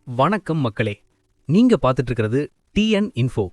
வணக்கம் மக்களே, நீங்க பார்த்துட்டு இருக்கிறது டிஎன் இன்ஃபோ.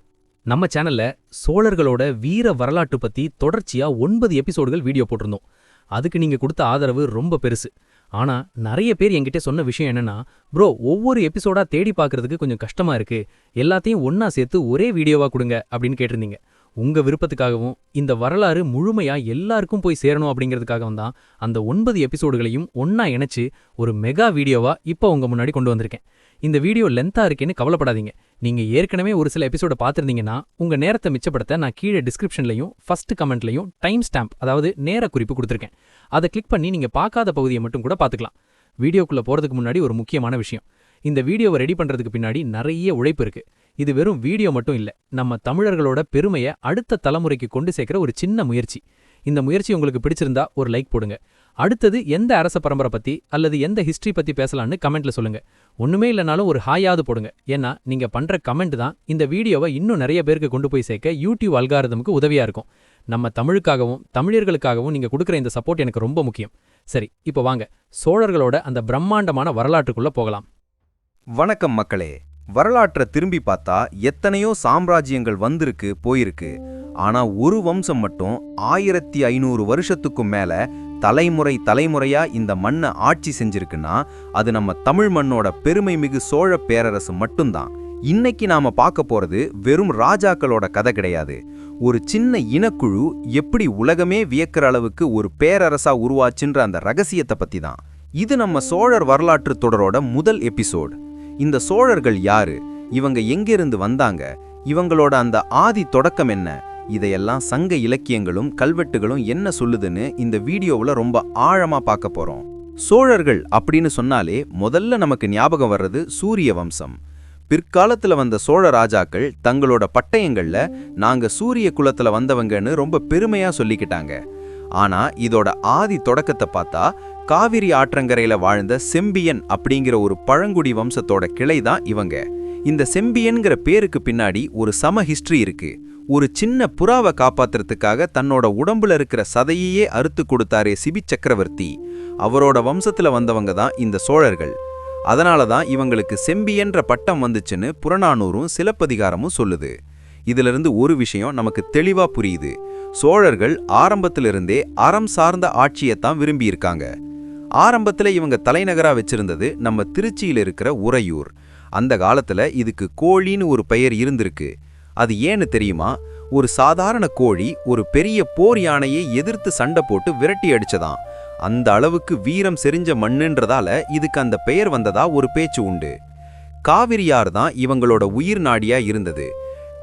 நம்ம சேனல்ல சோழர்களோட வீர வரலாற்று பத்தி தொடர்ச்சியா 9 எபிசோடுகள் வீடியோ போட்டிருந்தோம். அதுக்கு நீங்க கொடுத்த ஆதரவு ரொம்ப பெருசு. ஆனா நிறைய பேர் என்கிட்ட சொன்ன விஷயம் என்னன்னா, ப்ரோ ஒவ்வொரு எபிசோடா தேடி பார்க்கறதுக்கு கொஞ்சம் கஷ்டமா இருக்கு, எல்லாத்தையும் ஒன்னா சேர்த்து ஒரே வீடியோவா கொடுங்க அப்படின்னு கேட்டிருந்தீங்க. உங்க விருப்பத்துக்காகவும் இந்த வரலாறு முழுமையா எல்லாருக்கும் போய் சேரணும் அப்படிங்கிறதுக்காகவும் தான் அந்த 9 எபிசோடுகளையும் ஒன்னா இணைச்சு ஒரு மெகா வீடியோவா இப்போ உங்க முன்னாடி கொண்டு வந்திருக்கேன். இந்த வீடியோ லென்த்தா இருக்கேன்னு கவலைப்படாதீங்க. நீங்க ஏற்கனவே ஒரு சில எபிசோட பார்த்திருந்தீங்கன்னா உங்க நேரத்தை மிச்சப்படுத்த நான் கீழே டிஸ்கிரிப்ஷன்லையும் ஃபர்ஸ்ட் கமெண்ட்லையும் டைம் ஸ்டாம்ப், அதாவது நேர குறிப்பு கொடுத்துருக்கேன். அதை கிளிக் பண்ணி நீங்க பார்க்காத பகுதியை மட்டும் கூட பார்த்துக்கலாம். வீடியோக்குள்ள போறதுக்கு முன்னாடி ஒரு முக்கியமான விஷயம், இந்த வீடியோவை ரெடி பண்றதுக்கு பின்னாடி நிறைய உழைப்பு இருக்கு. இது வெறும் வீடியோ மட்டும் இல்ல, நம்ம தமிழர்களோட பெருமையை அடுத்த தலைமுறைக்கு கொண்டு சேர்க்கிற ஒரு சின்ன முயற்சி. இந்த முயற்சி உங்களுக்கு பிடிச்சிருந்தா ஒரு லைக் போடுங்க. அடுத்தது எந்த அரச பரம்பரை பத்தி அல்லது எந்த ஹிஸ்டரி பத்தி பேசலாம்னு கமெண்ட்ல சொல்லுங்க. ஒண்ணுமே இல்லைனாலும் ஒரு ஹாயாவது போடுங்க. ஏன்னா நீங்க பண்ற கமெண்ட் தான் இந்த வீடியோவை இன்னும் நிறைய பேருக்கு கொண்டு போய் சேர்க்க யூடியூப் அல்காரிதமுக்கு உதவியா இருக்கும். நம்ம தமிழுக்காகவும் தமிழர்களுக்காகவும் நீங்க கொடுக்குற இந்த சப்போர்ட் எனக்கு ரொம்ப முக்கியம். சரி, இப்போ வாங்க சோழர்களோட அந்த பிரம்மாண்டமான வரலாற்றுக்குள்ள போகலாம். வணக்கம் மக்களே. வரலாற்றை திரும்பி பார்த்தா எத்தனையோ சாம்ராஜ்யங்கள் வந்திருக்கு போயிருக்கு. ஆனா ஒரு வம்சம் மட்டும் 1500 வருஷத்துக்கும் மேல தலைமுறை தலைமுறையா இந்த மண்ணை ஆட்சி செஞ்சிருக்குன்னா அது நம்ம தமிழ் மண்ணோட பெருமை மிகு சோழ பேரரசு மட்டும்தான். இன்னைக்கு நாம பார்க்க போறது வெறும் ராஜாக்களோட கதை கிடையாது. ஒரு சின்ன இனக்குழு எப்படி உலகமே வியக்கிற அளவுக்கு ஒரு பேரரசா உருவாச்சுன்ற அந்த ரகசியத்தை பத்தி தான். இது நம்ம சோழர் வரலாற்று தொடரோட முதல் எபிசோட். இந்த சோழர்கள் யாரு, இவங்க எங்கிருந்து வந்தாங்க, இவங்களோட அந்த ஆதி தொடக்கம் என்ன, இதையெல்லாம் சங்க இலக்கியங்களும் கல்வெட்டுகளும் என்ன சொல்லுதுன்னு இந்த வீடியோவில் ரொம்ப ஆழமா பார்க்க போறோம். சோழர்கள் அப்படின்னு சொன்னாலே முதல்ல நமக்கு ஞாபகம் வர்றது சூரிய வம்சம். பிற்காலத்துல வந்த சோழ ராஜாக்கள் தங்களோட பட்டயங்கள்ல நாங்க சூரிய குலத்துல வந்தவங்கன்னு ரொம்ப பெருமையா சொல்லிக்கிட்டாங்க. ஆனா இதோட ஆதி தொடக்கத்தை பார்த்தா காவிரி ஆற்றங்கரையில வாழ்ந்த செம்பியன் அப்படிங்கிற ஒரு பழங்குடி வம்சத்தோட கிளை தான் இவங்க. இந்த செம்பியன்கிற பேருக்கு பின்னாடி ஒரு சம ஹிஸ்டரி இருக்கு. ஒரு சின்ன புறாவை காப்பாத்துறதுக்காக தன்னோட உடம்புல இருக்கிற சதையே அறுத்து கொடுத்தாரே சிபி சக்கரவர்த்தி, அவரோட வம்சத்துல வந்தவங்க தான் இந்த சோழர்கள். அதனாலதான் இவங்களுக்கு செம்பியன்ற பட்டம் வந்துச்சுன்னு புறநானூறும் சிலப்பதிகாரமும் சொல்லுது. இதுல இருந்து ஒரு விஷயம் நமக்கு தெளிவா புரியுது. சோழர்கள் ஆரம்பத்திலிருந்தே அறம் சார்ந்த ஆட்சியைத்தான் விரும்பி இருக்காங்க. ஆரம்பத்துல இவங்க தலைநகரா வச்சிருந்தது நம்ம திருச்சியில இருக்கிற உறையூர். அந்த காலத்துல இதுக்கு கோழின்னு ஒரு பெயர் இருந்திருக்கு. அது ஏன்னு தெரியுமா? ஒரு சாதாரண கோழி ஒரு பெரிய போர் யானையை எதிர்த்து சண்டை போட்டு விரட்டி அடிச்சதாம். அந்த அளவுக்கு வீரம் செறிஞ்ச மண்ணுன்றதால இதுக்கு அந்த பெயர் வந்ததா ஒரு பேச்சு உண்டு. காவிரியார் தான் இவங்களோட உயிர் நாடியா இருந்தது.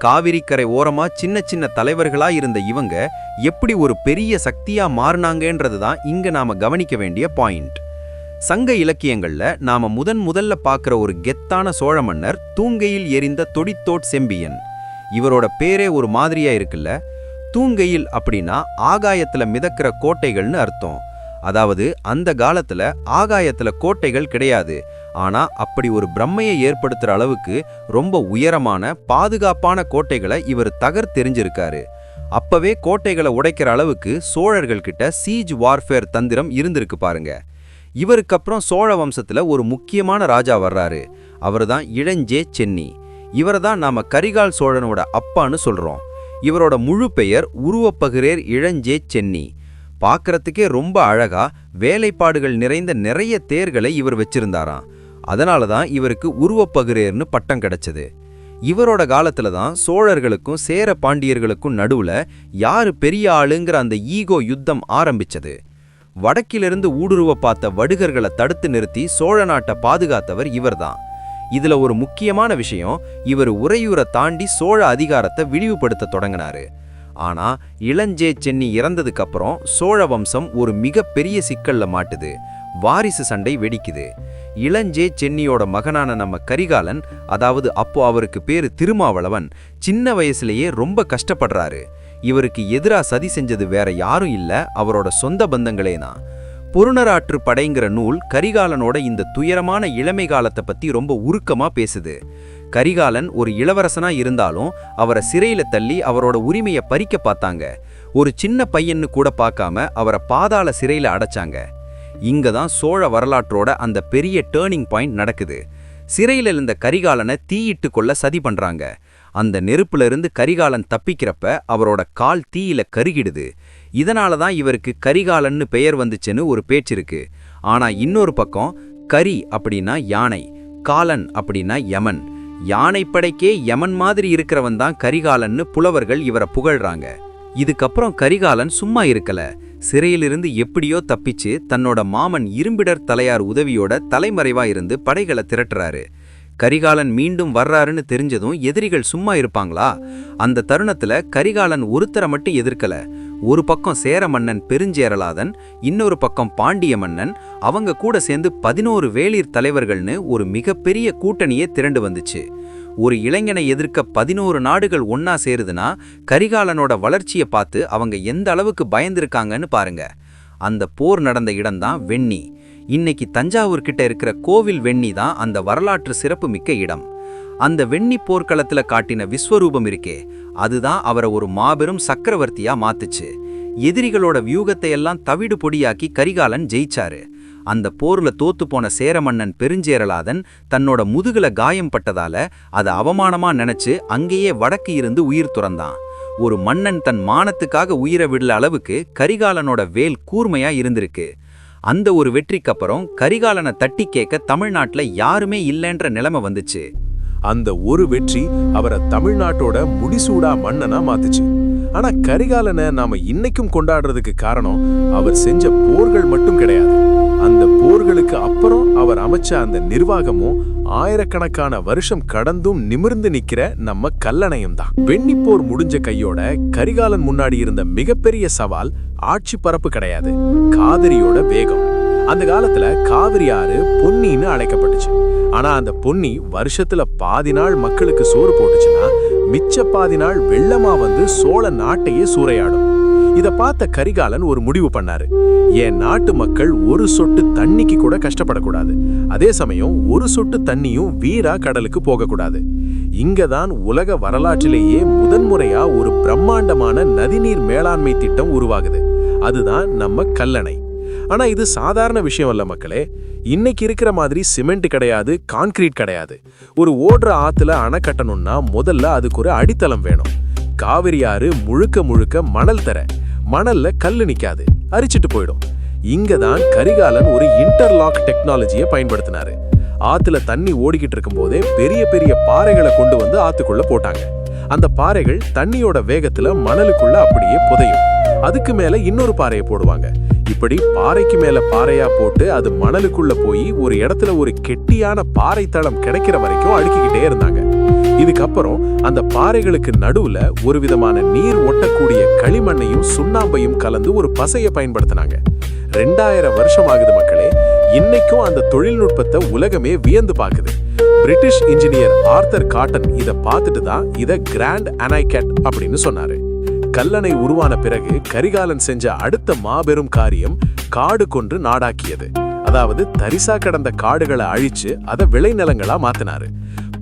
காவிரிக்கரை ஓரமா சின்ன சின்ன தலைவர்களா இருந்த இவங்க எப்படி ஒரு பெரிய சக்தியா மாறினாங்கன்றது தான் இங்க நாம கவனிக்க வேண்டிய பாயிண்ட். சங்க இலக்கியங்கள்ல நாம முதல்ல பார்க்கிற ஒரு கெத்தான சோழ மன்னர் தூங்கையில் எரிந்த தொடித்தோட் செம்பியன். இவரோட பேரே ஒரு மாதிரியா இருக்குல்ல. தூங்கையில் அப்படின்னா ஆகாயத்துல மிதக்கிற கோட்டைகள்னு அர்த்தம். அதாவது அந்த காலத்துல ஆகாயத்துல கோட்டைகள் கிடையாது. ஆனா அப்படி ஒரு பிரம்மையை ஏற்படுத்துற அளவுக்கு ரொம்ப உயரமான பாதுகாப்பான கோட்டைகளை இவர் தகர்த்தெறிஞ்சிருக்காரு. அப்பவே கோட்டைகளை உடைக்கிற அளவுக்கு சோழர்கள் கிட்ட சீஜ் வார்ஃபேர் தந்திரம் இருந்திருக்கு பாருங்க. இவருக்கு அப்புறம் சோழ வம்சத்துல ஒரு முக்கியமான ராஜா வர்றாரு. அவர்தான் இளஞ்சே சென்னி. இவர்தான் நாம கரிகால் சோழனோட அப்பான்னு சொல்றோம். இவரோட முழு பெயர் உருவப்பகிரேர் இளஞ்சே சென்னி. பார்க்கறதுக்கே ரொம்ப அழகா வேலைப்பாடுகள் நிறைந்த நிறைய தேர்களை இவர் வச்சிருந்தாராம். அதனால தான் இவருக்கு உருவப்பகிரேர்னு பட்டம் கிடைச்சது. இவரோட காலத்துல தான் சோழர்களுக்கும் சேர பாண்டியர்களுக்கும் நடுவுல யாரு பெரிய ஆளுங்கிற அந்த ஈகோ யுத்தம் ஆரம்பிச்சது. வடக்கிலிருந்து ஊடுருவ பார்த்த வடுகர்களை தடுத்து நிறுத்தி சோழ நாட்டை பாதுகாத்தவர் இவர்தான். இதுல ஒரு முக்கியமான விஷயம், இவர் உறையூரை தாண்டி சோழ அதிகாரத்தை விரிவுபடுத்த தொடங்கினாரு. ஆனா இளஞ்சே சென்னி இறந்ததுக்கு அப்புறம் சோழ வம்சம் ஒரு மிக பெரிய சிக்கல்ல மாட்டுது. வாரிசு சண்டை வெடிக்குது. இளஞ்சே சென்னியோட மகனான நம்ம கரிகாலன், அதாவது அப்போ அவருக்கு பேரு திருமாவளவன், சின்ன வயசுலயே ரொம்ப கஷ்டப்படுறாரு. இவருக்கு எதிரா சதி செஞ்சது வேற யாரும் இல்ல, அவரோட சொந்த பந்தங்களே தான். பொருணராற்று படைங்கிற நூல் கரிகாலனோட இந்த துயரமான இளமை காலத்தை பத்தி ரொம்ப உருக்கமா பேசுது. கரிகாலன் ஒரு இளவரசனா இருந்தாலும் அவரை சிறையில தள்ளி அவரோட உரிமையை பறிக்க பார்த்தாங்க. ஒரு சின்ன பையன்னு கூட பார்க்காம அவரை பாதாள சிறையில அடைச்சாங்க. இங்க தான் சோழ வரலாற்றோட அந்த பெரிய டேர்னிங் பாயிண்ட் நடக்குது. சிறையில் இருந்த கரிகாலனை தீயிட்டு கொள்ள சதி பண்றாங்க. அந்த நெருப்புல இருந்து கரிகாலன் தப்பிக்கிறப்ப அவரோட கால் தீயில கருகிடுது. இதனால தான் இவருக்கு கரிகாலன்னு பெயர் வந்துச்சுன்னு ஒரு பேச்சிருக்கு. ஆனா இன்னொரு பக்கம் கரி அப்படின்னா யானை, காலன் அப்படின்னா யமன். யானைப்படைக்கே யமன் மாதிரி இருக்கிறவன் தான் கரிகாலன்னு புலவர்கள் இவரை புகழ்றாங்க. இதுக்கப்புறம் கரிகாலன் சும்மா இருக்கல. சிறையிலிருந்து எப்படியோ தப்பிச்சு தன்னோட மாமன் இரும்பிடர் தலையார் உதவியோட தலைமறைவா இருந்து படைகளை திரட்டுறாரு. கரிகாலன் மீண்டும் வர்றாருன்னு தெரிஞ்சதும் எதிரிகள் சும்மா இருப்பாங்களா? அந்த தருணத்துல கரிகாலன் ஒருத்தரை மட்டும் எதிர்க்கல. ஒரு பக்கம் சேர மன்னன் பெருஞ்சேரலாதன், இன்னொரு பக்கம் பாண்டிய மன்னன், அவங்க கூட சேர்ந்து 11 வேளிர் தலைவர்கள்னு ஒரு மிகப்பெரிய கூட்டணியே திரண்டு வந்துச்சு. ஒரு இளைஞனை எதிர்க்க 11 நாடுகள் ஒன்னா சேருதுன்னா கரிகாலனோட வளர்ச்சியை பார்த்து அவங்க எந்த அளவுக்கு பயந்திருக்காங்கன்னு பாருங்க. அந்த போர் நடந்த இடம்தான் வெண்ணி. இன்னைக்கு தஞ்சாவூர் கிட்ட இருக்கிற கோவில் வெண்ணி தான் அந்த வரலாற்று சிறப்பு மிக்க இடம். அந்த வெண்ணி போர்க்களத்துல காட்டின விஸ்வரூபம் இருக்கே, அதுதான் அவரை ஒரு மாபெரும் சக்கரவர்த்தியா மாத்துச்சு. எதிரிகளோட வியூகத்தை எல்லாம் தவிடு பொடியாக்கி கரிகாலன் ஜெயிச்சாரு. அந்த போர்ல தோத்து போன சேரமன்னன் பெருஞ்சேரலாதன் தன்னோட முதுகுல காயம் பட்டதால அதை அவமானமா நினைச்சு அங்கேயே வடக்கு இருந்து உயிர் துறந்தான். ஒரு மன்னன் தன் மானத்துக்காக உயிரை விடல அளவுக்கு கரிகாலனோட வேல் கூர்மையா இருந்திருக்கு. அந்த ஒரு வெற்றிக்கப்புறம் கரிகாலனை தட்டி கேட்க தமிழ்நாட்டுல யாருமே இல்லைன்ற நிலைமை வந்துச்சு. அந்த ஒரு வெற்றி அவரை தமிழ்நாட்டோட முடிசூடா மன்னனா மாத்துச்சு. ஆனா கரிகாலனை நாம இன்னைக்கும் கொண்டாடுறதுக்கு காரணம் அவர் செஞ்ச போர்கள் மட்டும் கிடையாது. அந்த போர்களுக்கு அப்புறம் அவர் அமைச்ச அந்த நிர்வாகமும் ஆயிரக்கணக்கான வருஷம் கடந்தும் நிமிர்ந்து நிக்கிற நம்ம கல்லணையும் தான். வெண்ணிப்போர் முடிஞ்ச கையோட கரிகாலன் முன்னாடி இருந்த மிகப்பெரிய சவால் ஆட்சி பரப்பு கிடையாது, காவிரியோட வேகம். அந்த காலத்துல காவிரி ஆறு பொன்னின்னு அழைக்கப்பட்டுச்சு. ஆனா அந்த பொன்னி வருஷத்துல பாதி நாள் மக்களுக்கு சோறு போட்டுச்சுன்னா மிச்ச பாதி நாள் வெள்ளமா வந்து சோழ நாட்டையே சூறையாடும். இத பார்த்த கரிகாலன் ஒரு முடிவு பண்ணாரு. என் நாட்டு மக்கள் ஒரு சொட்டு தண்ணிக்கு கூட கஷ்டப்படக்கூடாது, அதே சமயம் ஒரு சொட்டு தண்ணியும் வீரா கடலுக்கு போகக்கூடாது. இங்கதான் உலக வரலாற்றிலேயே முதன்முறையா ஒரு பிரம்மாண்டமான நதிநீர் மேலாண்மை திட்டம் உருவாகுது. அதுதான் நம்ம கல்லணை. ஆனா இது சாதாரண விஷயம் அல்ல மக்களே. இன்னைக்கு இருக்கிற மாதிரி சிமெண்ட் கிடையாது, கான்கிரீட் கிடையாது. ஒரு ஓடுற ஆத்துல அணை கட்டணும்னா முதல்ல அதுக்கு ஒரு அடித்தளம் வேணும். காவிரி ஆறு முழுக்க முழுக்க மணல் தர, மணல்ல கல்லு நிக்காது, அரிச்சிட்டு போயிடும். இங்கதான் கரிகாலன் ஒரு இன்டர்லாக் டெக்னாலஜியை பயன்படுத்தினாரு. ஆத்துல தண்ணி ஓடிக்கிட்டு இருக்கும் போதே பெரிய பெரிய பாறைகளை கொண்டு வந்து ஆத்துக்குள்ள போட்டாங்க. அந்த பாறைகள் தண்ணியோட வேகத்துல மணலுக்குள்ள அப்படியே புதையும். அதுக்கு மேல இன்னொரு பாறையை போடுவாங்க. இப்படி பாறைக்கு மேல பாறையா போட்டு அது மணலுக்குள்ள போய் ஒரு இடத்துல ஒரு கெட்டியான பாறை தளம் கிடைக்கிற வரைக்கும் அடுக்கிக்கிட்டே இருந்தாங்க. இதுக்கப்புறம் அந்த பாறைகளுக்கு நடுவுல ஒரு விதமான நீர் ஒட்டக்கூடிய களிமண்ணையும் சுண்ணாம்பையும் கலந்து ஒரு பசையை பயன்படுத்தினாங்க. 2000 வருஷம் ஆகுது மக்களே. இன்னைக்கும் அந்த தொழில்நுட்பத்தை உலகமே வியந்து பார்க்குது. பிரிட்டிஷ் இன்ஜினியர் ஆர்தர் காட்டன் இதை பார்த்துட்டு தான் இதை கிராண்ட் அனைகட் அப்படின்னு சொன்னாரு. கல்லணை உருவான பிறகு கரிகாலன் செஞ்ச அடுத்த மாபெரும் காரியம் காடு கொன்று நாடாக்கியது. அதாவது தரிசா கடந்த காடுகளை அழிச்சு அதை விளைநிலங்களா மாத்தினாரு.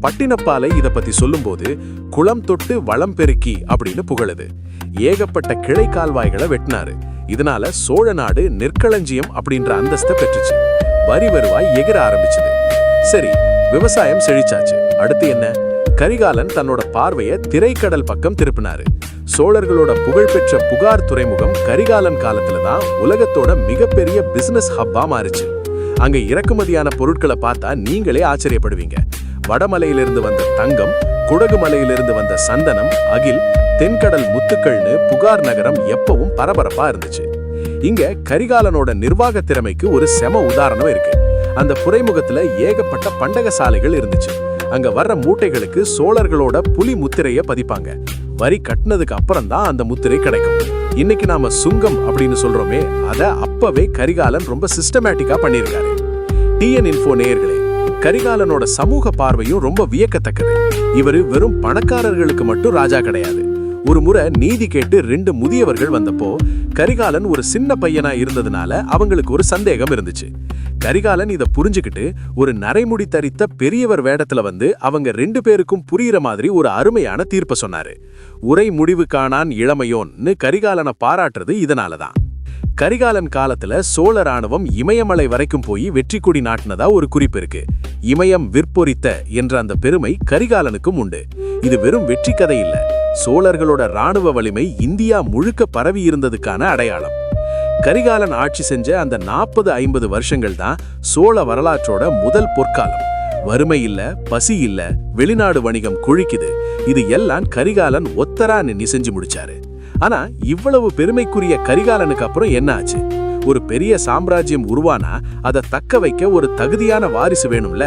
பட்டினப்பாலை இத பத்தி சொல்லும்போது குளம் தொட்டு வளம் பெருக்கி அப்படின்னு புகழுது. ஏகப்பட்ட கிளை கால்வாய்களை வெட்டினாரு. இதனால சோழ நாடு நெற்களஞ்சியம் அப்படின்ற அந்தஸ்தை பெற்றுச்சு. வரி வருவாய் எகிர ஆரம்பிச்சது. சரி, விவசாயம் செழிச்சாச்சு. அடுத்து என்ன? கரிகாலன் தன்னோட பார்வையை திரைக்கடல் பக்கம் திருப்பினாரு. சோழர்களோட புகழ்பெற்ற புகார் துறைமுகம் கரிகாலன் காலத்துல தான் உலகத்தோட மிகப்பெரிய பிசினஸ் ஹப்பா மாறுச்சு. அங்க இறக்குமதியான பொருட்களை பார்த்தா நீங்களே ஆச்சரியப்படுவீங்க. வடமலையிலிருந்து வந்த தங்கம், குடகு மலையிலிருந்து வந்த சந்தனம், அகில், தென்கடல் முத்துக்கள்னு புகார் நகரம் எப்பவும் பரபரப்பா இருந்துச்சு. இங்க கரிகாலனோட நிர்வாக திறமைக்கு ஒரு செம உதாரணம் இருக்கு. அந்த துறைமுகத்துல ஏகப்பட்ட பண்டக சாலைகள் இருந்துச்சு. அங்க வர்ற மூட்டைகளுக்கு சோழர்களோட புலி முத்திரைய பதிப்பாங்க. வரி கட்டினதுக்கு அப்புறம் தான் அந்த முத்திரை கிடைக்கும். இன்னைக்கு நாம சுங்கம் அப்படின்னு சொல்றோமே, அத அப்பவே கரிகாலன் ரொம்ப சிஸ்டமேட்டிக்கா பண்ணிருக்காரு. டிஎன் இன்ஃபோ நேயர்களே, கரிகாலனோட சமூக பார்வையும் ரொம்ப வியக்கத்தக்கது. இவரு வெறும் பணக்காரர்களுக்கு மட்டும் ராஜா கிடையாது. ஒரு முறை நீதி கேட்டு 2 முதியவர்கள் வந்தப்போ கரிகாலன் ஒரு சின்ன பையனா இருந்ததுனால அவங்களுக்கு ஒரு சந்தேகம் இருந்துச்சு. கரிகாலன் இத புரிஞ்சுக்கிட்டு ஒரு நரைமுடி தரித்த பெரியவர் வேடத்துல வந்து அவங்க 2 பேருக்கும் புரியுற மாதிரி ஒரு அருமையான தீர்ப்பை சொன்னாரு. உரை முடிவு காணான் இளமையோன்னு கரிகாலனை பாராட்டுறது இதனாலதான். கரிகாலன் காலத்துல சோழ ராணுவம் இமயமலை வரைக்கும் போய் வெற்றி கொடி நாட்டினதா ஒரு குறிப்பு இருக்கு. இமயம் விற்பொரித்த என்ற அந்த பெருமை கரிகாலனுக்கும் உண்டு. இது வெறும் வெற்றி கதை இல்ல, சோழர்களோட ராணுவ வலிமை இந்தியா முழுக்க பரவி இருந்ததுக்கான அடையாளம். கரிகாலன் ஆட்சி செஞ்ச அந்த 40-50 வருஷங்கள் தான் சோழ வரலாற்றோட முதல் பொற்காலம். வறுமை இல்ல, பசி இல்ல, வெளிநாடு வணிகம் குழிக்குது. இது எல்லாம் கரிகாலன் ஒத்தரா நின்னு செஞ்சு முடிச்சாரு. ஆனா இவ்வளவு பெருமைக்குரிய கரிகாலனுக்கு அப்புறம் என்ன ஆச்சு? ஒரு பெரிய சாம்ராஜ்யம் உருவானா அதை தக்க வைக்க ஒரு தகுதியான வாரிசு வேணும்ல.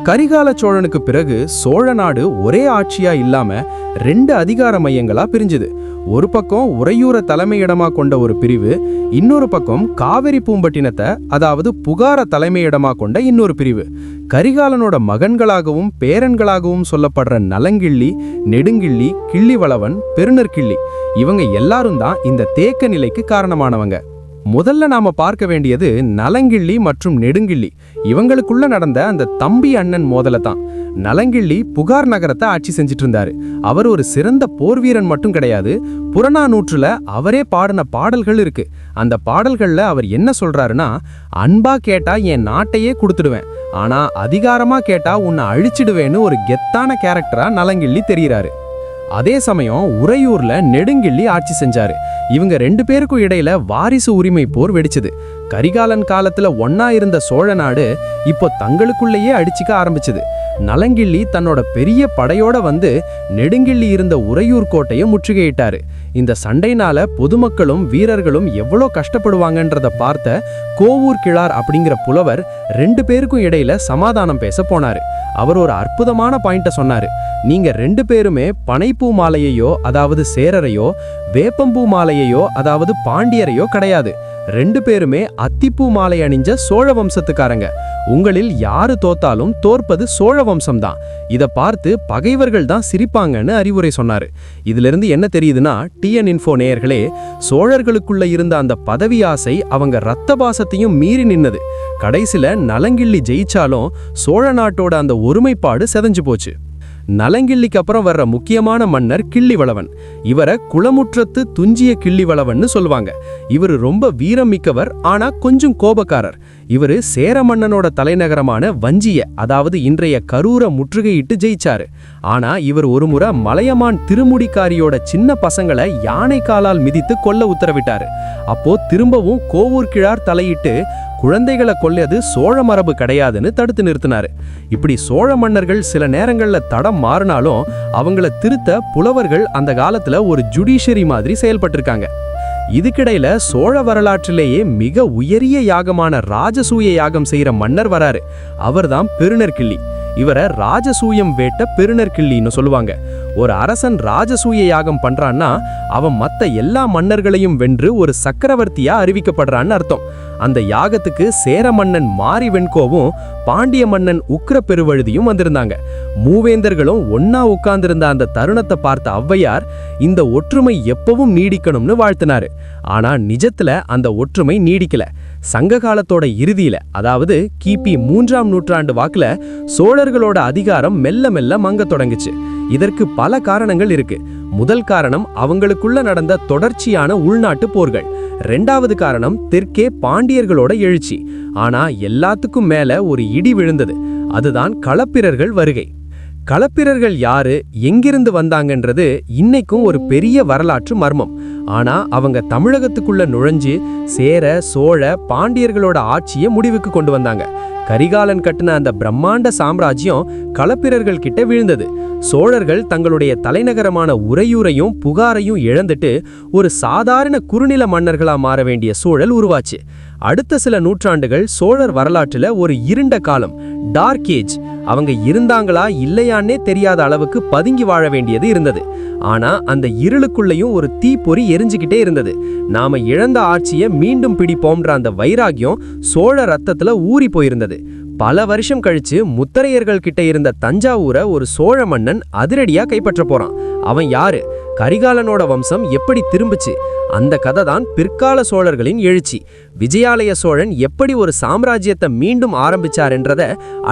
கரிகால சோழனுக்கு பிறகு சோழ நாடு ஒரே ஆட்சியா இல்லாம 2 அதிகார மையங்களா பிரிஞ்சுது. ஒரு பக்கம் உறையூரை தலைமையிடமா கொண்ட ஒரு பிரிவு, இன்னொரு பக்கம் காவிரி பூம்பட்டினத்தை அதாவது புகார தலைமையிடமா கொண்ட இன்னொரு பிரிவு. கரிகாலனோட மகன்களாகவும் பேரன்களாகவும் சொல்லப்படுற நலங்கிள்ளி, நெடுங்கிள்ளி, கிள்ளிவளவன், பெருநர்கிள்ளி இவங்க எல்லாரும் தான் இந்த தேக்க நிலைக்கு காரணமானவங்க. முதல்ல நாம பார்க்க வேண்டியது நலங்கிள்ளி மற்றும் நெடுங்கிள்ளி. இவங்களுக்குள்ள நடந்த அந்த தம்பி அண்ணன் மோதலை தான். நலங்கிள்ளி புகார் நகரத்தை ஆட்சி செஞ்சிட்டு இருந்தாரு. அவர் ஒரு சிறந்த போர் வீரன் மட்டும் கிடையாது, புறநானூற்றுல அவரே பாடின பாடல்கள் இருக்கு. அந்த பாடல்கள்ல அவர் என்ன சொல்றாருன்னா, அன்பா கேட்டா என் நாட்டையே கொடுத்துடுவேன், ஆனா அதிகாரமா கேட்டா உன்னை அழிச்சிடுவேன்னு ஒரு கெத்தான கேரக்டரா நலங்கிள்ளி தெரிகிறாரு. அதே சமயம் உறையூர்ல நெடுங்கிள்ளி ஆட்சி செஞ்சாரு. இவங்க 2 பேருக்கும் இடையில வாரிசு உரிமை போர் வெடிச்சது. கரிகாலன் காலத்துல ஒன்னா இருந்த சோழ நாடு இப்போ தங்களுக்குள்ளேயே அடிச்சுக்க ஆரம்பிச்சது. நலங்கிள்ளி தன்னோட பெரிய படையோட வந்து நெடுங்கிள்ளி இருந்த உறையூர் கோட்டையை முற்றுகையிட்டாரு. இந்த சண்டைனால பொதுமக்களும் வீரர்களும் எவ்வளோ கஷ்டப்படுவாங்கன்றத பார்த்த கோவூர் கிழார் அப்படிங்கிற புலவர் 2 பேருக்கும் இடையில சமாதானம் பேச போனாரு. அவர் ஒரு அற்புதமான பாயிண்ட சொன்னாரு. நீங்க 2 பேருமே பனைப்பூ மாலையையோ அதாவது சேரரையோ, வேப்பம்பூ மாலையையோ அதாவது பாண்டியரையோ கிடையாது. 2 பேருமே அத்திப்பூ மாலை அணிஞ்ச சோழ வம்சத்துக்காரங்க. உங்களில் யாரு தோத்தாலும் தோற்பது சோழ வம்சம்தான். இத பார்த்து பகைவர்கள் தான் சிரிப்பாங்கன்னு அறிவுரை சொன்னாரு. இதுல இருந்து என்ன தெரியுதுன்னா, டிஎன் இன்ஃபோ நேயர்களே, சோழர்களுக்குள்ள இருந்த அந்த பதவி ஆசை அவங்க ரத்த பாசத்தையும் மீறி நின்னது. கடைசில நலங்கிள்ளி ஜெயிச்சாலும் சோழ நாட்டோட அந்த ஒருமைப்பாடு செதஞ்சு போச்சு. நலங்கிள்ளிக்கு அப்புறம் வர்ற முக்கியமான மன்னர் கிள்ளிவளவன். இவரை குளமுற்றத்து துஞ்சிய கிள்ளிவளவன்னு சொல்லுவாங்க. இவர் ரொம்ப வீரம் மிக்கவர், ஆனா கொஞ்சம் கோபக்காரர். இவரு சேர மன்னனோட தலைநகரமான வஞ்சிய அதாவது இன்றைய கரூரை முற்றுகையிட்டு ஜெயிச்சாரு. ஆனா இவர் ஒருமுறை மலையமான் திருமுடிக்காரியோட சின்ன பசங்களை யானை காலால் மிதித்து கொல்ல உத்தரவிட்டாரு. அப்போ திரும்பவும் கோவூர் கிழார் தலையிட்டு குழந்தைகளை கொல்லியது சோழ மரபு கிடையாதுன்னு தடுத்து நிறுத்தினாரு. இப்படி சோழ மன்னர்கள் சில நேரங்கள்ல தடம் மாறினாலும் அவங்கள திருத்த புலவர்கள் அந்த காலத்துல ஒரு ஜுடிஷியரி மாதிரி செயல்பட்டிருக்காங்க. இதுக்கிடையில சோழ வரலாற்றிலேயே மிக உயரிய யாகமான ராஜசூய யாகம் செய்யற மன்னர் வராரு. அவர்தான் பெருநர்கிள்ளி. இவரை ராஜசூயம் வேட்ட பெருநர்கிள்ளின்னு சொல்லுவாங்க. ஒரு அரசன் ராஜசூய யாகம் பண்றான்னா அவன் மத்த எல்லா மன்னர்களையும் வென்று ஒரு சக்கரவர்த்தியா அறிவிக்கப்படுறான்னு அர்த்தம். அந்த யாகத்துக்கு சேர மன்னன் மாரி வெண்கோவும் பாண்டிய மன்னன் உக்கிர பெருவழுதியும் வந்திருந்தாங்க. மூவேந்தர்களும் ஒன்னா உட்கார்ந்திருந்த அந்த தருணத்தை பார்த்த ஔவையார் இந்த ஒற்றுமை எப்பவும் நீடிக்கணும்னு வாழ்த்தினாரு. ஆனா நிஜத்துல அந்த ஒற்றுமை நீடிக்கல. சங்க காலத்தோட இறுதியில அதாவது கிபி 3ஆம் நூற்றாண்டு வாக்குல சோழர்களோட அதிகாரம் மெல்ல மெல்ல மங்க தொடங்குச்சு. இதற்கு பல காரணங்கள் இருக்கு. முதல் காரணம் அவங்களுக்குள்ள நடந்த தொடர்ச்சியான உள்நாட்டு போர்கள். 2வது காரணம் தெற்கே பாண்டியர்களோட எழுச்சி. ஆனா எல்லாத்துக்கும் மேல ஒரு இடி விழுந்தது. அதுதான் களப்பிரர்கள் வருகை. களப்பிரர்கள் யாரு, எங்கிருந்து வந்தாங்கன்றது இன்னைக்கும் ஒரு பெரிய வரலாற்று மர்மம். ஆனா அவங்க தமிழகத்துக்குள்ள நுழைஞ்சு சேர சோழ பாண்டியர்களோட ஆட்சியை முடிவுக்கு கொண்டு வந்தாங்க. கரிகாலன் கட்டின அந்த பிரம்மாண்ட சாம்ராஜ்யம் களப்பிரர்கள் கிட்ட வீழ்ந்தது. சோழர்கள் தங்களுடைய தலைநகரமான உறையூரையும் புகாரையும் இழந்துட்டு ஒரு சாதாரண குறுநில மன்னர்களா மாற வேண்டிய சூழல் உருவாச்சு. அடுத்த சில நூற்றாண்டுகள் சோழர் வரலாற்றுல ஒரு இருண்ட காலம், டார்க் ஏஜ். அவங்க இருந்தாங்களா இல்லையான்னே தெரியாத அளவுக்கு பதுங்கி வாழ வேண்டியது இருந்தது. ஆனா அந்த இருளுக்குள்ளேயும் ஒரு தீப்பொறி எரிஞ்சுக்கிட்டே இருந்தது. நாம இழந்த ஆட்சியை மீண்டும் பிடிப்போம்ன்ற அந்த வைராகியம் சோழ ரத்தத்துல ஊறி போயிருந்தது. பல வருஷம் கழிச்சு முத்தரையர்கள் கிட்ட இருந்த தஞ்சாவூரை ஒரு சோழ மன்னன் அதிரடியா கைப்பற்ற போறான். அவன் யாரு? கரிகாலனோட வம்சம் எப்படி திரும்பிச்சு? அந்த கதை தான் பிற்கால சோழர்களின் எழுச்சி. விஜயாலய சோழன் எப்படி ஒரு சாம்ராஜ்யத்தை மீண்டும் ஆரம்பிச்சாருன்றத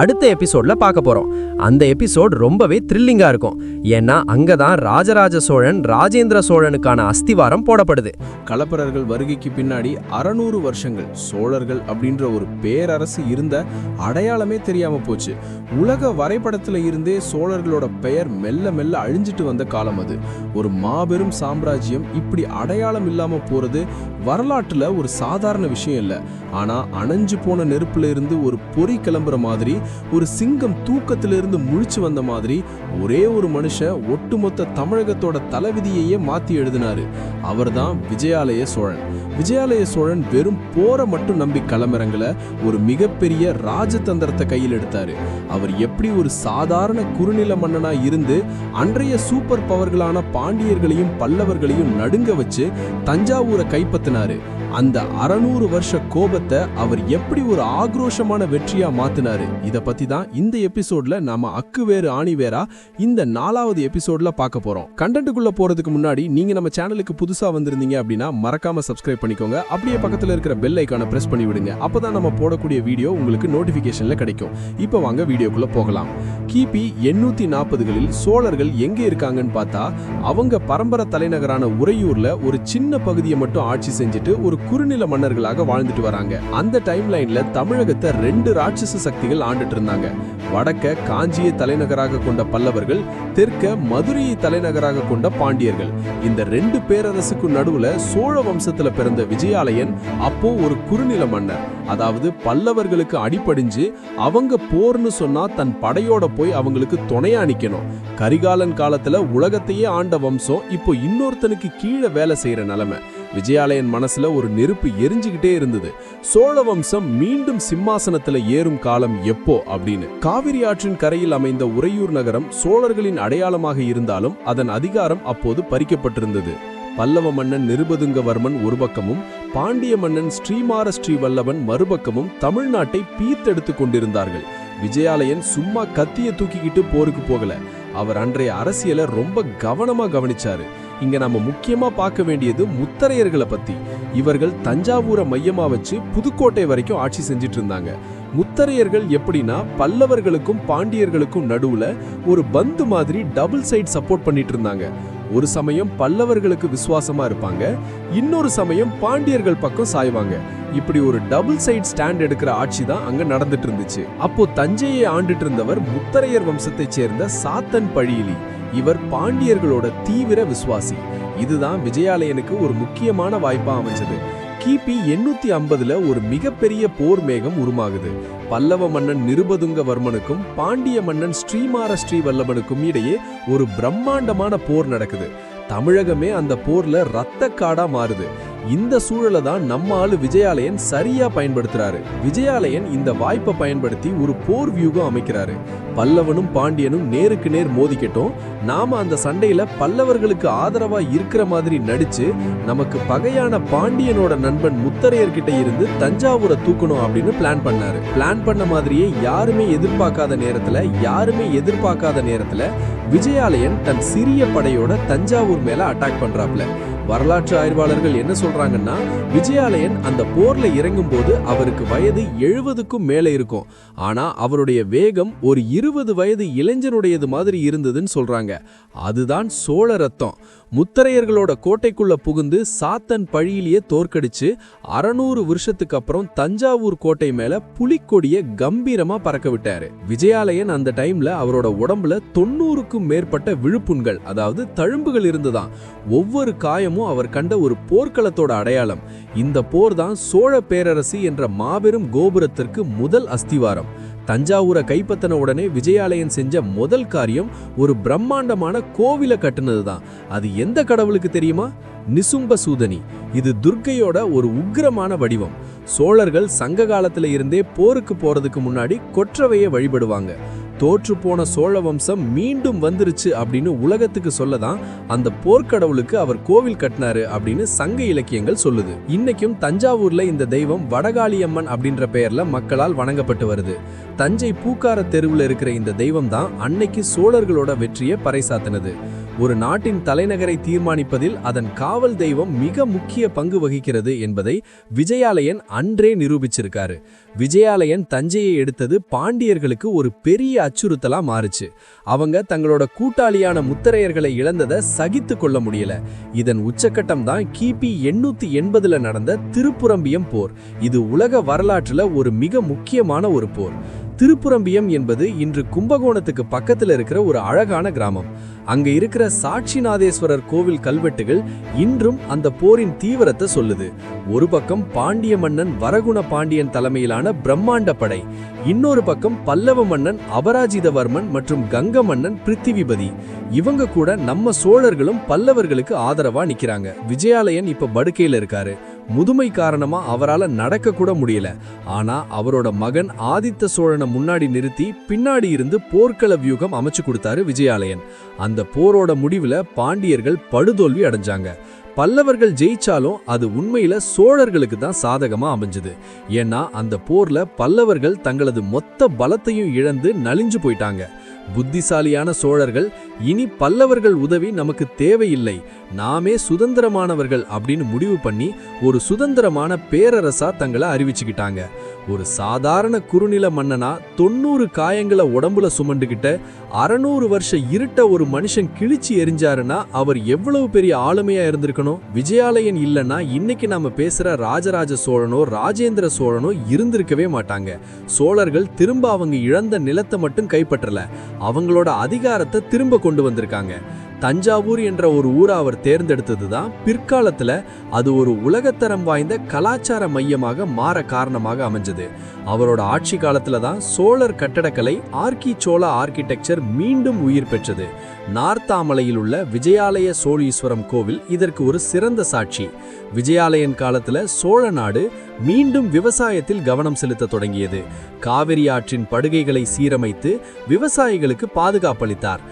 அடுத்த எபிசோட்ல பார்க்க போறோம். அந்த எபிசோட் ரொம்பவே த்ரில்லிங்கா இருக்கும். ஏன்னா அங்கதான் ராஜராஜ சோழன் ராஜேந்திர சோழனுக்கான அஸ்திவாரம் போடப்படுது. களப்பிரர்கள் வருகைக்கு பின்னாடி 600 வருஷங்கள் சோழர்கள் அப்படின்ற ஒரு பேரரசு இருந்த அடையாளமே தெரியாம போச்சு. உலக வரைபடத்துல இருந்தே சோழர்களோட பெயர் மெல்ல மெல்ல அழிஞ்சிட்டு வந்த காலம் அது. ஒரு மாபெரும் சாம்ராஜ்யம் இப்படி அடையாளம் இல்லாம போறது வரலாற்றுல ஒரு சாதாரண விஷயம் இல்ல. ஆனா அணைஞ்சு போன நெருப்புல இருந்து ஒரு பொறி கிளம்புற மாதிரி, ஒரு சிங்கம் தூக்கத்திலிருந்து முழிச்சு வந்த மாதிரி ஒரே ஒரு மனுஷன் ஒட்டுமொத்த தமிழகத்தோட தலைவிதியையே மாத்தி எழுதினாரு. அவர்தான் விஜயாலய சோழன். விஜயாலய சோழன் வெறும் போரை மட்டும் நம்பி களமிறங்கல, ஒரு மிகப்பெரிய ராஜதந்திரத்தை கையில் எடுத்தாரு. அவர் எப்படி ஒரு சாதாரண குறுநில மன்னனா இருந்து அன்றைய சூப்பர் பவர்களான பாண்டியர்களையும் பல்லவர்களையும் நடுங்க வச்சு தஞ்சாவூரை கைப்பற்றினாரு. அந்த 600 வருஷ கோபத்தை அவர் எப்படி ஒரு ஆக்ரோஷமான வெற்றியா மாத்தினாரு. இத பத்தி தான் இந்த எபிசோட்ல நாம அக்கு வேறு ஆணி வேறா இந்த 4வது எபிசோட்ல பார்க்க போறோம். கண்டென்ட்டுக்குள்ள போறதுக்கு முன்னாடி நீங்க நம்ம சேனலுக்கு புதுசா வந்திருந்தீங்க அப்படின்னா மறக்காம சப்ஸ்கிரைப் பண்ணிக்கோங்க. அப்படியே பக்கத்துல இருக்கிற பெல் ஐகானை பிரஸ் பண்ணி விடுங்க. அப்பதான் நம்ம போடக்கூடிய வீடியோ உங்களுக்கு நோட்டிபிகேஷன்ல கிடைக்கும். இப்போ வாங்க வீடியோக்குள்ள போகலாம். கிபி 840களில் சோழர்கள் எங்க இருக்காங்கன்னு பார்த்தா, அவங்க பரம்பரை தலைநகரான உறையூர்ல ஒரு சின்ன பகுதியை மட்டும் ஆட்சி செஞ்சுட்டு ஒரு குறுநில மன்னர்களாக வாழ்ந்துட்டு வராங்க. அந்த டைம்லைன்ல தமிழகத்தை 2 ராட்சச சக்திகள் ஆண்டுட்டு இருந்தாங்க. வடக்க காஞ்சியை தலைநகராக கொண்ட பல்லவர்கள், தெற்க மதுரையை தலைநகராக கொண்ட பாண்டியர்கள். இந்த 2 பேரரசுக்கு நடுவுல சோழ வம்சத்துல பிறந்த விஜயாலயன் அப்போ ஒரு குறுநில மன்னர். அதாவது பல்லவர்களுக்கு அடிபடிஞ்சு அவங்க போர்னு சொன்னா தன் படையோட போய் அவங்களுக்கு துணையா நிக்கணும். கரிகாலன் காலத்துல உலகத்தையே ஆண்ட வம்சம் இப்போ இன்னொருத்தனுக்கு கீழே வேலை செய்யற நிலைமை. விஜயாலயன் மனசுல ஒரு நெருப்பு எரிஞ்சுக்கிட்டே இருந்தது. சோழ வம்சம் மீண்டும் சிம்மாசனத்துல ஏறும் காலம் எப்போ அப்படின்னு. காவிரி ஆற்றின் கரையில் அமைந்த உறையூர் நகரம் சோழர்களின் அடையாளமாக இருந்தாலும் அதன் அதிகாரம் அப்போது பறிக்கப்பட்டிருந்தது. பல்லவ மன்னன் நிருபதுங்கவர்மன் ஒரு பக்கமும் பாண்டிய மன்னன் ஸ்ரீமார ஸ்ரீவல்லவன் மறுபக்கமும் தமிழ்நாட்டை பீத்தெடுத்து கொண்டிருந்தார்கள். விஜயாலயன் சும்மா கத்திய தூக்கிக்கிட்டு போருக்கு போகல. அவர் அன்றைய அரசியலை ரொம்ப கவனமா கவனிச்சாரு. இங்க நாம முக்கியமா பார்க்க வேண்டியது முத்தரையர்களை பத்தி. இவர்கள் தஞ்சாவூரை மையமா வச்சு புதுக்கோட்டை வரைக்கும் ஆட்சி செஞ்சிட்டு இருந்தாங்க. முத்தரையர்கள் எப்படின்னா பல்லவர்களுக்கும் பாண்டியர்களுக்கும் நடுவுல ஒரு பந்து மாதிரி டபுள் சைட் சப்போர்ட் பண்ணிட்டு இருந்தாங்க. ஒரு சமயம் பல்லவர்களுக்கு விசுவாசமா இருப்பாங்க, இன்னொரு சமயம் பாண்டியர்கள் பக்கம் சாய்வாங்க. இப்படி ஒரு டபுள் சைட் ஸ்டாண்ட் எடுக்கிற ஆட்சி தான் அங்க நடந்துட்டு இருந்துச்சு. அப்போ தஞ்சையை ஆண்டுட்டு இருந்தவர் முத்தரையர் வம்சத்தை சேர்ந்த சாத்தன் பழியிலி. இவர் பாண்டியர்களோட தீவிர விசுவாசி. இதுதான் விஜயாலயனுக்கு ஒரு முக்கியமான வாய்ப்பா அமைஞ்சது. கிபி 850ல ஒரு மிகப்பெரிய போர் மேகம் உருமாகுது. பல்லவ மன்னன் நிருபதுங்கவர்மனுக்கும் பாண்டிய மன்னன் ஸ்ரீமார ஸ்ரீவல்லவனுக்கும் இடையே ஒரு பிரம்மாண்டமான போர் நடக்குது. தமிழகமே அந்த போர்ல ரத்த காடா மாறுது. இந்த சூழலை தான் நம்ம ஆளு விஜயாலயன் சரியா பயன்படுத்துறாரு. விஜயாலயன் இந்த வாய்ப்பை பயன்படுத்தி ஒரு போர் வியூகம் அமைக்கிறாரு. பல்லவனும் பாண்டியனும் நேருக்கு நேர் மோதிக்கட்டும், நாம அந்த சண்டையில பல்லவர்களுக்கு ஆதரவா இருக்கிற மாதிரி நடிச்சு நமக்கு பகையான பாண்டியனோட நண்பன் முத்தரையர்கிட்ட இருந்து தஞ்சாவூரை தூக்கணும் அப்படின்னு பிளான் பண்ணாரு. பிளான் பண்ண மாதிரியே யாருமே எதிர்பார்க்காத நேரத்துல விஜயாலயன் தன் சிறிய படையோட தஞ்சாவூர் மேல அட்டாக் பண்றாப்ல. வரலாற்று ஆய்வாளர்கள் என்ன சொல்றாங்கன்னா, விஜயாலயன் அந்த போர்ல இறங்கும் போது அவருக்கு வயது 70க்கும் மேல இருக்கும். ஆனா அவருடைய வேகம் ஒரு 20 வயது இளைஞனுடையது மாதிரி இருந்ததுன்னு சொல்றாங்க. அதுதான் சோழ ரத்தம். முத்தரையர்களோட கோட்டைக்குள்ள புகுந்து சாத்தன் பழியிலேயே தோற்கடிச்சு 600 வருஷத்துக்கு அப்புறம் தஞ்சாவூர் கோட்டை மேல புலிக்கொடிய கம்பீரமா பறக்க விட்டாரு. விஜயாலயன் அந்த டைம்ல அவரோட உடம்புல 90க்கும் மேற்பட்ட விழுப்புண்கள், அதாவது தழும்புகள் இருந்துதான். ஒவ்வொரு காயமும் அவர் கண்ட ஒரு போர்க்களத்தோட அடையாளம். இந்த போர் தான் சோழ பேரரசு என்ற மாபெரும் கோபுரத்திற்கு முதல் அஸ்திவாரம். தஞ்சாவூரை கைப்பற்றின உடனே விஜயாலயன் செஞ்ச முதல் காரியம் ஒரு பிரம்மாண்டமான கோவிலை கட்டுனதுதான். அது எந்த கடவுளுக்கு தெரியுமா? நிசும்ப சூதனி. இது துர்க்கையோட ஒரு உக்கிரமான வடிவம். சோழர்கள் சங்க காலத்துல இருந்தே போருக்கு போறதுக்கு முன்னாடி கொற்றவையை வழிபடுவாங்க. தோற்றுப்போன சோழ வம்சம் மீண்டும் வந்துருச்சு அப்படின்னு உலகத்துக்கு சொல்லதான் அந்த போர்க்கடவுளுக்கு அவர் கோவில் கட்டினாரு அப்படின்னு சங்க இலக்கியங்கள் சொல்லுது. இன்னைக்கும் தஞ்சாவூர்ல இந்த தெய்வம் வடகாளியம்மன் அப்படின்ற பெயர்ல மக்களால் வணங்கப்பட்டு வருது. தஞ்சை பூக்கார தெருவில் இருக்கிற இந்த தெய்வம் தான் அன்னைக்கு சோழர்களோட வெற்றியை பறைசாத்தினது. ஒரு நாட்டின் தலைநகரை தீர்மானிப்பதில் அதன் காவல் தெய்வம் மிக முக்கிய பங்கு வகிக்கிறது என்பதை விஜயாலயன் அன்றே நிரூபிச்சிருக்காரு. விஜயாலயன் தஞ்சையை எடுத்தது பாண்டியர்களுக்கு ஒரு பெரிய அச்சுறுத்தலா மாறுச்சு. அவங்க தங்களோட கூட்டாளியான முத்தரையர்களை இழந்ததை சகித்து கொள்ள முடியல. இதன் உச்சக்கட்டம் தான் கிபி 880 நடந்த திருப்புரம்பியம் போர். இது உலக வரலாற்றுல ஒரு மிக முக்கியமான ஒரு போர். திருப்புரம்பியம் என்பது இன்று கும்பகோணத்துக்கு பக்கத்துல இருக்கிற ஒரு அழகான கிராமம். அங்க இருக்கிற சாட்சிநாதேஸ்வரர் கோவில் கல்வெட்டுகள் இன்றும் அந்த போரின் தீவிரத்தை சொல்லுது. ஒரு பக்கம் பாண்டிய மன்னன் வரகுண பாண்டியன் தலைமையிலான பிரம்மாண்ட படை, இன்னொரு பக்கம் பல்லவ மன்னன் அபராஜிதவர்மன் மற்றும் கங்க மன்னன் பிருத்திவிபதி. இவங்க கூட நம்ம சோழர்களும் பல்லவர்களுக்கு ஆதரவா நிக்கிறாங்க. விஜயாலயன் இப்ப படுக்கையில இருக்காரு. முதுமை காரணமா அவரால நடக்க கூட முடியல. ஆனா அவரோட மகன் ஆதித்த சோழனை முன்னாடி நிறுத்தி பின்னாடி இருந்து போர்க்கள வியூகம் அமைச்சு கொடுத்தாரு விஜயாலயன். அந்த போரோட முடிவுல பாண்டியர்கள் படுதோல்வி அடைஞ்சாங்க. பல்லவர்கள் ஜெயிச்சாலும் அது உண்மையில சோழர்களுக்கு தான் சாதகமா அமைஞ்சது. ஏன்னா அந்த போர்ல பல்லவர்கள் தங்களது மொத்த பலத்தையும் இழந்து நலிஞ்சு போயிட்டாங்க. புத்திசாலியான சோழர்கள் இனி பல்லவர்கள் உதவி நமக்கு தேவையில்லை, நாமே சுதந்திரமானவர்கள் அப்படின்னு முடிவு பண்ணி ஒரு சுதந்திரமான பேரரசா தங்களை அறிவிச்சுக்கிட்டாங்க. ஒரு சாதாரண குறுநில மன்னனா 90 காயங்களை உடம்புல சுமண்டுகிட்ட 600 வருஷ இருட்ட ஒரு மனுஷன் கிழிச்சு எரிஞ்சாருன்னா அவர் எவ்வளவு பெரிய ஆளுமையா இருந்திருக்கணும். விஜயாலயன் இல்லைன்னா இன்னைக்கு நாம பேசுற ராஜராஜ சோழனோ ராஜேந்திர சோழனோ இருந்திருக்கவே மாட்டாங்க. சோழர்கள் திரும்ப அவங்க இழந்த நிலத்தை மட்டும் கைப்பற்றல, அவங்களோட அதிகாரத்தை திரும்ப கொண்டு வந்திருக்காங்க. தஞ்சாவூர் என்ற ஒரு ஊரை அவர் தேர்ந்தெடுத்ததுதான் பிற்காலத்துல அது ஒரு உலகத்தரம் வாய்ந்த கலாச்சார மையமாக மாற காரணமாக அமைஞ்சது. அவரோட ஆட்சி காலத்துல தான் சோழர் கட்டடக்கலை ஆர்கி சோழ ஆர்கிடெக்சர் மீண்டும் உயிர் பெற்றது. நார்த்தாமலையில் உள்ள விஜயாலய சோழீஸ்வரம் கோவில் இதற்கு ஒரு சிறந்த சாட்சி. விஜயாலயன் காலத்துல சோழ நாடு மீண்டும் விவசாயத்தில் கவனம் செலுத்த தொடங்கியது. காவிரி ஆற்றின் படுகைகளை சீரமைத்து விவசாயிகளுக்கு பாதுகாப்பளித்தார்.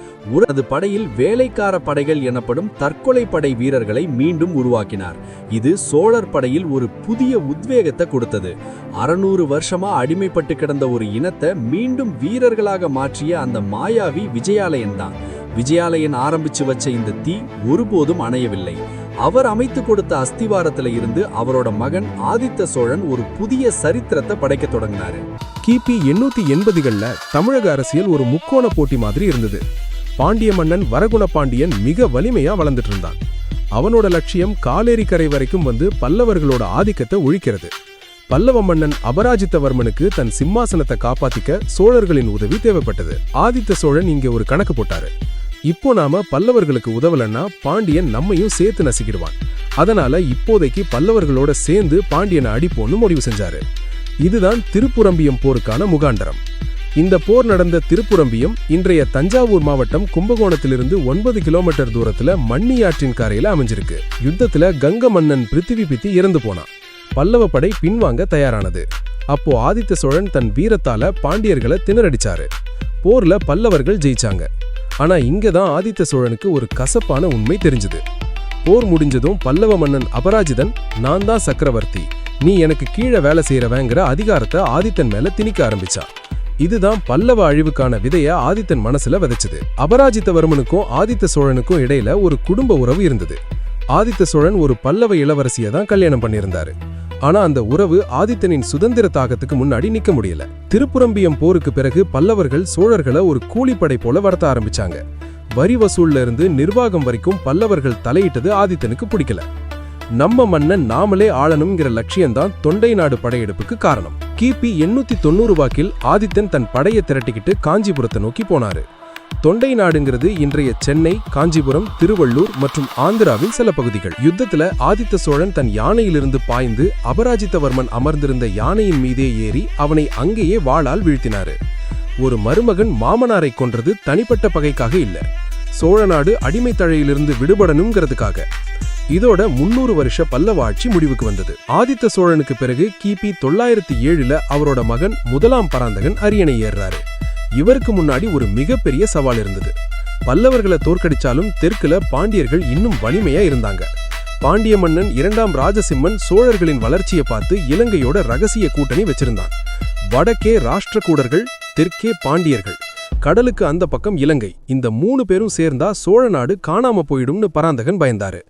அது படையில் வேலைக்கார படைகள் எனப்படும் தற்கொலை படை வீரர்களை மீண்டும் உருவாக்கினார். இது சோழர் படையில் ஒரு புதிய உத்வேகத்தை கொடுத்தது. 600 வருஷமா அடிமைப்பட்டு கிடந்த ஒரு இனத்தை மீண்டும் வீரர்களாக மாற்றிய அந்த மாயாவி விஜயாலயன் தான். விஜயாலயன் ஆரம்பிச்சு வச்ச இந்த தீ ஒருபோதும் அணையவில்லை. அவர் அமைத்து கொடுத்த அஸ்திவாரத்துல இருந்து அவரோட மகன் ஆதித்த சோழன் ஒரு புதிய சரித்திரத்தை படைக்க தொடங்கினாரு. கிபி 880கள்ல தமிழக அரசியல் ஒரு முக்கோண போட்டி மாதிரி இருந்தது. பாண்டிய மன்னன் வரகுண பாண்டியன் மிக வலிமையா வளர்ந்துட்டு இருந்தான். அவனோட லட்சியம் காலேரி கரை வரைக்கும் வந்து பல்லவர்களோட ஆதிக்கத்தை ஒழிக்கிறது. பல்லவ மன்னன் அபராஜித்தவர்மனுக்கு தன் சிம்மாசனத்தை காப்பாத்திக்க சோழர்களின் உதவி தேவைப்பட்டது. ஆதித்த சோழன் இங்க ஒரு கணக்கு போட்டாரு. இப்போ நாம பல்லவர்களுக்கு உதவலன்னா பாண்டியன் நம்மையும் சேர்த்து நசிக்கிடுவான். அதனால இப்போதைக்கு பல்லவர்களோட சேர்ந்து பாண்டியனை அடிப்போன்னு முடிவு செஞ்சாரு. இதுதான் திருப்புரம்பியம் போருக்கான முகாண்டரம். இந்த போர் நடந்த திருப்புரம்பியம் இன்றைய தஞ்சாவூர் மாவட்டம் கும்பகோணத்திலிருந்து 9 கிலோமீட்டர் தூரத்துல மண்ணியாற்றின் கரையில அமைஞ்சிருக்கு. யுத்தத்துல கங்க மன்னன் பிருத்திவிபதி இறந்து போனான். பல்லவ படை பின்வாங்க தயாரானது. அப்போ ஆதித்த சோழன் தன் வீரத்தால பாண்டியர்களை திணறடிச்சாரு. போர்ல பல்லவர்கள் ஜெயிச்சாங்க. ஆனா இங்கதான் ஆதித்த சோழனுக்கு ஒரு கசப்பான உண்மை தெரிஞ்சது. போர் முடிஞ்சதும் பல்லவ மன்னன் அபராஜிதன் நான் தான் சக்கரவர்த்தி, நீ எனக்கு கீழே வேலை செய்யறவங்கிற அதிகாரத்தை ஆதித்தன் மேல திணிக்க ஆரம்பிச்சா. இதுதான் பல்லவ அழிவுக்கான விதைய ஆதித்தன் மனசுல விதைச்சது. அபராஜித்தவர்மனுக்கும் ஆதித்த சோழனுக்கும் இடையில ஒரு குடும்ப உறவு இருந்தது. ஆதித்த சோழன் ஒரு பல்லவ இளவரசியை தான் கல்யாணம் பண்ணியிருந்தாரு. ஆனா அந்த உறவு ஆதித்தனின் சுதந்திர தாகத்துக்கு முன்னாடி நிக்க முடியல. திருப்புரம்பியம் போருக்கு பிறகு பல்லவர்கள் சோழர்களை ஒரு கூலிப்படை போல வளர்த்த ஆரம்பிச்சாங்க. வரி வசூல்ல இருந்து நிர்வாகம் வரைக்கும் பல்லவர்கள் தலையிட்டது ஆதித்தனுக்கு பிடிக்கல. நம்ம மன்னன் நாமளே ஆளணுங்கிற லட்சியம்தான் தொண்டை நாடு படையெடுப்புக்கு காரணம். கிபி 890 வாக்கில் ஆதித்தன் தன் படையை திரட்டிக்கிட்டு காஞ்சிபுரத்தை நோக்கி போனாரு. தொண்டை நாடுங்கிறது இன்றைய சென்னை, காஞ்சிபுரம், திருவள்ளூர் மற்றும் ஆந்திராவின் சில பகுதிகள். யுத்தத்துல ஆதித்த சோழன் தன் யானையிலிருந்து பாய்ந்து அபராஜித்தவர்மன் அமர்ந்திருந்த யானையின் மீதே ஏறி அவனை அங்கேயே வாளால் வீழ்த்தினாரு. ஒரு மருமகன் மாமனாரை கொன்றது தனிப்பட்ட பகைக்காக இல்ல, சோழ நாடு அடிமை தழையிலிருந்து விடுபடணுங்கிறதுக்காக. இதோட 300 வருஷ பல்லவ ஆட்சி முடிவுக்கு வந்தது. ஆதித்த சோழனுக்கு பிறகு கிபி 907 அவரோட மகன் முதலாம் பராந்தகன் அரியணை ஏறாரு. இவருக்கு முன்னாடி ஒரு மிகப்பெரிய சவால் இருந்தது. பல்லவர்களை தோற்கடிச்சாலும் தெற்குல பாண்டியர்கள் இன்னும் வலிமையா இருந்தாங்க. பாண்டிய மன்னன் 2ஆம் ராஜசிம்மன் சோழர்களின் வளர்ச்சியை பார்த்து இலங்கையோட ரகசிய கூட்டணி வச்சிருந்தான். வடக்கே ராஷ்டிரகூடர்கள், தெற்கே பாண்டியர்கள், கடலுக்கு அந்த பக்கம் இலங்கை. இந்த 3 பேரும் சேர்ந்தா சோழ நாடு காணாம போயிடும்னு பராந்தகன் பயந்தாரு.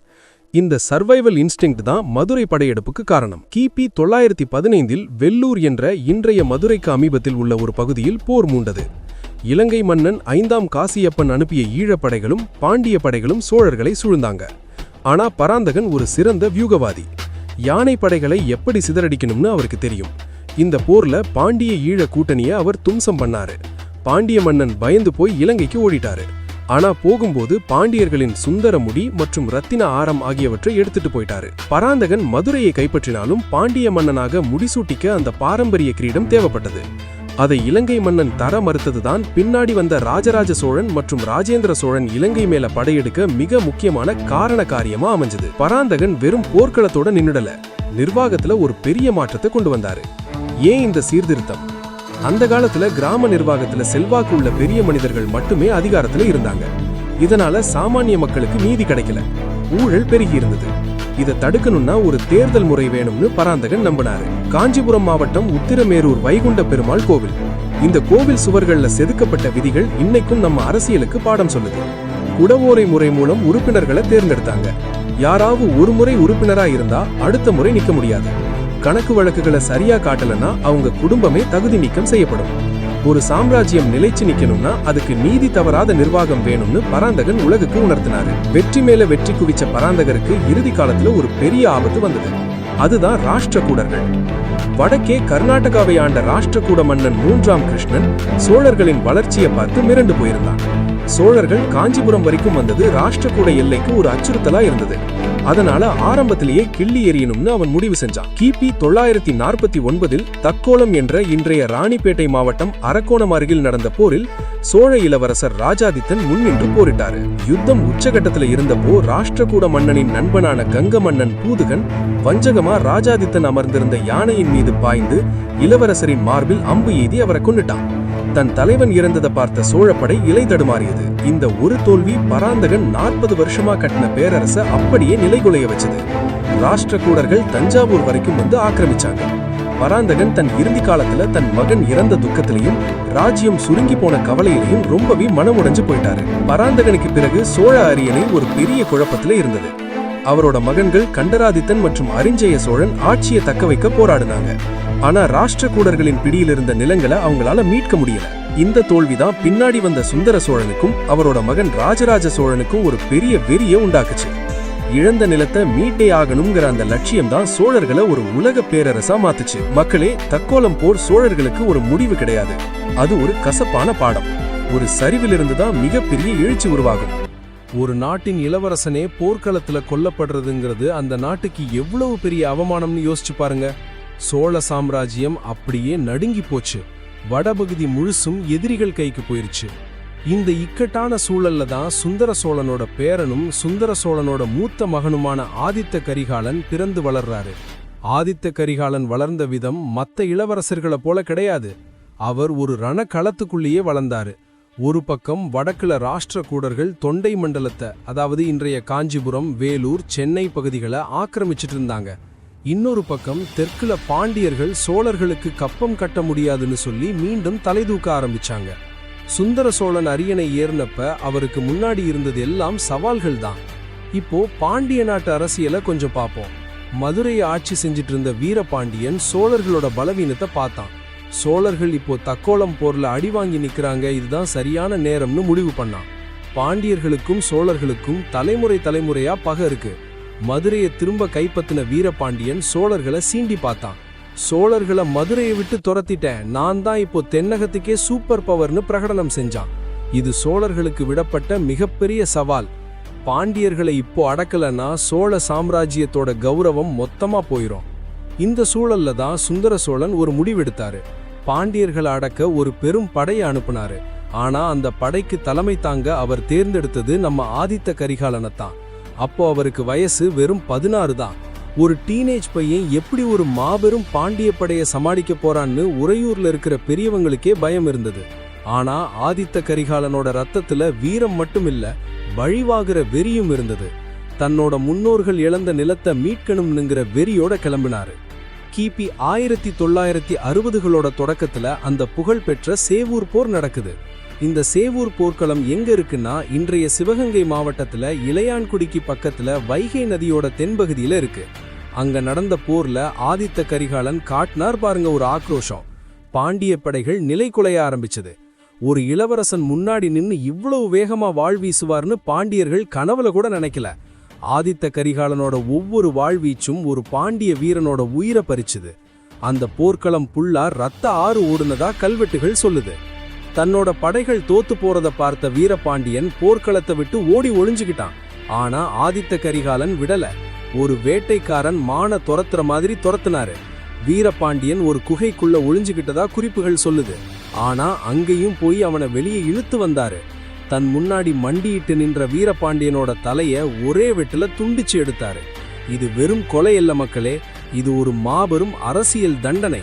இந்த சர்வைவல் இன்ஸ்டிங்க்ட் தான் மதுரை படையெடுப்புக்கு காரணம். கிபி 915இல் வெள்ளூர் என்ற இன்றைய மதுரைக்கு அமீபத்தில் உள்ள ஒரு பகுதியில் போர் மூண்டது. இலங்கை மன்னன் 5ஆம் காசியப்பன் அனுப்பிய ஈழப்படைகளும் பாண்டிய படைகளும் சோழர்களை சூழ்ந்தாங்க. ஆனா பராந்தகன் ஒரு சிறந்த வியூகவாதி. யானை படைகளை எப்படி சிதறடிக்கணும்னு அவருக்கு தெரியும். இந்த போர்ல பாண்டிய ஈழ கூட்டணியை அவர் தும்சம் பண்ணாரு. பாண்டிய மன்னன் பயந்து போய் இலங்கைக்கு ஓடிட்டாரு. ஆனா போகும்போது பாண்டியர்களின் சுந்தர முடி மற்றும் ரத்தின ஆரம் ஆகியவற்றை எடுத்துட்டு போயிட்டாரு. பராந்தகன் மதுரையை கைப்பற்றினாலும் பாண்டிய மன்னனாக முடிசூட்டிக்க அந்த பாரம்பரிய கிரீடம் தேவைப்பட்டது. அதை இலங்கை மன்னன் தர மறுத்ததுதான் பின்னாடி வந்த ராஜராஜ சோழன் மற்றும் ராஜேந்திர சோழன் இலங்கை மேல படையெடுக்க மிக முக்கியமான காரண காரியமா அமைஞ்சது. பராந்தகன் வெறும் போர்க்களத்தோட நின்னுடல, நிர்வாகத்துல ஒரு பெரிய மாற்றத்தை கொண்டு வந்தாரு. ஏன் இந்த சீர்திருத்தம்? அந்த காலத்துல கிராம நிர்வாகத்துல செல்வாக்கு உள்ள பெரிய மனிதர்கள் மட்டுமே அதிகாரத்துல இருந்தாங்க. இதனால சாமானிய மக்களுக்கு நீதி கிடைக்கல, ஊழல் பெருகி இருந்தது. இதை தடுக்கணும்னா ஒரு தேர்தல் முறை வேணும்னு பராந்தகன் நம்பினாரு. காஞ்சிபுரம் மாவட்டம் உத்திரமேரூர் வைகுண்ட பெருமாள் கோவில். இந்த கோவில் சுவர்கள்ல செதுக்கப்பட்ட விதிகள் இன்னைக்கும் நம்ம அரசியலுக்கு பாடம் சொல்லுது. குடவோலை முறை மூலம் உறுப்பினர்களை தேர்ந்தெடுத்தாங்க. யாராவது ஒரு முறை உறுப்பினரா இருந்தா அடுத்த முறை நிக்க முடியாது. கணக்கு வழக்குகளை சரியா காட்டலன்னா அவங்க குடும்பமே தகுதி நீக்கம் செய்யப்படும். ஒரு சாம்ராஜ்யம் நிலைச்சு நிக்கணும்னா அதுக்கு நீதி தவறாத நிர்வாகம் வேணும்னு பராந்தகன் உலகுக்கு உணர்த்தினாரு. வெற்றி மேல வெற்றி குவிச்ச பராந்தகருக்கு இறுதி காலத்துல ஒரு பெரிய ஆபத்து வந்தது. அதுதான் ராஷ்டிரகூடர்கள். வடக்கே கர்நாடகாவை ஆண்ட ராஷ்டிரகூட மன்னன் 3ஆம் கிருஷ்ணன் சோழர்களின் வளர்ச்சியை பார்த்து மிரண்டு போயிருந்தான். சோழர்கள் காஞ்சிபுரம் வரைக்கும் வந்தது ராஷ்டிரகூட எல்லைக்கு ஒரு அச்சுறுத்தலா இருந்தது. அதனால ஆரம்பத்திலேயே கிள்ளி எறியணும்னு அவன் முடிவு செஞ்சான். கிபி 949இல் தக்கோலம் என்ற இன்றைய ராணிப்பேட்டை மாவட்டம் அரக்கோணம் அருகில் நடந்த போரில் சோழ இளவரசர் ராஜாதித்தன் முன்னின்று போரிட்டாரு. யுத்தம் உச்சகட்டத்துல இருந்தப்போ ராஷ்டிரகூட மன்னனின் நண்பனான கங்க மன்னன் பூதுகன் வஞ்சகமா ராஜாதித்தன் அமர்ந்திருந்த யானையின் மீது பாய்ந்து இளவரசரின் மார்பில் அம்பு எய்தி அவரை கொன்னுட்டான். தன் தலைவன் இறந்ததை பார்த்த சோழப்படை இலை தடுமாறியது. இந்த ஒரு தோல்வி பராந்தகன் 40 வருஷமா கட்டின பேரரச அப்படியே நிலைகுலைய வச்சது. ராஷ்டிரகூடர்கள் தஞ்சாவூர் வரைக்கும் வந்து ஆக்கிரமிச்சாங்க. பராந்தகன் தன் இறுதி காலத்துல தன் மகன் இறந்த துக்கத்திலையும் ராஜ்யம் சுருங்கி போன கவலையிலையும் ரொம்பவே மனமுடைஞ்சு போயிட்டாரு. பராந்தகனுக்கு பிறகு சோழ அரியணை ஒரு பெரிய குழப்பத்துல இருந்தது. அவரோட மகன்கள் கண்டராதித்தன் மற்றும் அரிஞ்சய சோழன் ஆட்சியை தக்க வைக்க போராடினாங்க. ஆனா ராஷ்டிரகூடர்களின் பிடியில் இருந்த நிலங்களை அவங்களால மீட்க முடியல. இந்த தோல்விதான் பின்னாடி வந்த சுந்தர சோழனுக்கும் அவரோட மகன் ராஜராஜ சோழனுக்கும் ஒரு பெரிய வெறிய உண்டாக்குச்சு. இழந்த நிலத்தை மீட்டே ஆகணுங்கிற அந்த லட்சியம் தான் சோழர்களை ஒரு உலக பேரரசா மாத்துச்சு. மக்களே, தக்கோலம் போர் சோழர்களுக்கு ஒரு முடிவு கிடையாது, அது ஒரு கசப்பான பாடம். ஒரு சரிவிலிருந்து தான் மிகப்பெரிய எழுச்சி உருவாகும். ஒரு நாட்டின் இளவரசனே போர்க்களத்துல கொல்லப்படுறதுங்கிறது அந்த நாட்டுக்கு எவ்வளவு பெரிய அவமானம்னு யோசிச்சு பாருங்க. சோழ சாம்ராஜ்யம் அப்படியே நடுங்கி போச்சு. வடபகுதி முழுசும் எதிரிகள் கைக்கு போயிருச்சு. இந்த இக்கட்டான சூழல்ல தான் சுந்தர சோழனோட பேரனும் சுந்தர சோழனோட மூத்த மகனுமான ஆதித்த கரிகாலன் பிறந்து வளர்றாரு. ஆதித்த கரிகாலன் வளர்ந்த விதம் மத்த இளவரசர்களை போல கிடையாது. அவர் ஒரு ரணக்களத்துக்குள்ளேயே வளர்ந்தாரு. ஒரு பக்கம் வடக்குல ராஷ்டிரகூடர்கள் தொண்டை மண்டலத்தை, அதாவது இன்றைய காஞ்சிபுரம், வேலூர், சென்னை பகுதிகளை ஆக்கிரமிச்சிட்டு இருந்தாங்க. இன்னொரு பக்கம் தெற்குல பாண்டியர்கள் சோழர்களுக்கு கப்பம் கட்ட முடியாதுன்னு சொல்லி மீண்டும் தலை தூக்க ஆரம்பிச்சாங்க. சுந்தர சோழன் அரியணை ஏறினப்ப அவருக்கு முன்னாடி இருந்தது எல்லாம் சவால்கள் தான். இப்போ பாண்டிய நாட்டு அரசியலை கொஞ்சம் பார்ப்போம். மதுரையை ஆட்சி செஞ்சிட்டு இருந்த வீரபாண்டியன் சோழர்களோட பலவீனத்தை பார்த்தான். சோழர்கள் இப்போ தக்கோலம் போர்ல அடிவாங்கி நிக்கிறாங்க, இதுதான் சரியான நேரம்னு முடிவு பண்ணான். பாண்டியர்களுக்கும் சோழர்களுக்கும் தலைமுறையா பகை இருக்கு. மதுரையை திரும்ப கைப்பற்றின வீரபாண்டியன் சோழர்களை சீண்டி பார்த்தான். சோழர்களை மதுரையை விட்டு துரத்திட்டேன், நான் தான் இப்போ தென்னகத்துக்கே சூப்பர் பவர்னு பிரகடனம் செஞ்சான். இது சோழர்களுக்கு விடப்பட்ட மிகப்பெரிய சவால். பாண்டியர்களை இப்போ அடக்கலன்னா சோழ சாம்ராஜ்யத்தோட கௌரவம் மொத்தமா போயிரும். இந்த சூழல்ல தான் சுந்தர சோழன் ஒரு முடிவெடுத்தாரு. பாண்டியர்களை அடக்க ஒரு பெரும் படையை அனுப்புனாரு. ஆனா அந்த படைக்கு தலைமை தாங்க அவர் தேர்ந்தெடுத்தது நம்ம ஆதித்த கரிகாலனைத்தான். அப்போ அவருக்கு வயசு வெறும் 16 தான். ஒரு டீனேஜ் பையன் எப்படி ஒரு மாபெரும் பாண்டிய படையை சமாளிக்க போறான்னு உறையூர்ல இருக்கிற பெரியவங்களுக்கே பயம் இருந்தது. ஆனா ஆதித்த கரிகாலனோட ரத்தத்துல வீரம் மட்டும் இல்ல, வழிவாகிற வெறியும் இருந்தது. தன்னோட முன்னோர்கள் இழந்த நிலத்தை மீட்கணும்னுங்கிற வெறியோட கிளம்பினாரு. கிபி 1960களோட தொடக்கத்துல அந்த புகழ்பெற்ற சேவூர் போர் நடக்குது. இந்த சேவூர் போர்க்களம் எங்க இருக்குன்னா இன்றைய சிவகங்கை மாவட்டத்துல இளையான்குடிக்கு பக்கத்துல வைகை நதியோட தென்பகுதியில இருக்கு. அங்க நடந்த போர்ல ஆதித்த கரிகாலன் காட்டினார் பாருங்க ஒரு ஆக்ரோஷம். பாண்டிய படைகள் நிலை குலைய ஆரம்பிச்சது. ஒரு இளவரசன் முன்னாடி நின்னு இவ்வளவு வேகமா வாழ்வீசுவார்னு பாண்டியர்கள் கனவுல கூட நினைக்கல. ஆதித்த கரிகாலனோட ஒவ்வொரு வாழ்வீச்சும் ஒரு பாண்டிய வீரனோட உயிரை பறிச்சுது. அந்த போர்க்களம் புல்லா ரத்த ஆறு ஓடுனதா கல்வெட்டுகள் சொல்லுது. தன்னோட படைகள் தோத்து போறத பார்த்த வீரபாண்டியன் போர்க்களத்தை விட்டு ஓடி ஒளிஞ்சுக்கிட்டான். ஆனா ஆதித்த கரிகாலன் விடல. ஒரு வேட்டைக்காரன் மான துரத்துற மாதிரி துரத்துனாரு. வீரபாண்டியன் ஒரு குகைக்குள்ள ஒளிஞ்சுகிட்டதா குறிப்புகள் சொல்லுது. ஆனா அங்கேயும் போய் அவனை வெளியே இழுத்து வந்தாரு. தன் முன்னாடி மண்டியிட்டு நின்ற வீரபாண்டியனோட தலைய ஒரே வெட்டுல துண்டிச்சு எடுத்தாரு. இது வெறும் கொலை இல்ல மக்களே, இது ஒரு மாபெரும் அரசியல் தண்டனை.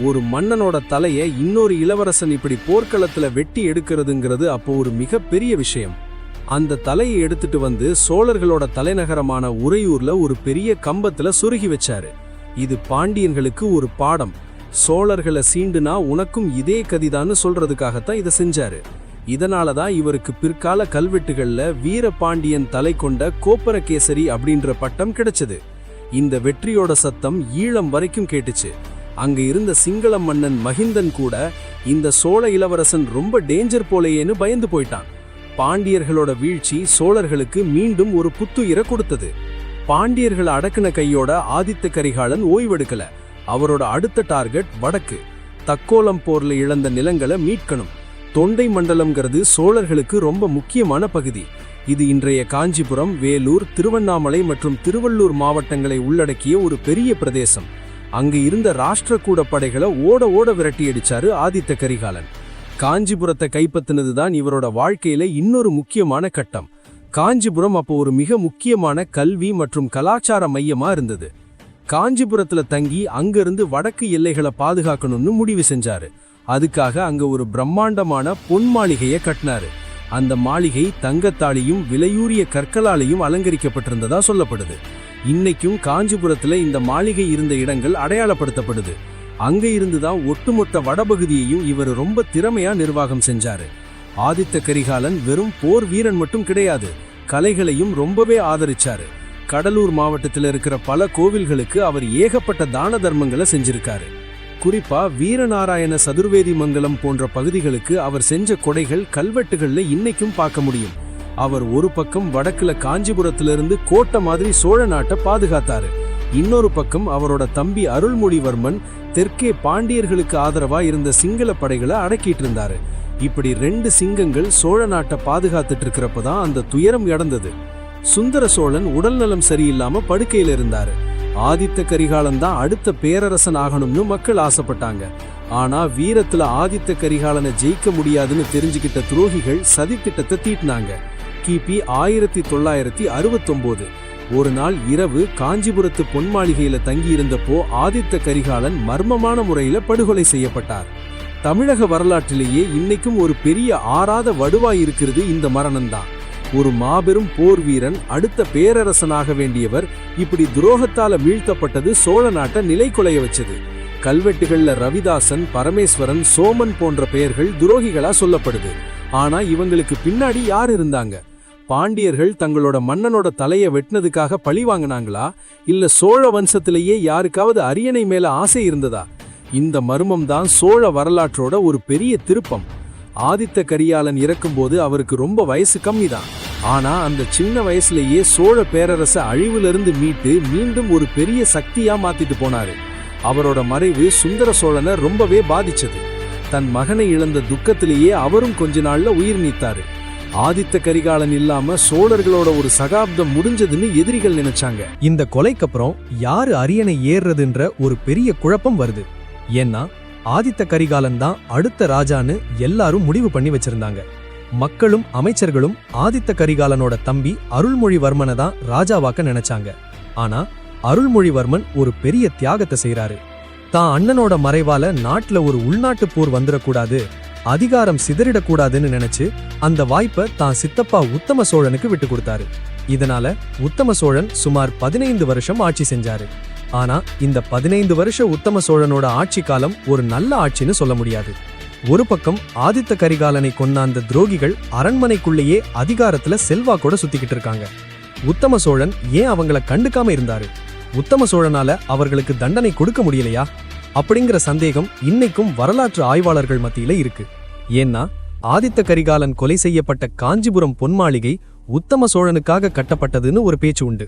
ஒரு மன்னனோட தலைய இன்னொரு இளவரசன் இப்படி போர்க்களத்துல வெட்டி எடுக்கிறதுங்கிறது அப்போ ஒரு மிகப்பெரிய விஷயம். அந்த தலையை எடுத்துட்டு வந்து சோழர்களோட தலைநகரமான உறையூர்ல ஒரு பெரிய கம்பத்துல சொருகி வச்சாரு. இது பாண்டியன்களுக்கு ஒரு பாடம். சோழர்களை சீண்டுனா உனக்கும் இதே கதிதான்னு சொல்றதுக்காகத்தான் இதை செஞ்சாரு. இதனாலதான் இவருக்கு பிற்கால கல்வெட்டுகள்ல வீரபாண்டியன் தலை கொண்ட கோப்பரகேசரி அப்படின்ற பட்டம் கிடைச்சது. இந்த வெற்றியோட சத்தம் ஈழம் வரைக்கும் கேட்டுச்சு. அங்க இருந்த சிங்கள மன்னன் மகிந்தன் கூட இந்த சோழ இளவரசன் ரொம்ப டேஞ்சர் போலேயேன்னு பயந்து போயிட்டான். பாண்டியர்களோட வீழ்ச்சி சோழர்களுக்கு மீண்டும் ஒரு புத்துயிரை கொடுத்தது. பாண்டியர்களை அடக்குன கையோட ஆதித்த கரிகாலன் ஓய்வெடுக்கல. அவரோட அடுத்த டார்கெட் வடக்கு. தக்கோலம் போர்ல இழந்த நிலங்களை மீட்கணும். தொண்டை மண்டலம்ங்கிறது சோழர்களுக்கு ரொம்ப முக்கியமான பகுதி. இது இன்றைய காஞ்சிபுரம், வேலூர், திருவண்ணாமலை மற்றும் திருவள்ளூர் மாவட்டங்களை உள்ளடக்கிய ஒரு பெரிய பிரதேசம். அங்கு இருந்த ராஷ்டிரகூட படைகளை ஓட ஓட விரட்டி அடிச்சாரு ஆதித்த கரிகாலன். காஞ்சிபுரத்தை கைப்பற்றினதுதான் இவரோட வாழ்க்கையில இன்னொரு முக்கியமான கட்டம். காஞ்சிபுரம் அப்போ ஒரு மிக முக்கியமான கல்வி மற்றும் கலாச்சார மையமா இருந்தது. காஞ்சிபுரத்துல தங்கி அங்கிருந்து வடக்கு எல்லைகளை பாதுகாக்கணும்னு முடிவு செஞ்சாரு. அதுக்காக அங்க ஒரு பிரம்மாண்டமான பொன் மாளிகையை கட்டினாரு. அந்த மாளிகை தங்கத்தாலையும் விலையூரிய கற்களாலையும் அலங்கரிக்கப்பட்டிருந்ததா சொல்லப்படுது. இன்னைக்கும் காஞ்சிபுரத்துல இந்த மாளிகை இருந்த இடங்கள் அடையாளப்படுத்தப்படுது. அங்க இருந்துதான் ஒட்டுமொத்த வடபகுதியையும் இவர் ரொம்ப திறமையா நிர்வாகம் செஞ்சாரு. ஆதித்த கரிகாலன் வெறும் போர் வீரன் மட்டும் கிடையாது, கலைகளையும் ரொம்பவே ஆதரிச்சாரு. கடலூர் மாவட்டத்தில் இருக்கிற பல கோவில்களுக்கு அவர் ஏகப்பட்ட தான தர்மங்களை செஞ்சிருக்காரு. குறிப்பா வீரநாராயண சதுர்வேதி மங்கலம் போன்ற பகுதிகளுக்கு அவர் செஞ்ச கொடைகள் கல்வெட்டுகள்ல இன்னைக்கும் பார்க்க முடியும். அவர் ஒரு பக்கம் வடக்குல காஞ்சிபுரத்திலிருந்து கோட்டை மாதிரி சோழ நாட்டை பாதுகாத்தாரு. இன்னொரு பக்கம் அவரோட தம்பி அருள்மொழிவர்மன் தெற்கே பாண்டியர்களுக்கு ஆதரவா இருந்த சிங்கள படைகளை அடக்கிட்டு இருந்தாரு. இப்படி ரெண்டு சிங்கங்கள் சோழ நாட்டை பாதுகாத்துட்டு இருக்கிறப்பதான் அந்த துயரம் நடந்தது. சுந்தர சோழன் உடல்நலம் சரியில்லாம படுக்கையில இருந்தாரு. ஆதித்த கரிகாலன் தான் அடுத்த பேரரசன் ஆகணும்னு மக்கள் ஆசைப்பட்டாங்க. ஆனா வீரத்துல ஆதித்த கரிகாலனை ஜெயிக்க முடியாதுன்னு தெரிஞ்சுக்கிட்ட துரோகிகள் சதித்திட்டத்தை தீட்டினாங்க. கிபி 1969 ஒரு நாள் இரவு காஞ்சிபுரத்து பொன் மாளிகையில தங்கியிருந்தப்போ ஆதித்த கரிகாலன் மர்மமான முறையில படுகொலை செய்யப்பட்டார். தமிழக வரலாற்றிலேயே இன்னைக்கும் ஒரு பெரிய ஆறாத வடுவாய் இருக்கிறது இந்த மரணம்தான். ஒரு மாபெரும் போர் வீரன், அடுத்த பேரரசனாக வேண்டியவர் இப்படி துரோகத்தால வீழ்த்தப்பட்டது சோழ நாட்டை நிலை குலைய வச்சது. கல்வெட்டுகள்ல ரவிதாசன், பரமேஸ்வரன், சோமன் போன்ற பெயர்கள் துரோகிகளா சொல்லப்படுது. ஆனா இவங்களுக்கு பின்னாடி யார் இருந்தாங்க? பாண்டியர்கள் தங்களோட மன்னனோட தலையை வெட்டினதுக்காக பழி வாங்கினாங்களா, இல்ல சோழ வம்சத்திலேயே யாருக்காவது அரியணை மேல ஆசை இருந்ததா? இந்த மர்மம் தான் சோழ வரலாற்றோட ஒரு பெரிய திருப்பம். ஆதித்த கரிகாலன் இறக்கும்போது அவருக்கு ரொம்ப வயசு கம்மி தான். ஆனா அந்த சின்ன வயசுலேயே சோழ பேரரச அழிவிலிருந்து மீட்டு மீண்டும் ஒரு பெரிய சக்தியா மாத்திட்டு போனாரு. அவரோட மறைவு சுந்தர சோழனை ரொம்பவே பாதிச்சது. தன் மகனை இழந்த துக்கத்திலேயே அவரும் கொஞ்ச நாள்ல உயிர் நீத்தாரு. ஆதித்த கரிகாலன் இல்லாம சோழர்களோட ஒரு சகாப்தம் முடிஞ்சதுன்னு எதிரிகள் நினைச்சாங்க. இந்த கொலைக்கு அப்புறம் யாரு அரியணை ஏறுறதுன்ற ஒரு பெரிய குழப்பம் வருது. ஏன்னா ஆதித்த கரிகாலன் தான் அடுத்த ராஜான்னு எல்லாரும் முடிவு பண்ணி வச்சிருந்தாங்க. மக்களும் அமைச்சர்களும் ஆதித்த கரிகாலனோட தம்பி அருள்மொழிவர்மனை தான் ராஜாவாக்க நினைச்சாங்க. ஆனா அருள்மொழிவர்மன் ஒரு பெரிய தியாகத்தை செய்யறாரு. தான் அண்ணனோட மறைவால நாட்டுல ஒரு உள்நாட்டு போர் வந்துடக்கூடாது, அதிகாரம் சிதறிடக்கூடாதுன்னு நினைச்சு அந்த வாய்ப்பை தான் சித்தப்பா உத்தம சோழனுக்கு விட்டு கொடுத்தாரு. இதனால உத்தம சோழன் சுமார் 15 வருஷம் ஆட்சி செஞ்சாரு. ஆனா இந்த 15 வருஷ உத்தம சோழனோட ஆட்சி காலம் ஒரு நல்ல ஆட்சின்னு சொல்ல முடியாது. ஒரு பக்கம் ஆதித்த கரிகாலனை கொன்ன அந்த துரோகிகள் அரண்மனைக்குள்ளேயே அதிகாரத்துல செல்வாக்கோட சுத்திக்கிட்டு இருக்காங்க. உத்தம சோழன் ஏன் அவங்கள கண்டுக்காம இருந்தாரு? உத்தம சோழனால அவர்களுக்கு தண்டனை கொடுக்க முடியலையா அப்படிங்கிற சந்தேகம் இன்னைக்கும் வரலாற்று ஆய்வாளர்கள் மத்தியில இருக்கு. ஏன்னா ஆதித்த கரிகாலன் கொலை செய்யப்பட்ட காஞ்சிபுரம் பொன்மாளிகை உத்தம சோழனுக்காக கட்டப்பட்டதுன்னு ஒரு பேச்சு உண்டு.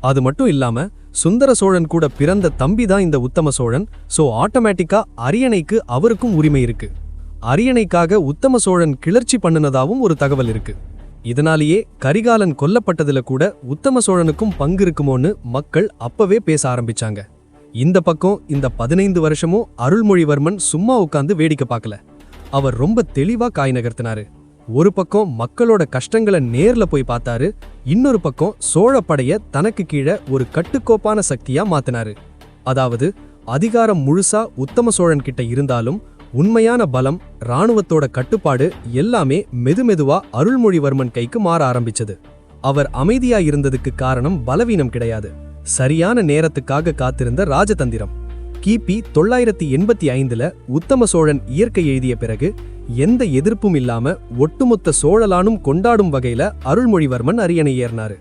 அது மட்டும் இல்லாம சுந்தர சோழன் கூட பிறந்த தம்பி தான் இந்த உத்தம சோழன். சோ ஆட்டோமேட்டிக்கா அரியணைக்கு அவருக்கும் உரிமை இருக்கு. அரியணைக்காக உத்தம சோழன் கிளர்ச்சி பண்ணுனதாவும் ஒரு தகவல் இருக்கு. இதனாலேயே கரிகாலன் கொல்லப்பட்டதுல கூட உத்தம சோழனுக்கும் பங்கு இருக்குமோன்னு மக்கள் அப்பவே பேச ஆரம்பிச்சாங்க. இந்த பக்கம் இந்த 15 வருஷமும் அருள்மொழிவர்மன் சும்மா உட்கார்ந்து வேடிக்கை பார்க்கல. அவர் ரொம்ப தெளிவா காய் நகர்த்தினாரு. ஒரு பக்கம் மக்களோட கஷ்டங்களை நேர்ல போய் பார்த்தாரு, இன்னொரு பக்கம் சோழ படைய தனக்கு கீழே ஒரு கட்டுக்கோப்பான சக்தியா மாத்தினாரு. அதாவது அதிகாரம் முழுசா உத்தம சோழன் கிட்ட இருந்தாலும் உண்மையான பலம், இராணுவத்தோட கட்டுப்பாடு எல்லாமே மெதுமெதுவா அருள்மொழிவர்மன் கைக்கு மாற ஆரம்பிச்சது. அவர் அமைதியா இருந்ததுக்கு காரணம் பலவீனம் கிடையாது, சரியான நேரத்துக்காக காத்திருந்த ராஜதந்திரம். கிபி 985ல உத்தம சோழன் இயற்கை எழுதிய பிறகு எந்த எதிர்ப்பும் இல்லாம ஒட்டுமொத்த சோழலானும் கொண்டாடும் வகையில அருள்மொழிவர்மன் அரியணை ஏறினாரு.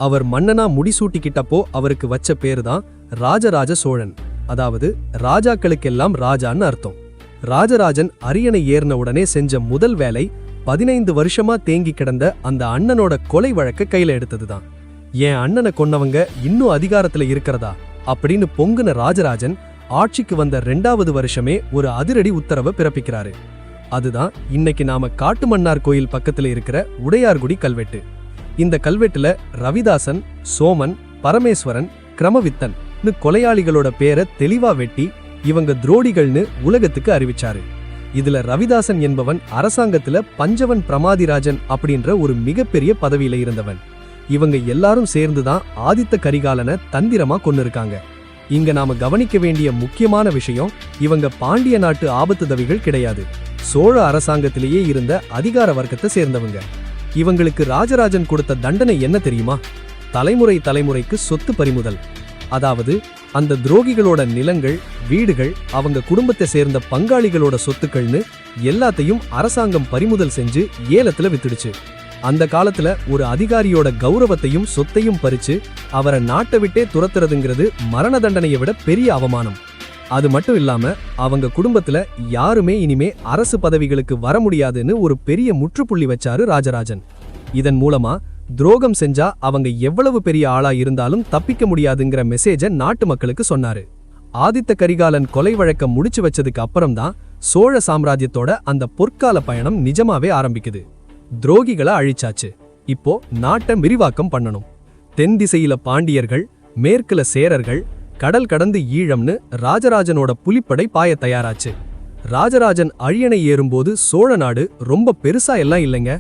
அவர் மன்னனா முடிசூட்டிக்கிட்டப்போ அவருக்கு வச்ச பேருதான் ராஜராஜ சோழன். அதாவது ராஜாக்களுக்கெல்லாம் ராஜான்னு அர்த்தம். ராஜராஜன் அரியணை ஏறின உடனே செஞ்ச முதல் வேலை 15 வருஷமா தேங்கி கிடந்த அந்த அண்ணனோட கொலை வழக்க கையில எடுத்ததுதான். என் அண்ணனை கொன்னவங்க இன்னும் அதிகாரத்துல இருக்கிறதா அப்படின்னு பொங்குன ராஜராஜன் ஆட்சிக்கு வந்த 2வது வருஷமே ஒரு அதிரடி உத்தரவை பிறப்பிக்கிறாரு. அதுதான் இன்னைக்கு நாம காட்டுமன்னார் கோயில் பக்கத்துல இருக்கிற உடையார்குடி கல்வெட்டு. இந்த கல்வெட்டுல ரவிதாசன், சோமன், பரமேஸ்வரன், கிரமவித்தன் கொலையாளிகளோட பேரை தெளிவா வெட்டி இவங்க துரோடிகள்னு உலகத்துக்கு அறிவிச்சாரு. இதுல ரவிதாசன் என்பவன் அரசாங்கத்துல பஞ்சவன் பிரமாதிராஜன் அப்படின்ற ஒரு மிகப்பெரிய பதவியில இருந்தவன். இவங்க எல்லாரும் சேர்ந்துதான் ஆதித்த கரிகாலனை தந்திரமா கொன்னிருக்காங்க. இங்க நாம கவனிக்க வேண்டிய முக்கியமான விஷயம், இவங்க பாண்டிய நாட்டு ஆபத்துதவிகள் கிடையாது. சோழ அரசாங்கத்திலேயே இருந்த அதிகார வர்க்கத்தை சேர்ந்தவங்க. இவங்களுக்கு ராஜராஜன் கொடுத்த தண்டனை என்ன தெரியுமா? தலைமுறை தலைமுறைக்கு சொத்து பறிமுதல். அதாவது அந்த துரோகிகளோட நிலங்கள், வீடுகள், அவங்க குடும்பத்தை சேர்ந்த பங்காளிகளோட சொத்துக்கள்னு எல்லாத்தையும் அரசாங்கம் பறிமுதல் செஞ்சு ஏலத்துல வித்துடுச்சு. அந்த காலத்துல ஒரு அதிகாரியோட கௌரவத்தையும் சொத்தையும் பறிச்சு அவரை நாட்டை விட்டே துரத்துறதுங்கிறது மரண தண்டனையை விட பெரிய அவமானம். அது மட்டும் இல்லாம அவங்க குடும்பத்துல யாருமே இனிமே அரசு பதவிகளுக்கு வர முடியாதுன்னு ஒரு பெரிய முற்றுப்புள்ளி வச்சாரு ராஜராஜன். இதன் மூலமா துரோகம் செஞ்சா அவங்க எவ்வளவு பெரிய ஆளா இருந்தாலும் தப்பிக்க முடியாதுங்கிற மெசேஜை நாட்டு மக்களுக்கு சொன்னாரு. ஆதித்த கரிகாலன் கொலை வழக்கம் முடிச்சு வச்சதுக்கு அப்புறம்தான் சோழ சாம்ராஜ்யத்தோட அந்த பொற்கால பயணம் நிஜமாவே ஆரம்பிக்குது. துரோகிகளை அழிச்சாச்சு, இப்போ நாட்டை விரிவாக்கம் பண்ணணும். தென் திசையில பாண்டியர்கள், மேற்குல சேரர்கள், கடல் கடந்து ஈழம்னு ராஜராஜனோட புலிப்படை பாய தயாராச்சு. ராஜராஜன் அரியணை ஏறும்போது சோழ நாடு ரொம்ப பெருசா எல்லாம் இல்லைங்க.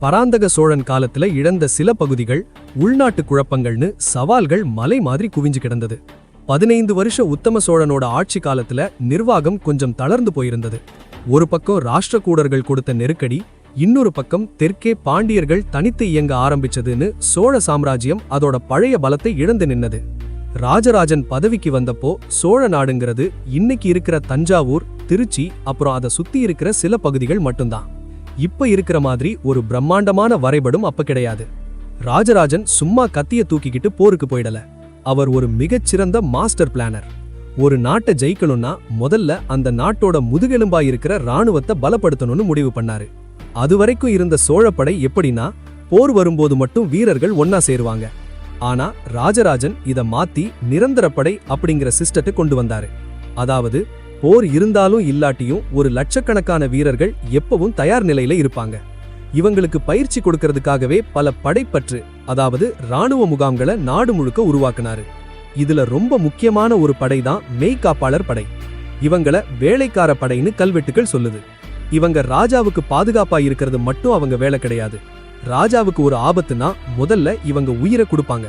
பராந்தக சோழன் காலத்துல இழந்த சில பகுதிகள், உள்நாட்டு குழப்பங்கள்னு சவால்கள் மலை மாதிரி குவிஞ்சு கிடந்தது. 15 வருஷ உத்தம சோழனோட ஆட்சி காலத்துல நிர்வாகம் கொஞ்சம் தளர்ந்து போயிருந்தது. ஒரு பக்கம் ராஷ்டிரகூடர்கள் கொடுத்த நெருக்கடி, இன்னொரு பக்கம் தெற்கே பாண்டியர்கள் தனித்து இயங்க ஆரம்பிச்சதுன்னு சோழ சாம்ராஜ்யம் அதோட பழைய பலத்தை இழந்து நின்னது. ராஜராஜன் பதவிக்கு வந்தப்போ சோழ நாடுங்கிறது இன்னைக்கு இருக்கிற தஞ்சாவூர், திருச்சி, அப்புறம் அதை சுத்தி இருக்கிற சில பகுதிகள் மட்டும்தான். இப்ப இருக்கிற மாதிரி ஒரு பிரம்மாண்டமான வரைபடம் அப்ப கிடையாது. ராஜராஜன் சும்மா கத்திய தூக்கிக்கிட்டு போருக்கு போயிடல. அவர் ஒரு மிகச்சிறந்த மாஸ்டர் பிளானர். ஒரு நாட்டை ஜெயிக்கணும்னா முதல்ல அந்த நாட்டோட முதுகெலும்பா இருக்கிற இராணுவத்தை பலப்படுத்தணும்னு முடிவு பண்ணாரு. அதுவரைக்கும் இருந்த சோழப்படை எப்படின்னா, போர் வரும்போது மட்டும் வீரர்கள் ஒன்னா சேருவாங்க. ஆனா ராஜராஜன் இத மாத்தி நிரந்தரப்படை அப்படிங்கிற சிஸ்டத்தை கொண்டு வந்தாரு. அதாவது போர் இருந்தாலும் இல்லாட்டியும் ஒரு லட்சக்கணக்கான வீரர்கள் எப்பவும் தயார் நிலையில இருப்பாங்க. இவங்களுக்கு பயிற்சி கொடுக்கறதுக்காகவே பல படைப்பற்று, அதாவது இராணுவ முகாம்களை நாடு முழுக்க உருவாக்குனாரு. இதுல ரொம்ப முக்கியமான ஒரு படைதான் மெய்காப்பாளர் படை. இவங்கள வேலைக்கார படைன்னு கல்வெட்டுகள் சொல்லுது. இவங்க ராஜாவுக்கு பாதுகாப்பா இருக்கிறது மட்டும் அவங்க வேலை கிடையாது. ராஜாவுக்கு ஒரு ஆபத்துனா முதல்ல இவங்க உயிரை கொடுப்பாங்க.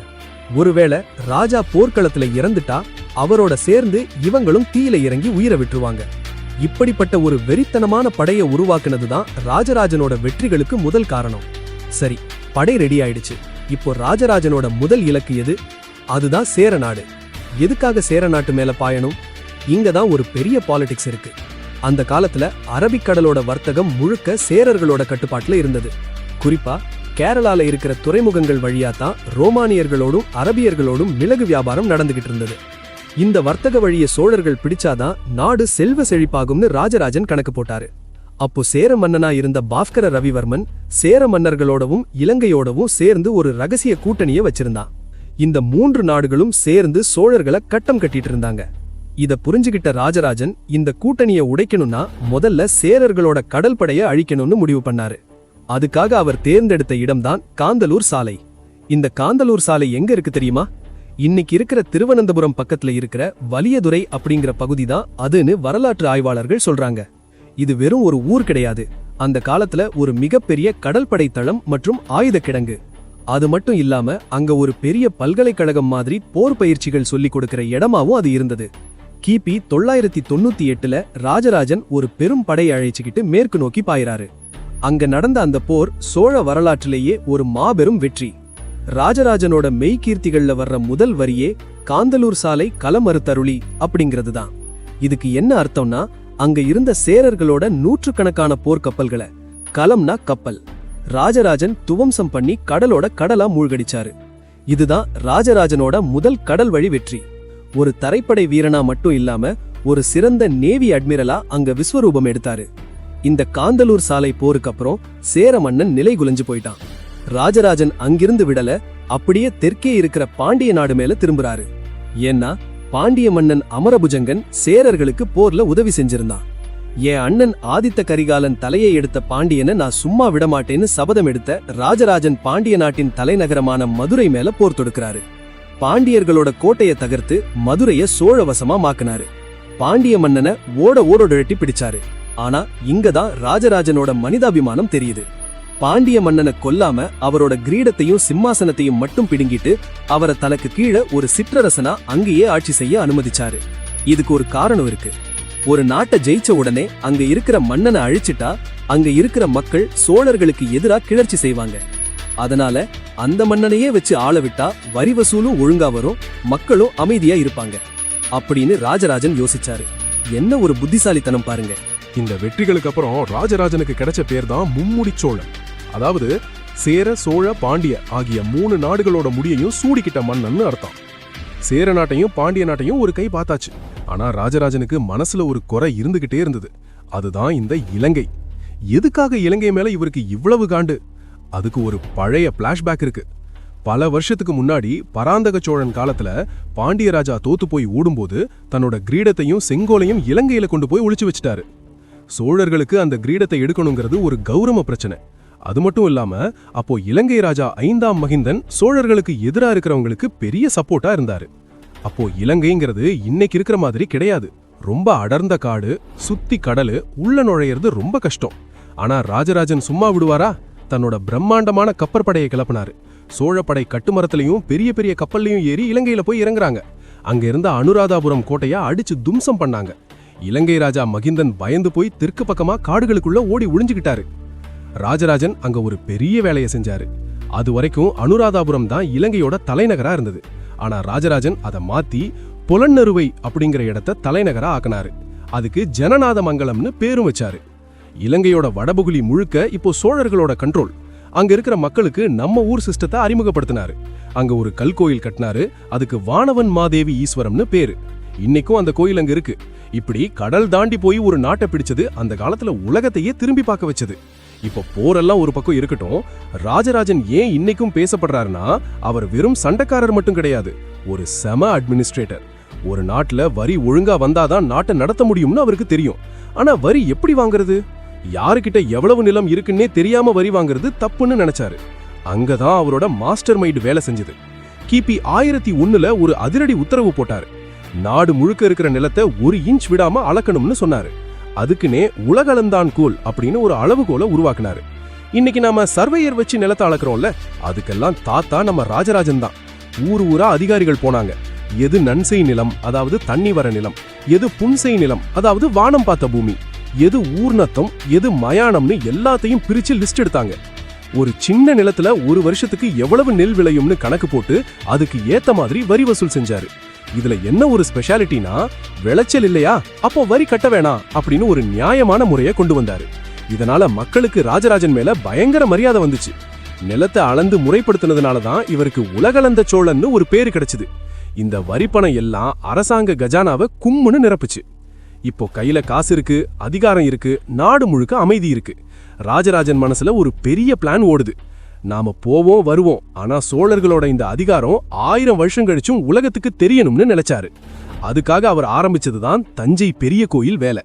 ஒருவேளை ராஜா போர்க்களத்துல இறந்துட்டா அவரோட சேர்ந்து இவங்களும் தீயில இறங்கி உயிரை விட்டுருவாங்க. இப்படிப்பட்ட ஒரு வெறித்தனமான படையை உருவாக்குனதுதான் ராஜராஜனோட வெற்றிகளுக்கு முதல் காரணம். சரி, படை ரெடி ஆயிடுச்சு. இப்போ ராஜராஜனோட முதல் இலக்கு எது? அதுதான் சேர நாடு. எதுக்காக சேர நாட்டு மேல பாயணும்? இங்கதான் ஒரு பெரிய பாலிடிக்ஸ் இருக்கு. அந்த காலத்துல அரபிக்கடலோட வர்த்தகம் முழுக்க சேரர்களோட கட்டுப்பாட்டுல இருந்தது. குறிப்பா கேரளால இருக்கிற துறைமுகங்கள் வழியா தான் ரோமானியர்களோடும் அரபியர்களோடும் மிளகு வியாபாரம் நடந்துகிட்டு இருந்தது. இந்த வர்த்தக வழியை சோழர்கள் பிடிச்சாதான் நாடு செல்வ செழிப்பாகும்னு ராஜராஜன் கணக்கு போட்டாரு. அப்போ சேர மன்னனா இருந்த பாஸ்கர ரவிவர்மன் சேர மன்னர்களோடவும் இலங்கையோடவும் சேர்ந்து ஒரு ரகசிய கூட்டணியை வச்சிருந்தான். இந்த 3 நாடுகளும் சேர்ந்து சோழர்களை கட்டம் கட்டிட்டு இருந்தாங்க. இத புரிஞ்சுகிட்ட ராஜராஜன் இந்த கூட்டணியை உடைக்கணும்னா முதல்ல சேரர்களோட கடல் படையை அழிக்கணும்னு முடிவு பண்ணாரு. அதுக்காக அவர் தேர்ந்தெடுத்த இடம்தான் காந்தலூர் சாலை. இந்த காந்தலூர் சாலை எங்க இருக்கு தெரியுமா? இன்னைக்கு இருக்கிற திருவனந்தபுரம் பக்கத்துல இருக்கிற வலியதுரை அப்படிங்கிற பகுதி தான் அதுன்னு வரலாற்று ஆய்வாளர்கள் சொல்றாங்க. இது வெறும் ஒரு ஊர் கிடையாது. அந்த காலத்துல ஒரு மிகப்பெரிய கடற்படை தளம் மற்றும் ஆயுத கிடங்கு. அது மட்டும் இல்லாம அங்க ஒரு பெரிய பல்கலைக்கழகம் மாதிரி போர் பயிற்சிகள் சொல்லிக் கொடுக்கிற இடமாவும் அது இருந்தது. கிபி 998ல ராஜராஜன் ஒரு பெரும் படை அழைச்சுக்கிட்டு மேற்கு நோக்கி பாயிறாரு. அங்க நடந்த அந்த போர் சோழ வரலாற்றிலேயே ஒரு மாபெரும் வெற்றி. ராஜராஜனோட மெய்கீர்த்திகள்ல வர்ற முதல் வரியே காந்தலூர் சாலை களமறுத்தருளி அப்படிங்கிறதுதான். இதுக்கு என்ன அர்த்தம்னா, அங்க இருந்த சேரர்களோட நூற்றுக்கணக்கான போர்க்கப்பல்களை, களம்னா கப்பல், ராஜராஜன் துவம்சம் பண்ணி கடலோட கடலா மூழ்கடிச்சாரு. இதுதான் ராஜராஜனோட முதல் கடல் வழி வெற்றி. ஒரு தரைப்படை வீரனா மட்டும் இல்லாம ஒரு சிறந்த நேவி அட்மிரலா அங்க விஸ்வரூபம் எடுத்தாரு. இந்த காந்தலூர் சாலை போருக்கு அப்புறம் சேர மன்னன் நிலை குலைஞ்சு போயிட்டான். ராஜராஜன் அங்கிருந்து விடல, அப்படியே தெற்கே இருக்கிற பாண்டிய நாடு மேல திரும்புறாரு. ஏன்னா பாண்டிய மன்னன் அமரபுஜங்கன் சேரர்களுக்கு போர்ல உதவி செஞ்சிருந்தான். என் அண்ணன் ஆதித்த கரிகாலன் தலையை எடுத்த பாண்டியனை நான் சும்மா விடமாட்டேன்னு சபதம் எடுத்த ராஜராஜன் பாண்டிய நாட்டின் தலைநகரமான மதுரை மேல போர் தொடுக்கிறாரு. பாண்டியர்களோட கோட்டையை தகர்த்து மதுரைய சோழவசமா மாக்குனாரு. பாண்டிய மன்னனை ஓடோடட்டி பிடிச்சாரு. ஆனா இங்கதான் ராஜராஜனோட மனிதாபிமானம் தெரியுது. பாண்டிய மன்னனை கொல்லாம அவரோட கிரீடத்தையும் சிம்மாசனத்தையும் மட்டும் பிடுங்கிட்டு அவரை தனக்கு கீழே ஒரு சிற்றரசனா அங்கேயே ஆட்சி செய்ய அனுமதிச்சாரு. இதுக்கு ஒரு காரணம் இருக்கு. ஒரு நாட்டை ஜெயிச்ச உடனே அங்க இருக்கிற மன்னனை அழிச்சிட்டா அங்க இருக்கிற மக்கள் சோழர்களுக்கு எதிரா கிளர்ச்சி செய்வாங்க. அதனால அந்த மன்னனையே வச்சு ஆள விட்டா வரி வசூலும் ஒழுங்கா வரும், மக்களும் அமைதியா இருப்பாங்க அப்படின்னு ராஜராஜன் யோசிச்சாரு. என்ன ஒரு புத்திசாலித்தனம் பாருங்க. இந்த வெற்றிகளுக்கு அப்புறம் ராஜராஜனுக்கு கிடைச்ச பேர் தான் மும்முடி சோழன். அதாவது சேர சோழ பாண்டிய ஆகிய 3 நாடுகளோட முடியையும் சூடிக்கிட்ட மன்னன்னு அர்த்தம். சேர நாட்டையும் பாண்டிய நாட்டையும் ஒரு கை பார்த்தாச்சு. ஆனா ராஜராஜனுக்கு மனசுல ஒரு குறை இருந்துகிட்டே இருந்தது. அதுதான் இந்த இலங்கை. எதுக்காக இலங்கை மேல இவருக்கு இவ்வளவு காண்டு? அதுக்கு ஒரு பழைய பிளாஷ்பேக் இருக்கு. பல வருஷத்துக்கு முன்னாடி பராந்தக சோழன் காலத்துல பாண்டிய ராஜா தோத்து போய் ஓடும்போது தன்னோட கிரீடத்தையும் செங்கோலையும் இலங்கையில கொண்டு போய் ஒளிச்சு வச்சிட்டாரு. சோழர்களுக்கு அந்த கிரீடத்தை எடுக்கணுங்கிறது ஒரு கௌரவ பிரச்சனை. அது மட்டும் இல்லாம அப்போ இலங்கை ராஜா 5ஆம் மகிந்தன் சோழர்களுக்கு எதிரா இருக்கிறவங்களுக்கு பெரிய சப்போர்ட்டா இருந்தாரு. அப்போ இலங்கைங்கிறது இன்னைக்கு இருக்கிற மாதிரி கிடையாது. ரொம்ப அடர்ந்த காடு, சுத்தி கடலு, உள்ள நுழையிறது ரொம்ப கஷ்டம். ஆனா ராஜராஜன் சும்மா விடுவாரா? தன்னோட பிரம்மாண்டமான கப்பற்படையை கிளப்பினாரு. சோழப்படை கட்டுமரத்திலையும் பெரிய பெரிய கப்பல்லையும் ஏறி இலங்கையில போய் இறங்குறாங்க. அங்க இருந்த அனுராதாபுரம் கோட்டையா அடிச்சு தும்சம் பண்ணாங்க. இலங்கை ராஜா மகிந்தன் பயந்து போய் தெற்கு பக்கமா காடுகளுக்குள்ள ஓடி ஒளிஞ்சுக்கிட்டாரு. ராஜராஜன் அங்க ஒரு பெரிய வேலையை செஞ்சாரு. அது வரைக்கும் அனுராதாபுரம் தான் இலங்கையோட தலைநகரா இருந்தது. ஆனா ராஜராஜன் அதை மாத்தி புலன்னறுவை அப்படிங்கிற இடத்த தலைநகரா ஆக்கினாரு. அதுக்கு ஜனநாத மங்கலம்னு பேரும் வச்சாரு. இலங்கையோட வடபகுதி முழுக்க இப்போ சோழர்களோட கண்ட்ரோல். அங்க இருக்கிற மக்களுக்கு நம்ம ஊர் சிஸ்டத்தை அறிமுகப்படுத்தினாரு. அங்க ஒரு கல்கோயில் கட்டினாரு. அதுக்கு வானவன் மாதேவி ஈஸ்வரம்னு பேரு. இன்னைக்கும் அந்த கோயில் அங்க இருக்கு. இப்படி கடல் தாண்டி போய் ஒரு நாட்டை பிடிச்சது அந்த காலத்துல உலகத்தையே திரும்பி பார்க்க வச்சது. இப்போ போரெல்லாம் ஒரு பக்கம் இருக்கட்டும், ராஜராஜன் ஏன் இன்னைக்கும் பேசப்படுறாருன்னா அவர் வெறும் சண்டைக்காரர் மட்டும் கிடையாது, ஒரு செம அட்மினிஸ்ட்ரேட்டர். ஒரு நாட்டுல வரி ஒழுங்கா வந்தாதான் நாட்டை நடத்த முடியும்னு அவருக்கு தெரியும். ஆனா வரி எப்படி வாங்குறது, யாருக்கிட்ட எவ்வளவு நிலம் இருக்குன்னே தெரியாம வரி வாங்குறது தப்புன்னு நினைச்சாரு. அங்கதான் அவரோட மாஸ்டர் மைண்ட் வேலை செஞ்சது. கிபி 1001ல ஒரு அதிரடி உத்தரவு போட்டாரு. நாடு முழுக்க இருக்கிற நிலத்தை 1 இன்ச் விடாம அளக்கணும்னு சொன்னாரு. அதுக்குன்னே உலகளந்தான் கோல் அப்படின்னு ஒரு அளவுகோலை உருவாக்குனாரு. இன்னைக்கு நாம சர்வேயர் வச்சு நிலத்தை அளக்குறோம்ல, அதுக்கெல்லாம் தாத்தா நம்ம ராஜராஜன் தான். ஊரா அதிகாரிகள் போனாங்க. எது நன்செய் நிலம், அதாவது தண்ணி வர நிலம், எது புன்செய் நிலம், அதாவது வானம் பார்த்த பூமி, எது ஊர்நத்தம், எது மயானம்னு எல்லாத்தையும் பிரிச்சு லிஸ்ட் எடுத்தாங்க. ஒரு சின்ன நிலத்துல ஒரு வருஷத்துக்கு எவ்வளவு நெல் விளையும்னு கணக்கு போட்டு அதுக்கு ஏத்த மாதிரி வரி வசூல் செஞ்சாரு. இதுல என்ன ஒரு ஸ்பெஷாலிட்டினா, விளைச்சல் இல்லையா அப்போ வரி கட்ட வேணாம் அப்படின்னு ஒரு நியாயமான முறையை கொண்டு வந்தாரு. இதனால மக்களுக்கு ராஜராஜன் மேல பயங்கர மரியாதை வந்துச்சு. நிலத்தை அளந்து முறைப்படுத்தினதுனால தான் இவருக்கு உலகளந்த சோழன்னு ஒரு பேரு கிடைச்சது. இந்த வரிப்பணம் எல்லாம் அரசாங்க கஜானாவை கும்முன்னு நிரப்புச்சு. இப்போ கையில காசு இருக்கு, அதிகாரம் இருக்கு, நாடு முழுக்க அமைதி இருக்கு. ராஜராஜன் மனசுல ஒரு பெரிய பிளான் ஓடுது. நாம போவோம் வருவோம், ஆனா சோழர்களோட இந்த அதிகாரம் 1000 வருஷம் கழிச்சும் உலகத்துக்கு தெரியணும்னு நினைச்சாரு. அதுக்காக அவர் ஆரம்பிச்சதுதான் தஞ்சை பெரிய கோயில் வேலை.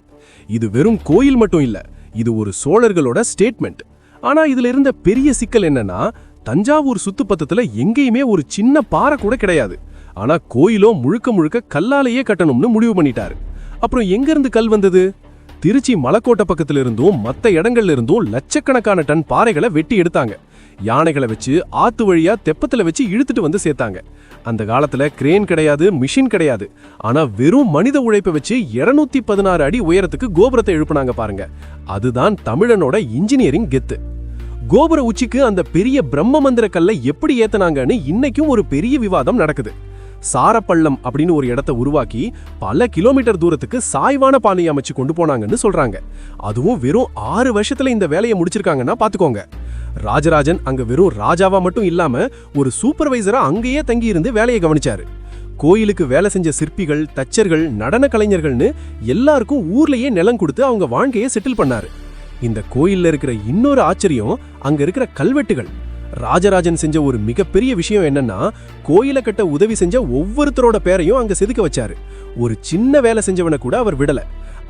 இது வெறும் கோயில் மட்டும் இல்ல, இது ஒரு சோழர்களோட ஸ்டேட்மெண்ட். ஆனா இதுல இருந்த பெரிய சிக்கல் என்னன்னா, தஞ்சாவூர் சுத்துப்பத்தத்துல எங்கேயுமே ஒரு சின்ன பாறை கூட கிடையாது. ஆனா கோயிலோ முழுக்க முழுக்க கல்லாலேயே கட்டணும்னு முடிவு பண்ணிட்டாரு. அப்புறம் எங்க இருந்து கல் வந்தது? திருச்சி மலைக்கோட்டை பக்கத்துல இருந்தும் மத்த இடங்கள்ல இருந்தும் லட்சக்கணக்கான டன் பாறைகளை வெட்டி எடுத்தாங்க. யானைகளை வச்சு ஆத்து வழியா தெப்பத்துல வச்சு இழுத்துட்டு வந்து சேர்த்தாங்க. அந்த காலத்துல கிரேன் கிடையாது, மிஷின் கிடையாது. ஆனா வெறும் மனித உழைப்பை வச்சு 216 அடி உயரத்துக்கு கோபுரத்தை எழுப்புனாங்க பாருங்க. அதுதான் தமிழனோட இன்ஜினியரிங் கெத்து. கோபுர உச்சிக்கு அந்த பெரிய பிரம்ம மந்திர கல்லை எப்படி ஏத்துனாங்கன்னு இன்னைக்கும் ஒரு பெரிய விவாதம் நடக்குது. சாரப்பள்ளம் அப்படின்னு ஒரு இடத்தை உருவாக்கி பல கிலோமீட்டர் தூரத்துக்கு சாய்வான பானை அமைச்சு கொண்டு போனாங்கன்னு சொல்றாங்க. அதுவும் வெறும் 6 வருஷத்துல இந்த வேலையை முடிச்சிருக்காங்கன்னா பாத்துக்கோங்க. ராஜராஜன் அங்க வெறும் ராஜாவா மட்டும் இல்லாம ஒரு சூப்பர்வைசரா அங்கேயே தங்கி இருந்து வேலையை கவனிச்சாரு. கோயிலுக்கு வேலை செஞ்ச சிற்பிகள், தச்சர்கள், நடன கலைஞர்கள்னு எல்லாருக்கும் ஊர்லயே நிலம் கொடுத்து அவங்க வாழ்க்கையை செட்டில் பண்ணாரு. இந்த கோயில்ல இருக்கிற இன்னொரு ஆச்சரியம் அங்க இருக்கிற கல்வெட்டுகள். ராஜராஜன் செஞ்ச ஒரு மிகப்பெரிய விஷயம் என்னன்னா, கோயிலை கட்ட உதவி செஞ்ச ஒவ்வொருத்தரோட பேரையும் அங்க செதுக்க வச்சாரு. ஒரு சின்ன வேலை செஞ்சவனை கூட அவர் விடல.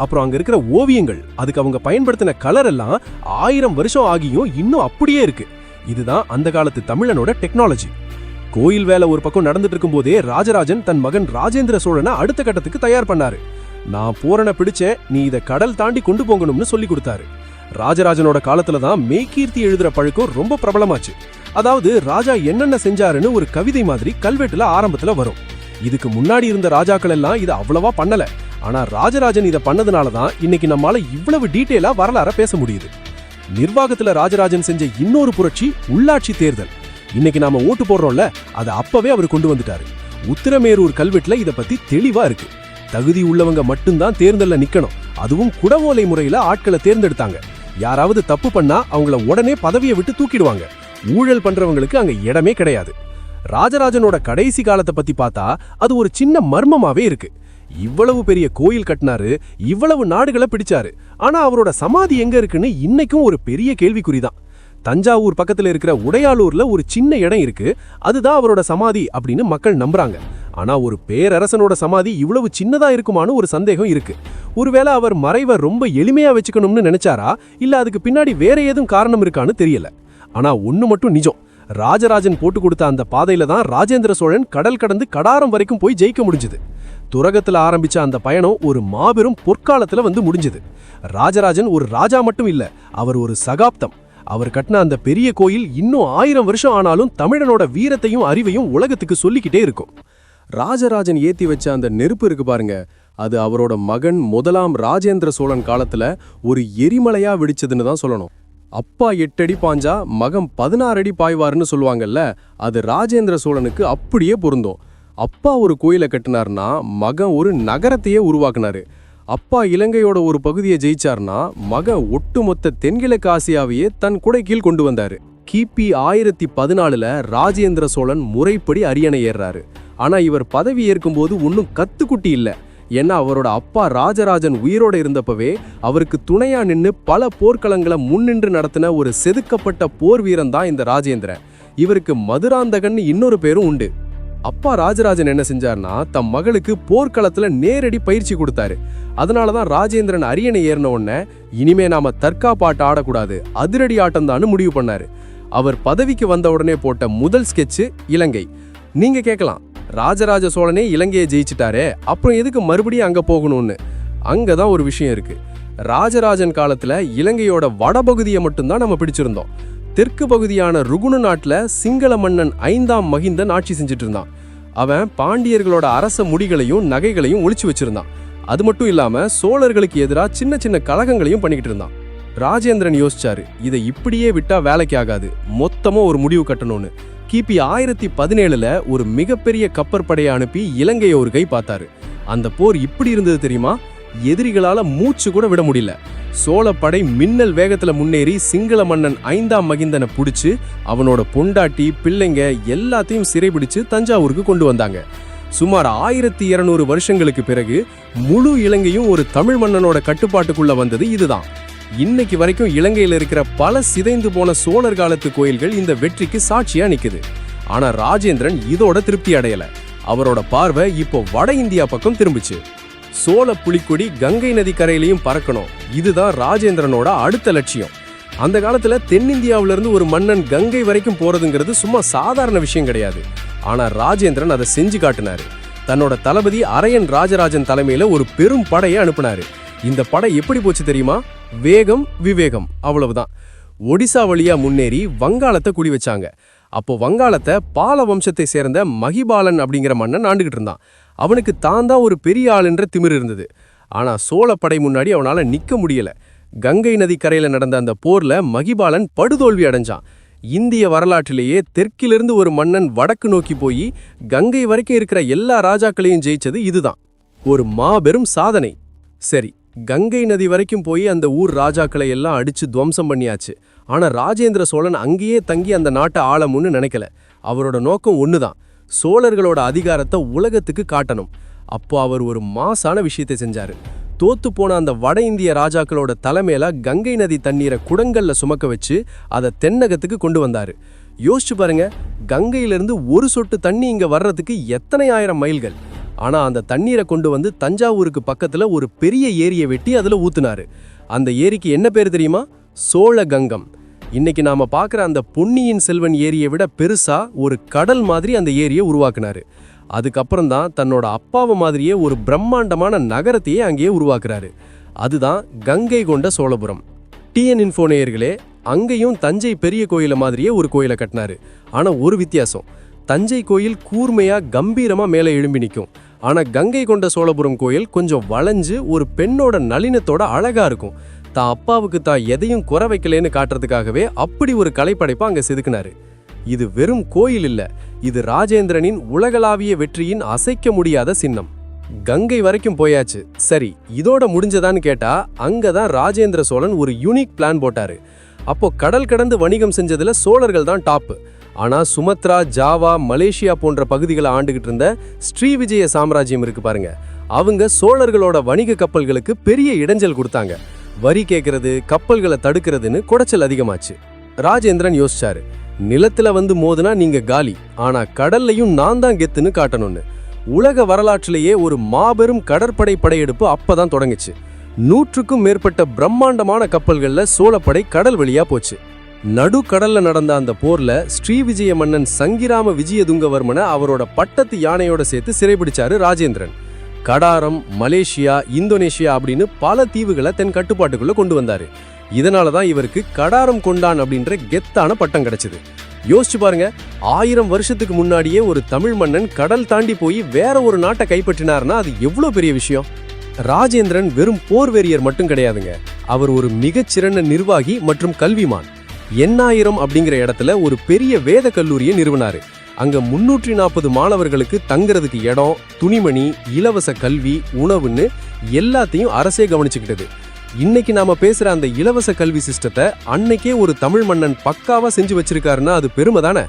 அப்புறம் அங்க இருக்கிற ஓவியங்கள், அதுக்கு அவங்க பயன்படுத்தின கலர் எல்லாம் 1000 வருஷம் ஆகியும் இன்னும் அப்படியே இருக்கு. இதுதான் அந்த காலத்து தமிழனோட டெக்னாலஜி. கோயில் வேலை ஒரு பக்கம் நடந்துட்டு இருக்கும் போதே ராஜராஜன் தன் மகன் ராஜேந்திர சோழனை அடுத்த கட்டத்துக்கு தயார் பண்ணாரு. நான் பூரண பிடிச்சேன், நீ இதை கடல் தாண்டி கொண்டு போகணும்னு சொல்லி கொடுத்தாரு. ராஜராஜனோட காலத்துல தான் மெய்கீர்த்தி எழுதுற பழக்கம் ரொம்ப பிரபலமாச்சு. அதாவது ராஜா என்னென்ன செஞ்சாருன்னு ஒரு கவிதை மாதிரி கல்வெட்டுல ஆரம்பத்துல வரும். இதுக்கு முன்னாடி இருந்த ராஜாக்கள் எல்லாம் இதை அவ்வளவா பண்ணல. ஆனா ராஜராஜன் இதை பண்ணதுனாலதான் இன்னைக்கு நம்மால இவ்வளவு டீட்டெயிலா வரலாற பேச முடியுது. நிர்வாகத்துல ராஜராஜன் செஞ்ச இன்னொரு புரட்சி உள்ளாட்சி தேர்தல். இன்னைக்கு நாம ஓட்டு போடுறோம்ல, அதை அப்பவே அவர் கொண்டு வந்துட்டாரு. உத்திரமேரூர் கல்வெட்டுல இத பத்தி தெளிவா இருக்கு. தகுதி உள்ளவங்க மட்டும்தான் தேர்தல்ல நிக்கணும். அதுவும் குடவோலை முறையில ஆட்களை தேர்ந்தெடுத்தாங்க. யாராவது தப்பு பண்ணா அவங்கள உடனே பதவியை விட்டு தூக்கிடுவாங்க. ஊழல் பண்றவங்களுக்கு அங்க இடமே கிடையாது. ராஜராஜனோட கடைசி காலத்தை பத்தி பார்த்தா அது ஒரு சின்ன மர்மமாவே இருக்கு. இவ்வளவு பெரிய கோயில் கட்டினாரு, இவ்வளவு நாடுகளை பிடிச்சாரு. ஆனா அவரோட சமாதி எங்க இருக்குன்னு இன்னைக்கும் ஒரு பெரிய கேள்விக்குறிதான். தஞ்சாவூர் பக்கத்துல இருக்கிற உடையாளூர்ல ஒரு சின்ன இடம் இருக்கு. அதுதான் அவரோட சமாதி அப்படின்னு மக்கள் நம்புறாங்க. ஆனா ஒரு பேரரசனோட சமாதி இவ்வளவு சின்னதா இருக்குமான்னு ஒரு சந்தேகம் இருக்கு. ஒருவேளை அவர் மறைவை ரொம்ப எளிமையா வச்சுக்கணும்னு நினைச்சாரா, இல்ல அதுக்கு பின்னாடி வேற ஏதும் காரணம் இருக்கான்னு தெரியல. ஆனா ஒண்ணு மட்டும் நிஜம், ராஜராஜன் போட்டு கொடுத்த அந்த பாதையில தான் ராஜேந்திர சோழன் கடல் கடந்து கடாரம் வரைக்கும் போய் ஜெயிக்க முடிஞ்சது. துரகத்துல ஆரம்பிச்ச அந்த பயணம் ஒரு மாபெரும் பொற்காலத்துல வந்து முடிஞ்சது. ராஜராஜன் ஒரு ராஜா மட்டும் இல்ல, அவர் ஒரு சகாப்தம். அவர் கட்டின அந்த பெரிய கோயில் இன்னும் 1000 வருஷம் ஆனாலும் தமிழனோட வீரத்தையும் அறிவையும் உலகத்துக்கு சொல்லிக்கிட்டே இருக்கும். ராஜராஜன் ஏத்தி வச்ச அந்த நெருப்பு இருக்கு பாருங்க, அது அவரோட மகன் முதலாம் ராஜேந்திர சோழன் காலத்துல ஒரு எரிமலையா வெடிச்சதுன்னு தான் சொல்லணும். அப்பா 8 அடி பாஞ்சா மகன் 16 அடி பாய்வாருன்னு சொல்லுவாங்கல்ல, அது ராஜேந்திர சோழனுக்கு அப்படியே பொருந்தும். அப்பா ஒரு கோயிலை கட்டினார்னா மகன் ஒரு நகரத்தையே உருவாக்குனாரு. அப்பா இலங்கையோட ஒரு பகுதியை ஜெயிச்சார்னா மகன் ஒட்டுமொத்த தென்கிழக்கு ஆசியாவையே தன் குடை கீழ் கொண்டு வந்தாரு. கிபி 1014ல ராஜேந்திர சோழன் முறைப்படி அரியணை ஏறாரு. ஆனா இவர் பதவி ஏற்கும்போது ஒன்னும் கத்துக்குட்டி இல்ல. ஏன்னா அவரோட அப்பா ராஜராஜன் உயிரோட இருந்தப்பவே அவருக்கு துணையா நின்னு பல போர்க்களங்களை முன்னின்று நடத்தின ஒரு செதுக்கப்பட்ட போர் வீரன் தான் இந்த ராஜேந்திரன். இவருக்கு மதுராந்தகன் இன்னொரு பேரும் உண்டு. அப்பா ராஜராஜன் என்ன செஞ்சார்னா தம் மகளுக்கு போர்க்களத்துல நேரடி பயிற்சி கொடுத்தாரு. அதனாலதான் ராஜேந்திரன் அரியணை ஏறின உடனே இனிமே நாம தற்காப்பாட்டு ஆடக்கூடாது, அதிரடி ஆட்டம் தான் முடிவு பண்ணாரு. அவர் பதவிக்கு வந்த உடனே போட்ட முதல் ஸ்கெட்சு இலங்கை. நீங்க கேட்கலாம், ராஜராஜ சோழனே இலங்கையை ஜெயிச்சிட்டாரே, அப்புறம் எதுக்கு மறுபடியும் அங்க போகணும்னு? அங்கதான் ஒரு விஷயம் இருக்கு. ராஜராஜன் காலத்துல இலங்கையோட வடபகுதியை மட்டும்தான் நம்ம பிடிச்சிருந்தோம். தெற்கு பகுதியான ருகுணு நாட்டுல சிங்கள மன்னன் 5ஆம் மகிந்தன் ஆட்சி செஞ்சுட்டு இருந்தான். அவன் பாண்டியர்களோட அரச முடிகளையும் நகைகளையும் ஒளிச்சு வச்சிருந்தான். அது மட்டும் இல்லாம சோழர்களுக்கு எதிராக சின்ன சின்ன கலகங்களையும் பண்ணிக்கிட்டு இருந்தான். ராஜேந்திரன் யோசிச்சாரு, இதை இப்படியே விட்டா வேலைக்கு ஆகாது, மொத்தமா ஒரு முடிவு கட்டணும்னு. கிபி 1017ல ஒரு மிகப்பெரிய கப்பற்படையை அனுப்பி இலங்கையை ஒரு கை பார்த்தாரு. அந்த போர் இப்படி இருந்தது தெரியுமா? எதிரிகளால மூச்சு கூட விட முடியல. சோழப்படை மின்னல் வேகத்துல முன்னேறி சிங்கள மன்னன் 5ஆம் மகிந்தனை புடிச்சு அவனோட பொண்டாட்டி பிள்ளைங்க எல்லாத்தையும் சிறைபிடிச்சு தஞ்சாவூருக்கு கொண்டு வந்தாங்க. சுமார் 1200 வருஷங்களுக்கு பிறகு முழு இலங்கையும் ஒரு தமிழ் மன்னனோட கட்டுப்பாட்டுக்குள்ள வந்தது இதுதான். இன்னைக்கு வரைக்கும் இலங்கையில இருக்கிற பல சிதைந்து போன சோழர் காலத்து கோயில்கள் இந்த வெற்றிக்கு சாட்சியா நிக்குது. ஆனா ராஜேந்திரன் இதோட திருப்தி அடையல. அவரோட பார்வை இப்போ வட இந்தியா பக்கம் திரும்பிச்சு. சோழ புலிக்கொடி கங்கை நதி கரையிலையும் பறக்கணும், இதுதான் ராஜேந்திரனோட அடுத்த லட்சியம். அந்த காலத்துல தென்னிந்தியாவில இருந்து ஒரு மன்னன் கங்கை வரைக்கும் போறதுங்கிறது சும்மா சாதாரண விஷயம் கிடையாது. ஆனா ராஜேந்திரன் அதை செஞ்சு காட்டினாரு. தன்னோட தளபதி அரையன் ராஜராஜன் தலைமையில ஒரு பெரும் படையை அனுப்புனாரு. இந்த படை எப்படி போச்சு தெரியுமா? வேகம் விவேகம், அவ்வளவுதான். ஒடிசா வழியா முன்னேறி வங்காளத்தை குடி வச்சாங்க. அப்போ வங்காளத்தை பால வம்சத்தை சேர்ந்த மகிபாலன் அப்படிங்கிற மன்னன் ஆண்டுகிட்டு இருந்தான். அவனுக்கு தான் ஒரு பெரிய ஆளுன்ற திமிர் இருந்தது. ஆனா சோழப்படை முன்னாடி அவனால நிக்க முடியல. கங்கை நதி கரையில நடந்த அந்த போர்ல மகிபாலன் படுதோல்வி அடைஞ்சான். இந்திய வரலாற்றிலேயே தெற்கிலிருந்து ஒரு மன்னன் வடக்கு நோக்கி போய் கங்கை வரைக்கும் இருக்கிற எல்லா ராஜாக்களையும் ஜெயிச்சது இதுதான். ஒரு மாபெரும் சாதனை. சரி, கங்கை நதி வரைக்கும் போய் அந்த ஊர் ராஜாக்களை எல்லாம் அடிச்சு துவம்சம் பண்ணியாச்சு. ஆனா ராஜேந்திர சோழன் அங்கேயே தங்கி அந்த நாட்டை ஆளமுன்னு நினைக்கல. அவரோட நோக்கம் ஒண்ணுதான், சோழர்களோட அதிகாரத்தை உலகத்துக்கு காட்டணும். அப்போ அவர் ஒரு மாசான விஷயத்தை செஞ்சாரு. தோத்து போன அந்த வட இந்திய ராஜாக்களோட தலைமையில கங்கை நதி தண்ணீரை குடங்கள்ல சுமக்க வச்சு அதை தென்னகத்துக்கு கொண்டு வந்தாரு. யோசிச்சு பாருங்க, கங்கையிலிருந்து ஒரு சொட்டு தண்ணி இங்க வர்றதுக்கு எத்தனை ஆயிரம் மைல்கள். ஆனா அந்த தண்ணீரை கொண்டு வந்து தஞ்சாவூருக்கு பக்கத்துல ஒரு பெரிய ஏரியை வெட்டி அதுல ஊத்துனாரு. அந்த ஏரிக்கு என்ன பேரு தெரியுமா? சோழ கங்கம். இன்னைக்கு நாம பாக்குற அந்த பொன்னியின் செல்வன் ஏரியை விட பெருசா ஒரு கடல் மாதிரி அந்த ஏரியை உருவாக்குனாரு. அதுக்கப்புறம் தான் தன்னோட அப்பாவை மாதிரியே ஒரு பிரம்மாண்டமான நகரத்தையே அங்கேயே உருவாக்குறாரு. அதுதான் கங்கை கொண்ட சோழபுரம். டிஎன் இன்ஃபோ நேயர்களே, அங்கேயும் தஞ்சை பெரிய கோயில மாதிரியே ஒரு கோயிலை கட்டினாரு. ஆனா ஒரு வித்தியாசம், தஞ்சை கோயில் கூர்மையா கம்பீரமா மேலே எழும்பி நிற்கும். ஆனா கங்கை கொண்ட சோழபுரம் கோயில் கொஞ்சம் வளைஞ்சு ஒரு பெண்ணோட நளினத்தோட அழகா இருக்கும். தான் அப்பாவுக்கு தான் எதையும் குறை வைக்கலேன்னு காட்டுறதுக்காகவே அப்படி ஒரு கலைப்படைப்பா அங்க செதுக்குனாரு. இது வெறும் கோயில் இல்ல, இது ராஜேந்திரனின் உலகளாவிய வெற்றியின் அசைக்க முடியாத சின்னம். கங்கை வரைக்கும் போயாச்சு. சரி, இதோட முடிஞ்சதான்னு கேட்டா அங்கதான் ராஜேந்திர சோழன் ஒரு யூனிக் பிளான் போட்டாரு. அப்போ கடல் கடந்து வணிகம் செஞ்சதுல சோழர்கள் தான் டாப். ஆனா சுமத்ரா, ஜாவா, மலேசியா போன்ற பகுதிகளை ஆண்டுகிட்டு இருந்த ஸ்ரீவிஜய சாம்ராஜ்யம் இருக்கு பாருங்க, அவங்க சோழர்களோட வணிக கப்பல்களுக்கு பெரிய இடைஞ்சல் கொடுத்தாங்க. வரி கேட்கறது, கப்பல்களை தடுக்கிறதுன்னு குடைச்சல் அதிகமாச்சு. ராஜேந்திரன் யோசிச்சாரு, நிலத்துல வந்து மோதுனா நீங்க காலி, ஆனா கடல்லையும் நான் தான் கெத்துன்னு காட்டணும்னு. உலக வரலாற்றிலேயே ஒரு மாபெரும் கடற்படை படையெடுப்பு அப்பதான் தொடங்குச்சு. 100க்கும் மேற்பட்ட பிரம்மாண்டமான கப்பல்கள்ல சோழப்படை கடல் வழியா போச்சு. நடு கடல்ல நடந்த அந்த போர்ல ஸ்ரீவிஜய மன்னன் சங்கிராம விஜயதுங்கவர்மனை அவரோட பட்டத்து யானையோட சேர்த்து சிறைபிடிச்சாரு ராஜேந்திரன். கடாரம், மலேசியா, இந்தோனேஷியா அப்படின்னு பல தீவுகளை தன் கட்டுப்பாட்டுக்குள்ள கொண்டு வந்தாரு. இதனாலதான் இவருக்கு கடாரம் கொண்டான் அப்படின்ற கெத்தான பட்டம் கிடைச்சது. யோசிச்சு பாருங்க, 1000 வருஷத்துக்கு முன்னாடியே ஒரு தமிழ் மன்னன் கடல் தாண்டி போய் வேற ஒரு நாட்டை கைப்பற்றினார்னா அது எவ்வளவு பெரிய விஷயம். ராஜேந்திரன் வெறும் போர் வெறியர் மட்டும் கிடையாதுங்க, அவர் ஒரு மிகச்சிறந்த நிர்வாகி மற்றும் கல்விமான். எண்ணாயிரம் அப்படிங்கிற இடத்துல ஒரு பெரிய வேத கல்லூரியை நிறுவனாரு. அங்க 340 மாணவர்களுக்கு தங்குறதுக்கு இடம், துணிமணி, இலவச கல்வி, உணவுன்னு எல்லாத்தையும் அரசே கவனிச்சுக்கிட்டது. இன்னைக்கு நாம பேசுற அந்த இலவச கல்வி சிஸ்டத்தை அன்னைக்கே ஒரு தமிழ் மன்னன் பக்காவா செஞ்சு வச்சிருக்காருன்னா அது பெருமை தானே.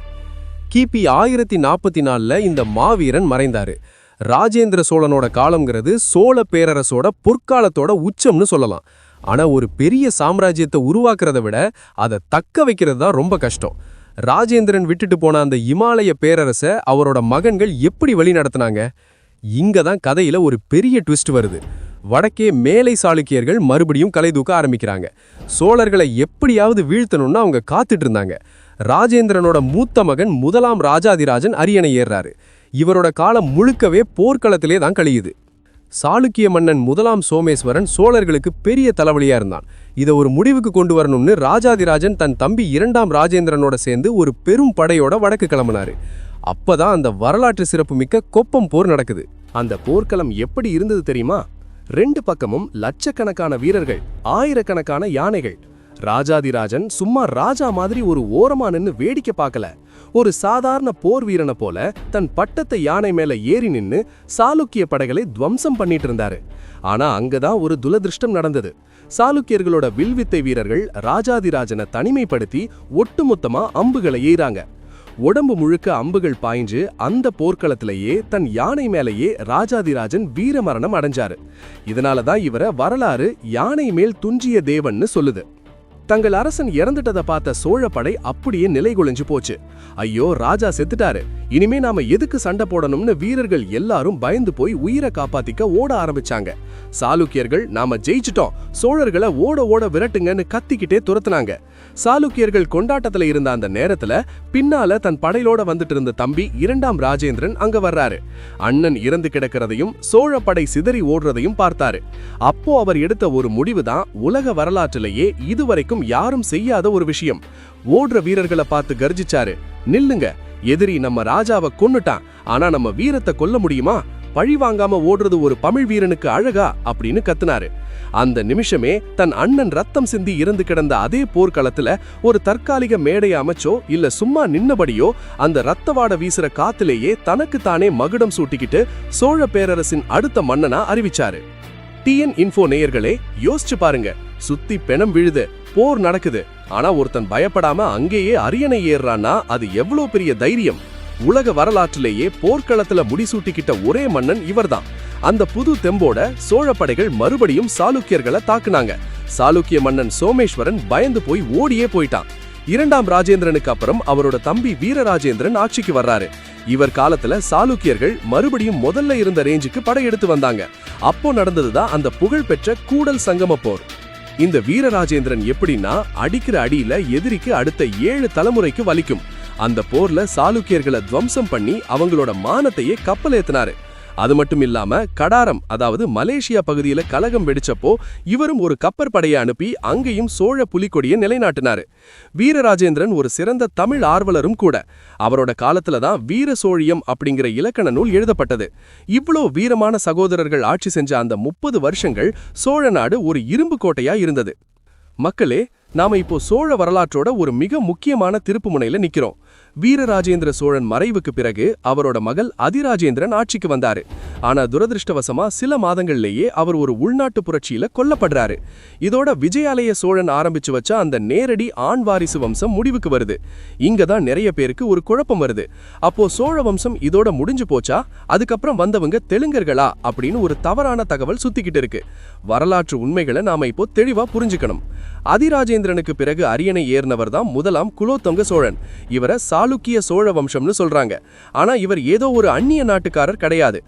கிபி 1044ல இந்த மாவீரன் மறைந்தாரு. ராஜேந்திர சோழனோட காலம்ங்கிறது சோழ பேரரசோட பொற்காலத்தோட உச்சம்னு சொல்லலாம். ஆனா ஒரு பெரிய சாம்ராஜ்யத்தை உருவாக்குறத விட அதை தக்க வைக்கிறது தான் ரொம்ப கஷ்டம். ராஜேந்திரன் விட்டுட்டு போன அந்த இமாலய பேரரசை அவரோட மகன்கள் எப்படி வழி நடத்தினாங்க? இங்கதான் கதையில ஒரு பெரிய ட்விஸ்ட் வருது. வடக்கே மேலை சாளுக்கியர்கள் மறுபடியும் கலை தூக்க ஆரம்பிக்கிறாங்க. சோழர்களை எப்படியாவது வீழ்த்தணும்னு அவங்க காத்துட்டு இருந்தாங்க. ராஜேந்திரனோட மூத்த மகன் முதலாம் ராஜாதிராஜன் அரியணை ஏறாரு. இவரோட காலம் முழுக்கவே போர்க்களத்திலே தான் கழியுது. சாளுக்கிய மன்னன் முதலாம் சோமேஸ்வரன் சோழர்களுக்கு பெரிய தலைவலியா இருந்தான். இதை ஒரு முடிவுக்கு கொண்டு வரணும்னு ராஜாதிராஜன் தன் தம்பி 2ஆம் ராஜேந்திரனோட சேர்ந்து ஒரு பெரும் படையோட வடக்கு கிளம்பினாரு. அப்பதான் அந்த வரலாற்று சிறப்புமிக்க கொப்பம் போர் நடக்குது. அந்த போர்க்களம் எப்படி இருந்தது தெரியுமா? 2 பக்கமும் லட்சக்கணக்கான வீரர்கள், ஆயிரக்கணக்கான யானைகள். ராஜாதிராஜன் சும்மா ராஜா மாதிரி ஒரு ஓரமா நின்னு வேடிக்கை பார்க்கல. ஒரு சாதாரண போர் வீரனை போல தன் பட்டத்தை யானை மேல ஏறி நின்னு சாளுக்கிய படைகளை துவம்சம் பண்ணிட்டு இருந்தாரு. ஆனா அங்கதான் ஒரு துரதிருஷ்டம் நடந்தது. சாளுக்கியர்களோட வில்வித்தை வீரர்கள் ராஜாதிராஜனை தனிமைப்படுத்தி ஒட்டுமொத்தமா அம்புகளை எய்றாங்க. உடம்பு முழுக்க அம்புகள் பாய்ஞ்சு அந்த போர்க்களத்திலேயே தன் யானை மேலேயே ராஜாதிராஜன் வீரமரணம் அடைஞ்சாரு. இதனாலதான் இவரை வரலாறு யானை மேல் துஞ்சிய தேவன்னு சொல்லுது. தங்கள் அரசன் இறந்துட்டதை பார்த்த சோழ படை அப்படியே நிலைகுலைஞ்சு போச்சு. ஐயோ, ராஜா செத்துட்டாரு, இனிமே நாம எதுக்கு சண்டை போடணும்னு வீரர்கள் எல்லாரும் பயந்து போய் உயிரை காப்பாத்திக்க ஓட ஆரம்பிச்சாங்க. சாளுக்கியர்கள் நாம ஜெயிச்சிட்டோம், சோழர்களை ஓட ஓட விரட்டுங்கன்னு கத்திக்கிட்டே துரத்துனாங்க. சாளுக்கியர்கள் கொண்டாட்டத்துல இருந்த அந்த நேரத்துல பின்னால தன் படையோட வந்துட்டு இருந்த தம்பி 2ஆம் ராஜேந்திரன் அங்க வர்றாரு. அண்ணன் இறந்து கிடக்கிறதையும் சோழ படை சிதறி ஓடுறதையும் பார்த்தாரு. அப்போ அவர் எடுத்த ஒரு முடிவுதான் உலக வரலாற்றிலேயே இதுவரைக்கும் யாரும் செய்யாத ஒரு விஷயம். ஓடுற வீரர்களை பார்த்து கர்ஜிச்சாரு, நில்லுங்க, எதிரி நம்ம ராஜாவை கொன்னுட்டான், ஆனா நம்ம வீரத்தை கொல்ல முடியுமா? பழி வாங்காம ஓடுறது ஒரு தமிழ் வீரனுக்கு அழகா அப்படின்னு கத்துனாரு. அந்த நிமிஷமே தன் அண்ணன் ரத்தம் சிந்தி இறந்து கிடந்த அதே போர்க்களத்துல ஒரு தற்காலிக மேடை அமைச்சோ இல்ல சும்மா நின்னபடியோ அந்த ரத்தவாட வீசுற காத்திலேயே தனக்கு தானே மகுடம் சூட்டிக்கிட்டு சோழ பேரரசின் அடுத்த மன்னனா அறிவிச்சாரு. டிஎன் இன்ஃபோ நேயர்களே, யோசிச்சு பாருங்க, சுத்தி பெணம் விழுது, போர் நடக்குது, ஆனா ஒருத்தன் பயப்படாம அங்கேயே அரியணை ஏறான்னா அது எவ்வளவு பெரிய தைரியம்! உலக வரலாற்றிலேயே போர்க்களத்துல முடிசூட்டிக்கிட்ட ஒரே மன்னன் இவர்தான். அந்த புது தெம்போட சோழ படைகள் மறுபடியும் சாளுக்கியர்களை தாக்குனாங்க. சாளுக்கிய மன்னன் சோமேஸ்வரன் பயந்து போய் ஓடியே போயிட்டான். 2ஆம் ராஜேந்திரனுக்கு அப்புறம் அவரோட தம்பி வீரராஜேந்திரன் ஆட்சிக்கு வர்றாரு. இவர் காலத்துல சாளுக்கியர்கள் மறுபடியும் முதல்ல இருந்த ரேஞ்சுக்கு படையெடுத்து வந்தாங்க. அப்போ நடந்ததுதான் அந்த புகழ்பெற்ற கூடல் சங்கம போர். இந்த வீரராஜேந்திரன் எப்படின்னா அடிக்கிற அடியில எதிரிக்கு அடுத்த 7 தலைமுறைக்கு வலிக்கும். அந்த போர்ல சாளுக்கியர்களை துவம்சம் பண்ணி அவங்களோட மானத்தையே கப்பல் ஏத்தினாரு. அது மட்டும் இல்லாம கடாரம், அதாவது மலேசியா பகுதியில கலகம் வெடிச்சப்போ இவரும் ஒரு கப்பற்படையை அனுப்பி அங்கேயும் சோழ புலிக்கொடியை நிலைநாட்டினாரு. வீரராஜேந்திரன் ஒரு சிறந்த தமிழ் ஆர்வலரும் கூட. அவரோட காலத்துலதான் வீர சோழியம் அப்படிங்கிற இலக்கண நூல் எழுதப்பட்டது. இவ்வளோ வீரமான சகோதரர்கள் ஆட்சி செஞ்ச அந்த 30 வருஷங்கள் சோழ நாடு ஒரு இரும்பு கோட்டையா இருந்தது. மக்களே, நாம இப்போ சோழ வரலாற்றோட ஒரு மிக முக்கியமான திருப்பு முனையில நிக்கிறோம். வீரராஜேந்திர சோழன் மறைவுக்கு பிறகு அவரோட மகள் அதிராஜேந்திரன் ஆட்சிக்கு வந்தாரு. ஆனா துரதிருஷ்டவசமா சில மாதங்கள்லேயே அவர் ஒரு உள்நாட்டு புரட்சியில கொல்லப்படுறாரு. இதோட விஜயாலய சோழன் ஆரம்பிச்சு வச்ச அந்த நேரடி ஆண் வாரிசு வம்சம் முடிவுக்கு வருது. இங்கதான் நிறைய பேருக்கு ஒரு குழப்பம் வருது. அப்போ சோழ வம்சம் இதோட முடிஞ்சு போச்சா, அதுக்கப்புறம் வந்தவங்க தெலுங்கர்களா அப்படின்னு ஒரு தவறான தகவல் சுத்திக்கிட்டு இருக்கு. வரலாற்று உண்மைகளை நாம இப்போ தெளிவா புரிஞ்சுக்கணும். அதிராஜேந்திரனுக்கு பிறகு அரியணை ஏறினவர் தான் முதலாம் குலோத்துங்க சோழன். இவரை சாளுக்கிய சோழ வம்சம்னு சொல்றாங்க. ஆனா இவர் ஏதோ ஒரு அந்நிய நாட்டுக்காரர் கிடையாது.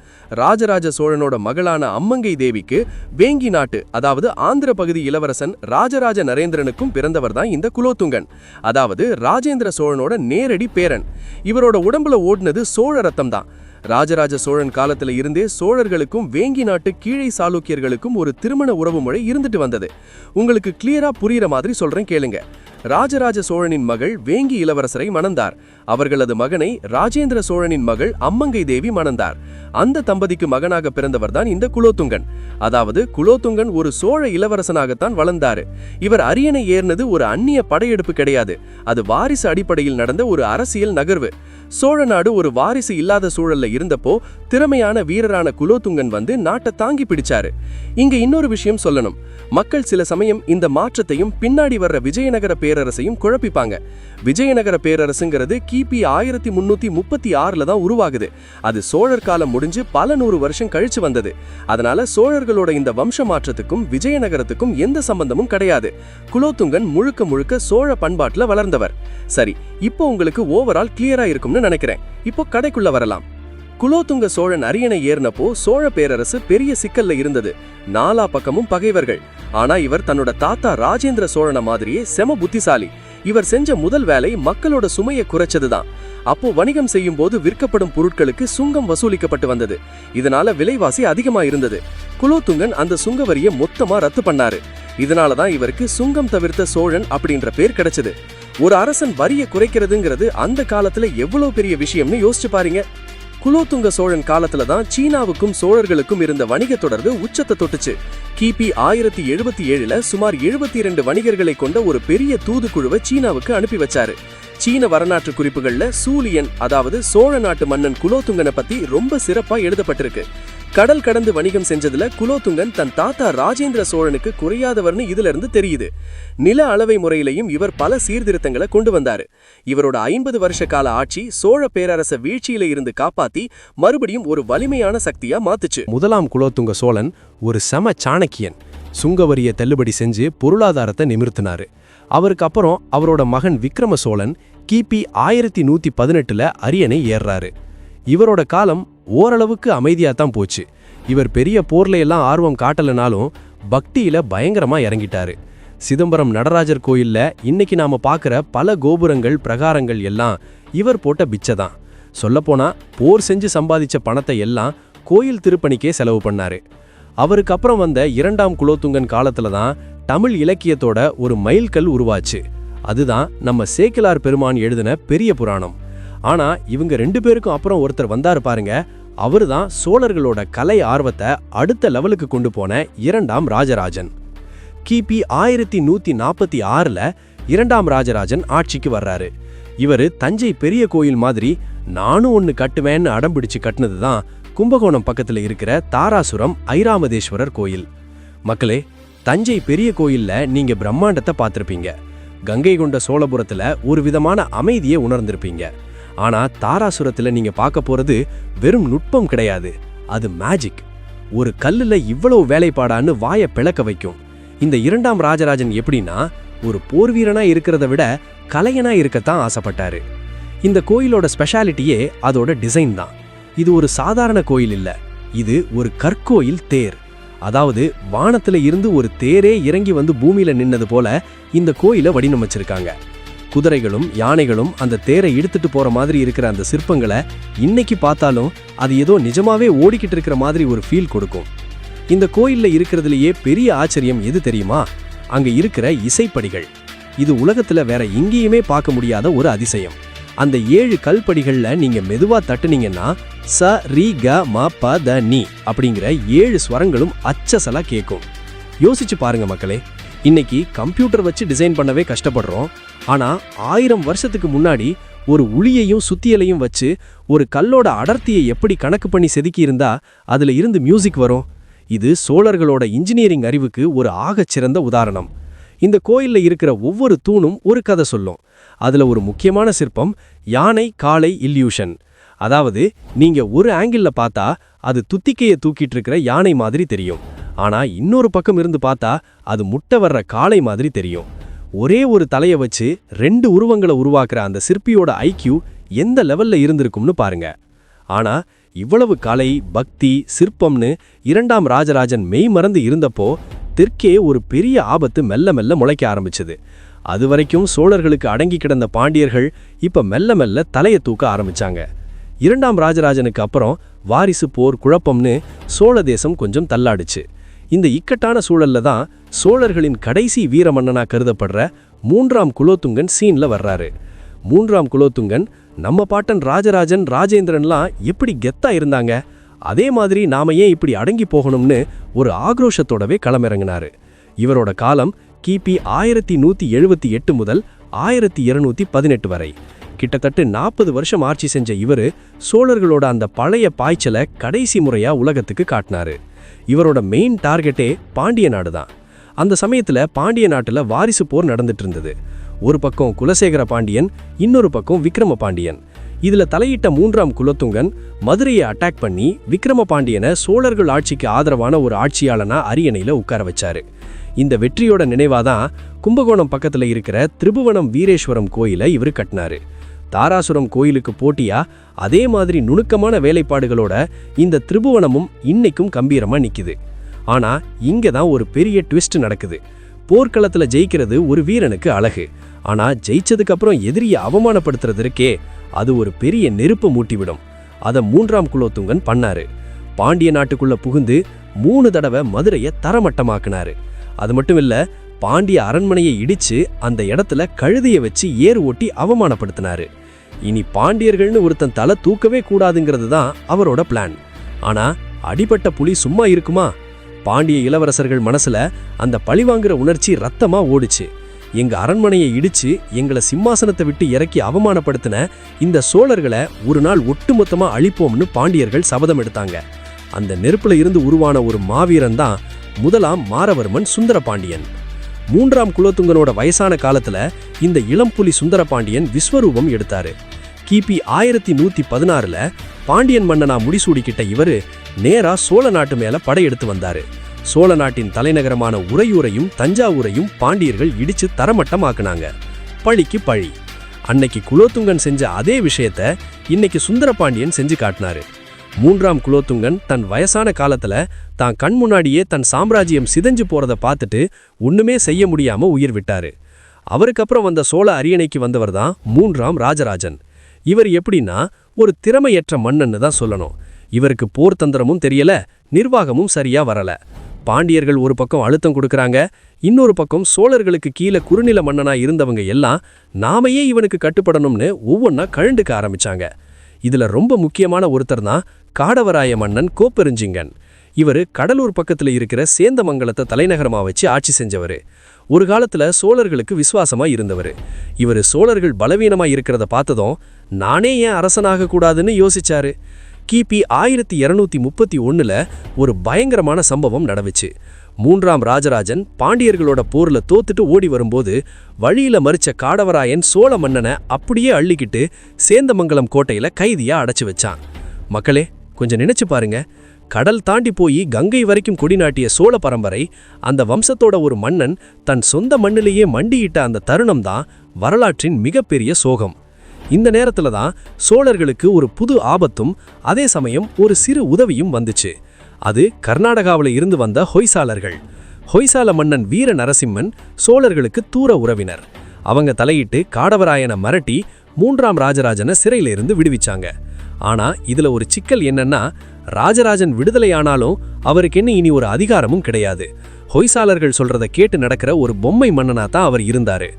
ராஜராஜ சோழனோட மகளான அம்மங்கை தேவிக்கு வேங்கி நாட்டு, அதாவது ஆந்திர பகுதி இளவரசன் ராஜராஜ நரேந்திரனுக்கும் பிறந்தவர் தான் இந்த குலோத்துங்கன், அதாவது ராஜேந்திர சோழனோட நேரடி பேரன். இவரோட உடம்புல ஓடுனது சோழ ரத்தம் தான். ராஜராஜ சோழன் காலத்துல இருந்தே சோழர்களுக்கும் வேங்கி நாட்டு கீழை சாளுக்கியர்களுக்கும் ஒரு திருமண உறவு முறை இருந்துட்டு வந்தது. உங்களுக்கு கிளியரா புரியுற மாதிரி சொல்றேன், கேளுங்க. ராஜராஜ சோழனின் மகள் வேங்கி இளவரசரை மணந்தார். அவர்களது மகனை ராஜேந்திர சோழனின் மகள் அம்மங்கை தேவி மணந்தார். அந்த தம்பதிக்கு மகனாக பிறந்தவர் தான் இந்த குலோத்துங்கன். அதாவது குலோத்துங்கன் ஒரு சோழ இளவரசனாகத்தான் வளர்ந்தாரு. இவர் அரியணை ஏறினது ஒரு அந்நிய படையெடுப்பு கிடையாது. அது வாரிசு அடிப்படையில் நடந்த ஒரு அரசியல் நகர்வு. சோழ நாடு ஒரு வாரிசு இல்லாத சூழல்ல இருந்தப்போ திறமையான வீரரான குலோத்துங்கன் வந்து நாட்டை தாங்கி பிடிச்சாரு. இங்க இன்னொரு விஷயம் சொல்லணும். மக்கள் சில சமயம் இந்த மாற்றத்தையும் பின்னாடி வர்ற விஜயநகர பேரரசையும் குழப்பிப்பாங்க. விஜயநகர பேரரசுங்கிறது கிபி 1336ல தான் உருவாகுது. அது சோழர் காலம் முடிஞ்சு பல 100 வருஷம் கழிச்சு வந்தது. அதனால சோழர்களோட இந்த வம்ச மாற்றத்துக்கும் விஜயநகரத்துக்கும் எந்த சம்பந்தமும் கிடையாது. குலோத்துங்கன் முழுக்க முழுக்க சோழ பண்பாட்டுல வளர்ந்தவர். சரி, இப்போ உங்களுக்கு ஓவரால் கிளியரா இருக்கும்னு நினைக்கிறேன். இப்போ கதைக்குள்ள வரலாம். குலோத்துங்க சோழன் அரியணை ஏறினப்போ சோழ பேரரசு பெரிய சிக்கல்ல இருந்தது. 4 பக்கமும் பகைவர்கள். ஆனா இவர் தன்னோட தாத்தா ராஜேந்திர சோழன மாதிரியே செம புத்திசாலி. இவர் செஞ்ச முதல் வேலை மக்களோட சுமையை குறைச்சதுதான். அப்போ வணிகம் செய்யும் போது விற்கப்படும் பொருட்களுக்கு சுங்கம் வசூலிக்கப்பட்டு வந்தது. இதனால விலைவாசி அதிகமா இருந்தது. குலோத்துங்கன் அந்த சுங்க வரியை மொத்தமா ரத்து பண்ணாரு. இதனாலதான் இவருக்கு சுங்கம் தவிர்த்த சோழன் அப்படின்ற பேர் கிடைச்சது. ஒரு அரசன் வரியை குறைக்கிறதுங்கிறது அந்த காலத்துல எவ்வளவு பெரிய விஷயம்னு யோசிச்சு பாருங்க. குலோத்துங்க சோழன் காலத்துல தான் சீனாவுக்கும் சோழர்களுக்கும் இருந்த வணிக தொடர்பு உச்சத்தை தொட்டுச்சு. கிபி 1077ல சுமார் 72 வணிகர்களை கொண்ட ஒரு பெரிய தூதுக்குழுவை சீனாவுக்கு அனுப்பி வச்சாரு. சீன வரலாற்று குறிப்புகள்ல சூலியன், அதாவது சோழ நாட்டு மன்னன் குலோத்துங்கனை பத்தி ரொம்ப சிறப்பா எழுதப்பட்டிருக்கு. கடல் கடந்து வணிகம் செஞ்சதுல குலோத்துங்கன் தன் தாத்தா ராஜேந்திர சோழனுக்கு குறையாதவர்னு இதுல இருந்து தெரியுது. நில அளவை முறையிலையும் இவர் பல சீர்திருத்தங்களை கொண்டு வந்தாரு. இவரோட 50 வருஷ கால ஆட்சி சோழ பேரரச வீழ்ச்சியில இருந்து காப்பாத்தி மறுபடியும் ஒரு வலிமையான சக்தியா மாத்துச்சு. முதலாம் குலோத்துங்க சோழன் ஒரு செம சாணக்கியன். சுங்கவரியை தள்ளுபடி செஞ்சு பொருளாதாரத்தை நிமிர்த்தினாரு. அவருக்கு அப்புறம் அவரோட மகன் விக்ரம சோழன் கிபி 1118ல அரியணை ஏறாரு. இவரோட காலம் ஓரளவுக்கு அமைதியா தான் போச்சு. இவர் பெரிய போர்ல எல்லாம் ஆர்வம் காட்டலனாலும் பக்தியில பயங்கரமா இறங்கிட்டாரு. சிதம்பரம் நடராஜர் கோயில்ல இன்னைக்கு நாம பார்க்குற பல கோபுரங்கள், பிரகாரங்கள் எல்லாம் இவர் போட்ட பிச்சை தான். சொல்லப்போனா போர் செஞ்சு சம்பாதிச்ச பணத்தை எல்லாம் கோயில் திருப்பணிக்கே செலவு பண்ணாரு. அவருக்கு அப்புறம் வந்த 2ஆம் குலோத்துங்கன் காலத்துல தான் தமிழ் இலக்கியத்தோட ஒரு மைல்கல் உருவாச்சு. அதுதான் நம்ம சேக்கிலார் பெருமான் எழுதின பெரிய புராணம். ஆனா இவங்க 2 பேருக்கும் அப்புறம் ஒருத்தர் வந்தாரு பாருங்க, அவருதான் சோழர்களோட கலை ஆர்வத்தை அடுத்த லெவலுக்கு கொண்டு போன 2ஆம் ராஜராஜன். கிபி 1146ல 2ஆம் ராஜராஜன் ஆட்சிக்கு வர்றாரு. இவரு தஞ்சை பெரிய கோயில் மாதிரி நானும் ஒன்னு கட்டுவேன்னு அடம்பிடிச்சு கட்டினதுதான் கும்பகோணம் பக்கத்துல இருக்கிற தாராசுரம் ஐராமதேஸ்வரர் கோயில். மக்களே, தஞ்சை பெரிய கோயில்ல நீங்க பிரம்மாண்டத்தை பார்த்திருப்பீங்க. கங்கை கொண்ட சோழபுரத்துல ஒரு விதமான அமைதியை உணர்ந்திருப்பீங்க. ஆனா தாராசுரத்துல நீங்க பார்க்க போறது வெறும் நுட்பம் கிடையாது, அது மேஜிக். ஒரு கல்லுல இவ்வளவு வேலைப்பாடான்னு வாயை பிளக்க வைக்கும். இந்த 2ஆம் ராஜராஜன் எப்படின்னா, ஒரு போர் வீரனா இருக்கிறத விட கலையனா இருக்கத்தான் ஆசைப்பட்டாரு. இந்த கோயிலோட ஸ்பெஷாலிட்டியே அதோட டிசைன் தான். இது ஒரு சாதாரண கோயில் இல்ல, இது ஒரு கற்கோயில் தேர். அதாவது வானத்துல இருந்து ஒரு தேரே இறங்கி வந்து பூமியில நின்னது போல இந்த கோயிலை வடிவமைச்சிருக்காங்க. குதிரைகளும் யானைகளும் அந்த தேரை இழுத்துட்டு போற மாதிரி இருக்கிற அந்த சிற்பங்களை இன்னைக்கு பார்த்தாலும் அது ஏதோ நிஜமாவே ஓடிக்கிட்டு இருக்கிற மாதிரி ஒரு ஃபீல் கொடுக்கும். இந்த கோயில்ல இருக்கிறதுலயே பெரிய ஆச்சரியம் எது தெரியுமா? அங்க இருக்கிற இசைப்படிகள். இது உலகத்துல வேற எங்கேயுமே பார்க்க முடியாத ஒரு அதிசயம். அந்த 7 கல்படிகள்ல நீங்க மெதுவா தட்டுனீங்கன்னா ச ரி க ம ப த நி அப்படிங்கிற 7 ஸ்வரங்களும் அச்சசலா கேட்கும். யோசிச்சு பாருங்க மக்களே, இன்னைக்கு கம்ப்யூட்டர் வச்சு டிசைன் பண்ணவே கஷ்டப்படுறோம். ஆனா 1000 வருஷத்துக்கு முன்னாடி ஒரு உளியையும் சுத்தியலையும் வச்சு ஒரு கல்லோட அடர்த்தியை எப்படி கணக்கு பண்ணி செதுக்கி இருந்தா அதுல இருந்து மியூசிக் வரும். இது சோழர்களோட இன்ஜினியரிங் அறிவுக்கு ஒரு ஆகச்சிறந்த உதாரணம். இந்த கோயில்ல இருக்கிற ஒவ்வொரு தூணும் ஒரு கதை சொல்லும். அதுல ஒரு முக்கியமான சிற்பம் யானை காளை இல்யூஷன். அதாவது நீங்க ஒரு ஆங்கிள்ல பார்த்தா அது துத்திக்கையை தூக்கிட்டு இருக்கிற யானை மாதிரி தெரியும். ஆனா இன்னொரு பக்கம் இருந்து பார்த்தா அது முட்டை வர்ற காளை மாதிரி தெரியும். ஒரே ஒரு தலையை வச்சு 2 உருவங்களை உருவாக்குற அந்த சிற்பியோட ஐக்கியூ எந்த லெவல்ல இருந்திருக்கும்னு பாருங்க. ஆனா இவ்வளவு கலை, பக்தி, சிற்பம்னு 2ஆம் ராஜராஜன் மெய் மறந்து இருந்தப்போ தெற்கே ஒரு பெரிய ஆபத்து மெல்ல மெல்ல முளைக்க ஆரம்பிச்சது. அது வரைக்கும் சோழர்களுக்கு அடங்கி கிடந்த பாண்டியர்கள் இப்ப மெல்ல மெல்ல தலையை தூக்க ஆரம்பிச்சாங்க. 2ஆம் ராஜராஜனுக்கு அப்புறம் வாரிசு போர், குழப்பம்னு சோழ தேசம் கொஞ்சம் தள்ளாடுச்சு. இந்த இக்கட்டான சூழல்ல தான் சோழர்களின் கடைசி வீர மன்னனா கருதப்படுற 3ஆம் குலோத்துங்கன் சீன்ல வர்றாரு. 3ஆம் குலோத்துங்கன் நம்ம பாட்டன் ராஜராஜன், ராஜேந்திரன்லாம் எப்படி கெத்தா இருந்தாங்க, அதே மாதிரி நாம ஏன் இப்படி அடங்கி போகணும்னு ஒரு ஆக்ரோஷத்தோடவே களமிறங்கினாரு. இவரோட காலம் கிபி 1178 முதல் 1218 வரை. கிட்டத்தட்ட 40 வருஷம் ஆட்சி செஞ்ச இவரு சோழர்களோட அந்த பழைய பாய்ச்சலை கடைசி முறையா உலகத்துக்கு காட்டினாரு. இவரோட மெயின் டார்கெட்டே பாண்டிய நாடு தான். அந்த சமயத்துல பாண்டிய நாட்டுல வாரிசு போர் நடந்துட்டு இருந்தது. ஒரு பக்கம் குலசேகர பாண்டியன், இன்னொரு பக்கம் விக்ரம பாண்டியன். இதுல தலையிட்ட 3ஆம் குலோத்துங்கன் மதுரையை அட்டாக் பண்ணி விக்ரம பாண்டியனை சோழர்கள் ஆட்சிக்கு ஆதரவான ஒரு ஆட்சியாளனா அரியணையில உட்கார வச்சாரு. இந்த வெற்றியோட நினைவாதான் கும்பகோணம் பக்கத்துல இருக்கிற திரிபுவனம் வீரேஸ்வரம் கோயிலை இவர் கட்டினாரு. தாராசுரம் கோயிலுக்கு போட்டியா அதே மாதிரி நுணுக்கமான வேலைப்பாடுகளோட இந்த திரிபுவனமும் இன்னைக்கும் கம்பீரமா நிக்குது. ஆனா இங்கதான் ஒரு பெரிய ட்விஸ்ட் நடக்குது. போர்க்களத்துல ஜெயிக்கிறது ஒரு வீரனுக்கு அழகு, ஆனா ஜெயிச்சதுக்கு அப்புறம் எதிரியை அவமானப்படுத்துறது இருக்கே, அது ஒரு பெரிய நெருப்பு மூட்டிவிடும். அதை 3ஆம் குலோத்துங்கன் பண்ணாரு. பாண்டிய நாட்டுக்குள்ள புகுந்து 3 தடவை மதுரையை தரமட்டமாக்குனாரு. அது மட்டும் இல்ல, பாண்டிய அரண்மனையை இடிச்சு அந்த இடத்துல கழுதைய வச்சு ஏறு ஓட்டி அவமானப்படுத்தினாரு. இனி பாண்டியர்கள்னு ஒருத்தன் தலை தூக்கவே கூடாதுங்கிறது தான் அவரோட பிளான். ஆனா அடிபட்ட புலி சும்மா இருக்குமா? பாண்டிய இளவரசர்கள் மனசுல அந்த பழிவாங்குற உணர்ச்சி ரத்தமா ஓடுச்சு. எங்க அரண்மனையை இடிச்சு எங்களை சிம்மாசனத்தை விட்டு இறக்கி அவமானப்படுத்தின இந்த சோழர்களை ஒரு நாள் ஒட்டுமொத்தமா அழிப்போம்னு பாண்டியர்கள் சபதம் எடுத்தாங்க. அந்த நெருப்புல இருந்து உருவான ஒரு மாவீரன் தான் முதலாம் மாரவர்மன் சுந்தரபாண்டியன். 3ஆம் குலோத்துங்கனோட வயசான காலத்துல இந்த இளம்புலி சுந்தரபாண்டியன் விஸ்வரூபம் எடுத்தாரு. கிபி 1116ல பாண்டியன் மன்னனா முடிசூடிக்கிட்ட இவரு நேரா சோழ நாட்டு மேல படையெடுத்து வந்தாரு. சோழ நாட்டின் தலைநகரமான உறையூரையும் தஞ்சாவூரையும் பாண்டியர்கள் இடிச்சு தரமட்டமாக்குனாங்க. பழிக்கு பழி. அன்னைக்கு குலோத்துங்கன் செஞ்ச அதே விஷயத்த இன்னைக்கு சுந்தரபாண்டியன் செஞ்சு காட்டினாரு. 3ஆம் குலோத்துங்கன் தன் வயசான காலத்துல தான் கண் முன்னாடியே தன் சாம்ராஜ்யம் சிதைஞ்சு போறத பார்த்துட்டு ஒண்ணுமே செய்ய முடியாம உயிர் விட்டாரு. அவருக்கப்புறம் வந்த சோழ அரியணைக்கு வந்தவர் தான் 3ஆம் ராஜராஜன். இவர் எப்படின்னா ஒரு திறமையற்ற மன்னன்னு தான் சொல்லணும். இவருக்கு போர் தந்திரமும் தெரியல, நிர்வாகமும் சரியா வரல. பாண்டியர்கள் ஒரு பக்கம் அழுத்தம் கொடுக்கறாங்க, இன்னொரு பக்கம் சோழர்களுக்கு கீழே குறுநில மன்னனா இருந்தவங்க எல்லாம் நாமையே இவனுக்கு கட்டுப்படணும்னு ஒவ்வொன்னா கழண்டுக்க ஆரம்பிச்சாங்க. இதுல ரொம்ப முக்கியமான ஒருத்தர் தான் காடவராய மன்னன் கோப்பெருஞ்சிங்கன். இவரு கடலூர் பக்கத்துல இருக்கிற சேந்தமங்கலத்தை தலைநகரமா வச்சு ஆட்சி செஞ்சவரு. ஒரு காலத்துல சோழர்களுக்கு விசுவாசமா இருந்தவரு. இவரு சோழர்கள் பலவீனமா இருக்கிறத பார்த்ததும் நானே ஏன் அரசனாக கூடாதுன்னு யோசிச்சாரு. கிபி 1231ல ஒரு பயங்கரமான சம்பவம் நடந்துச்சு. 3ஆம் ராஜராஜன் பாண்டியர்களோட போர்ல தோத்துட்டு ஓடி வரும்போது வழியில மறிச்ச காடவராயன் சோழ மன்னனை அப்படியே அள்ளிக்கிட்டு சேந்தமங்கலம் கோட்டையில கைதியா அடைச்சு வச்சான். மக்களே, கொஞ்சம் நினைச்சு பாருங்க. கடல் தாண்டி போய் கங்கை வரைக்கும் கொடிநாட்டிய சோழ பரம்பரை, அந்த வம்சத்தோட ஒரு மன்னன் தன் சொந்த மண்ணிலேயே மண்டியிட்ட அந்த தருணம் தான் வரலாற்றின் மிகப்பெரிய சோகம். இந்த நேரத்துல தான் சோழர்களுக்கு ஒரு புது ஆபத்தும் அதே சமயம் ஒரு சிறு உதவியும் வந்துச்சு. அது கர்நாடகாவில் இருந்து வந்த ஹொய்சாலர்கள். ஹொய்சால மன்னன் வீர நரசிம்மன் சோழர்களுக்கு தூர உறவினர். அவங்க தலையிட்டு காடவராயனை மிரட்டி 3ஆம் ராஜராஜனை சிறையில இருந்து விடுவிச்சாங்க. ஆனா இதுல ஒரு சிக்கல் என்னன்னா, ராஜராஜன் விடுதலையானாலும் அவருக்கு என்ன இனி ஒரு அதிகாரமும் கிடையாது. ஹொய்சாலர்கள் சொல்றதை கேட்டு நடக்கிற ஒரு பொம்மை மன்னனா தான் அவர் இருந்தாரு.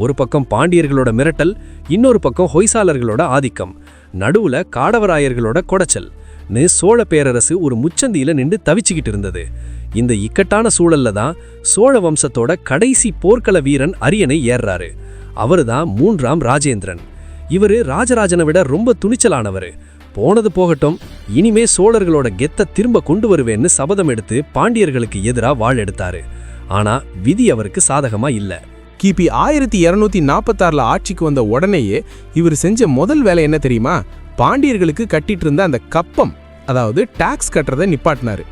ஒரு பக்கம் பாண்டியர்களோட மிரட்டல், இன்னொரு பக்கம் ஹொய்சாலர்களோட ஆதிக்கம், நடுவுல காடவராயர்களோட கொடைச்சல். சோழ பேரரசு ஒரு முச்சந்தியில நின்று தவிச்சுக்கிட்டு இருந்தது. இந்த இக்கட்டான சூழல்ல தான் சோழ வம்சத்தோட கடைசி போர்க்கள வீரன் அரியணை ஏறாரு. அவருதான் 3ஆம் ராஜேந்திரன். இவரு ராஜராஜனை விட ரொம்ப துணிச்சலானவரு. போனது போகட்டும், இனிமே சோழர்களோட கெத்த திரும்ப கொண்டு வருவேன்னு சபதம் எடுத்து பாண்டியர்களுக்கு எதிரா வாள் எடுத்தாரு. ஆனா விதி அவருக்கு சாதகமா இல்ல. கிபி 1246ல ஆட்சிக்கு வந்த உடனேயே இவர் செஞ்ச முதல் வேலை என்ன தெரியுமா? பாண்டியர்களுக்கு கட்டிட்டு இருந்த அந்த கப்பம், அதாவது டாக்ஸ் கட்டுறதை நிப்பாட்டினாரு.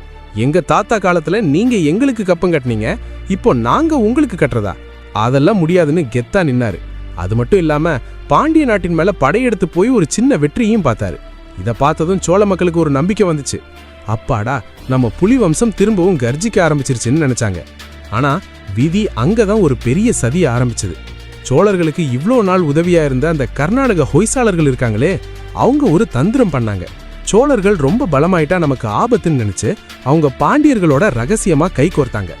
எங்க தாத்தா காலத்துல நீங்க எங்களுக்கு கப்பம் கட்டினீங்க, இப்போ நாங்க உங்களுக்கு கட்டுறதா? அதெல்லாம் முடியாதுன்னு கெத்தா நின்னாரு. அது மட்டும் இல்லாம பாண்டிய நாட்டின் மேல படையெடுத்து போய் ஒரு சின்ன வெற்றியும் பார்த்தாரு. இதை பார்த்ததும் சோழ மக்களுக்கு ஒரு நம்பிக்கை வந்துச்சு. அப்பாடா, நம்ம புலி வம்சம் திரும்பவும் கர்ஜிக்க ஆரம்பிச்சிருச்சுன்னு நினைச்சாங்க. ஆனா விதி அங்கதான் ஒரு பெரிய சதிய ஆரம்பிச்சது. சோழர்களுக்கு இவ்வளோ நாள் உதவியா இருந்த அந்த கர்நாடக ஹொய்சாளர்கள் இருக்காங்களே, அவங்க ஒரு தந்திரம் பண்ணாங்க. சோழர்கள் ரொம்ப பலமாயிட்டா நமக்கு ஆபத்துன்னு நினைச்சு அவங்க பாண்டியர்களோட ரகசியமா கை கோர்த்தாங்க.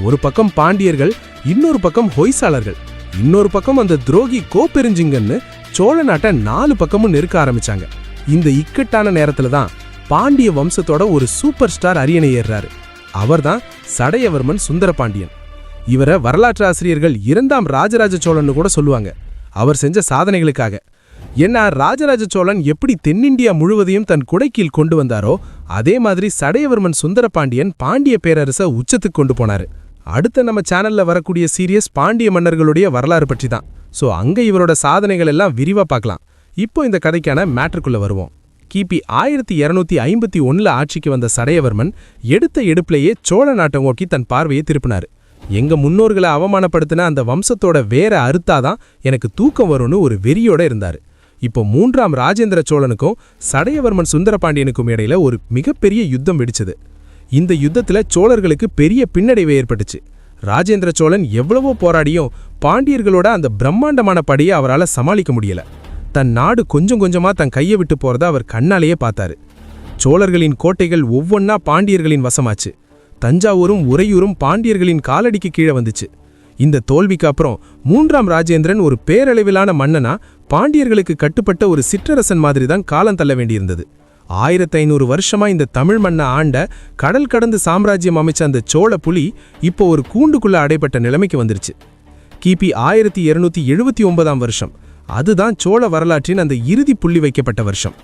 ஒரு பக்கம் பாண்டியர்கள், இன்னொரு பக்கம் ஹொய்சாளர்கள், இன்னொரு பக்கம் அந்த துரோகி கோப்பெருஞ்சிங்கன்னு சோழ நாட்டை 4 பக்கமும் நெருக்க ஆரம்பிச்சாங்க. இந்த இக்கட்டான நேரத்துல தான் பாண்டிய வம்சத்தோட ஒரு சூப்பர் ஸ்டார் அரியணை ஏறாரு. அவர்தான் சடையவர்மன் சுந்தரபாண்டியன். இவரை வரலாற்று ஆசிரியர்கள் 2ஆம் ராஜராஜ சோழன்னு கூட சொல்லுவாங்க, அவர் செஞ்ச சாதனைகளுக்காக. ஏன்னா ராஜராஜ சோழன் எப்படி தென்னிந்தியா முழுவதையும் தன் குடைக்கீழ் கொண்டு வந்தாரோ, அதே மாதிரி சடையவர்மன் சுந்தரபாண்டியன் பாண்டிய பேரரசை உச்சத்துக்கு கொண்டு போனாரு. அடுத்த நம்ம சேனல்ல வரக்கூடிய சீரியஸ் பாண்டிய மன்னர்களுடைய வரலாறு பற்றி தான். ஸோ அங்க இவரோட சாதனைகள் எல்லாம் விரிவா பார்க்கலாம். இப்போ இந்த கதைக்கான மேட்டருக்குள்ள வருவோம். கிபி 1251ல ஆட்சிக்கு வந்த சடையவர்மன் எடுத்த எடுப்பிலேயே சோழ நாட்டை நோக்கி தன் பார்வையை திருப்பினாரு. எங்க முன்னோர்களை அவமானப்படுத்தின அந்த வம்சத்தோட வேற அறுத்தாதான் எனக்கு தூக்கம் வரும்னு ஒரு வெறியோட இருந்தாரு. இப்போ 3ஆம் ராஜேந்திர சோழனுக்கும் சடையவர்மன் சுந்தரபாண்டியனுக்கும் இடையில ஒரு மிகப்பெரிய யுத்தம் வெடிச்சது. இந்த யுத்தத்துல சோழர்களுக்கு பெரிய பின்னடைவு ஏற்பட்டுச்சு. ராஜேந்திர சோழன் எவ்வளவோ போராடியும் பாண்டியர்களோட அந்த பிரம்மாண்டமான படையை அவரால் சமாளிக்க முடியல. தன் நாடு கொஞ்சம் கொஞ்சமா தன் கையை விட்டு போறத அவர் கண்ணாலேயே பார்த்தாரு. சோழர்களின் கோட்டைகள் ஒவ்வொன்னா பாண்டியர்களின் வசமாச்சு. தஞ்சாவூரும் உறையூரும் பாண்டியர்களின் காலடிக்கு கீழே வந்துச்சு. இந்த தோல்விக்கு அப்புறம் 3ஆம் ராஜேந்திரன் ஒரு பேரளவிலான மன்னனா பாண்டியர்களுக்கு கட்டுப்பட்ட ஒரு சிற்றரசன் மாதிரி தான் காலம் தள்ள வேண்டியிருந்தது. 1500 வருஷமா இந்த தமிழ் மன்ன ஆண்ட கடல் கடந்து சாம்ராஜ்யம் அமைச்ச அந்த சோழ புலி இப்போ ஒரு கூண்டுக்குள்ள அடைப்பட்ட நிலைமைக்கு வந்துருச்சு. கிபி 1279ஆம் வருஷம், அதுதான் சோழ வரலாற்றின் அந்த இறுதி புள்ளி வைக்கப்பட்ட வருஷம்.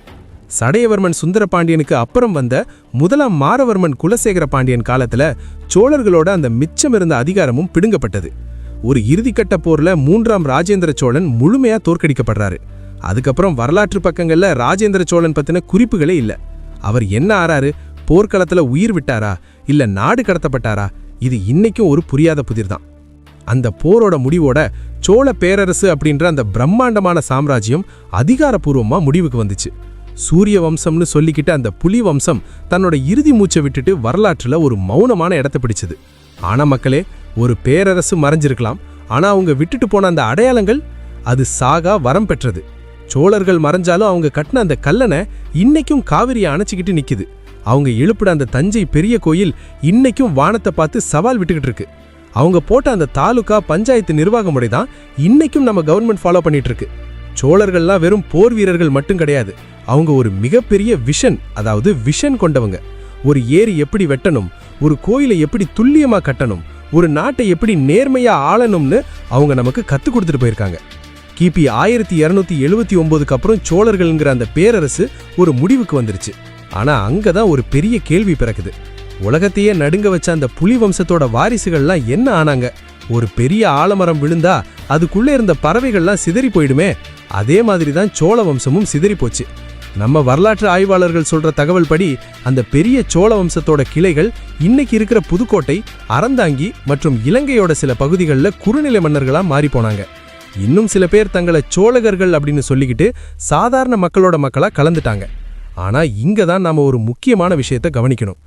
சடையவர்மன் சுந்தரபாண்டியனுக்கு அப்புறம் வந்த 1ஆம் மாரவர்மன் குலசேகர பாண்டியன் காலத்துல சோழர்களோட அந்த மிச்சம் இருந்த அதிகாரமும் பிடுங்கப்பட்டது. ஒரு இறுதிக்கட்ட போர்ல 3ஆம் ராஜேந்திர சோழன் முழுமையா தோற்கடிக்கப்படுறாரு. அதுக்கப்புறம் வரலாற்று பக்கங்கள்ல ராஜேந்திர சோழன் பத்தின குறிப்புகளே இல்ல. அவர் என்ன ஆறாரு, போர்க்களத்துல உயிர் விட்டாரா இல்ல நாடு கடத்தப்பட்டாரா, இது இன்னைக்கும் ஒரு புரியாத புதிர்தான். அந்த போரோட முடிவோட சோழ பேரரசு அப்படின்ற அந்த பிரம்மாண்டமான சாம்ராஜ்யம் அதிகாரப்பூர்வமா முடிவுக்கு வந்துச்சு. சூரிய வம்சம்னு சொல்லிக்கிட்டு அந்த புலி வம்சம் தன்னோட இறுதி மூச்சை விட்டுட்டு வரலாற்றுல ஒரு மௌனமான இடத்தை பிடிச்சது. ஆனா மக்களே, ஒரு பேரரசு மறைஞ்சிருக்கலாம், ஆனா அவங்க விட்டுட்டு போன அந்த அடையாளங்கள், அது சாகா வரம் பெற்றது. சோழர்கள் மறைஞ்சாலும் அவங்க கட்டின அந்த கல்லணை இன்னைக்கும் காவிரியை அணைச்சிக்கிட்டு நிக்குது. அவங்க எழுப்பிட அந்த தஞ்சை பெரிய கோயில் இன்னைக்கும் வானத்தை பார்த்து சவால் விட்டுக்கிட்டு இருக்கு. அவங்க போட்ட அந்த தாலுகா பஞ்சாயத்து நிர்வாக முறை தான் இன்னைக்கும் நம்ம கவர்மெண்ட் ஃபாலோ பண்ணிட்டு இருக்கு. சோழர்கள்லாம் வெறும் போர் வீரர்கள் மட்டும் கிடையாது, அவங்க ஒரு மிகப்பெரிய விஷன் கொண்டவங்க. ஒரு ஏரி எப்படி வெட்டணும், ஒரு கோயிலை எப்படி துல்லியமா கட்டணும், ஒரு நாட்டை எப்படி நேர்மையா ஆளணும்னு அவங்க நமக்கு கத்துக் கொடுத்துட்டு போயிருக்காங்க. கிபி 1279க்கு அப்புறம் சோழர்கள்ங்கிற அந்த பேரரசு ஒரு முடிவுக்கு வந்துருச்சு. ஆனா அங்கதான் ஒரு பெரிய கேள்வி பிறக்குது. உலகத்தையே நடுங்க வச்ச அந்த புலி வம்சத்தோட வாரிசுகள்லாம் என்ன ஆனாங்க? ஒரு பெரிய ஆலமரம் விழுந்தா அதுக்குள்ள இருந்த பறவைகள்லாம் சிதறி போயிடுமே, அதே மாதிரி தான் சோழ வம்சமும் சிதறி போச்சு. நம்ம வரலாற்று ஆய்வாளர்கள் சொல்ற தகவல் படி அந்த பெரிய சோழ வம்சத்தோட கிளைகள் இன்னைக்கு இருக்கிற புதுக்கோட்டை, அறந்தாங்கி மற்றும் இலங்கையோட சில பகுதிகளில் குறுநிலை மன்னர்களா மாறி போனாங்க. இன்னும் சில பேர் தங்களை சோழகர்கள் அப்படின்னு சொல்லிக்கிட்டு சாதாரண மக்களோட மக்களா கலந்துட்டாங்க. ஆனா இங்க தான் நாம ஒரு முக்கியமான விஷயத்தை கவனிக்கணும்.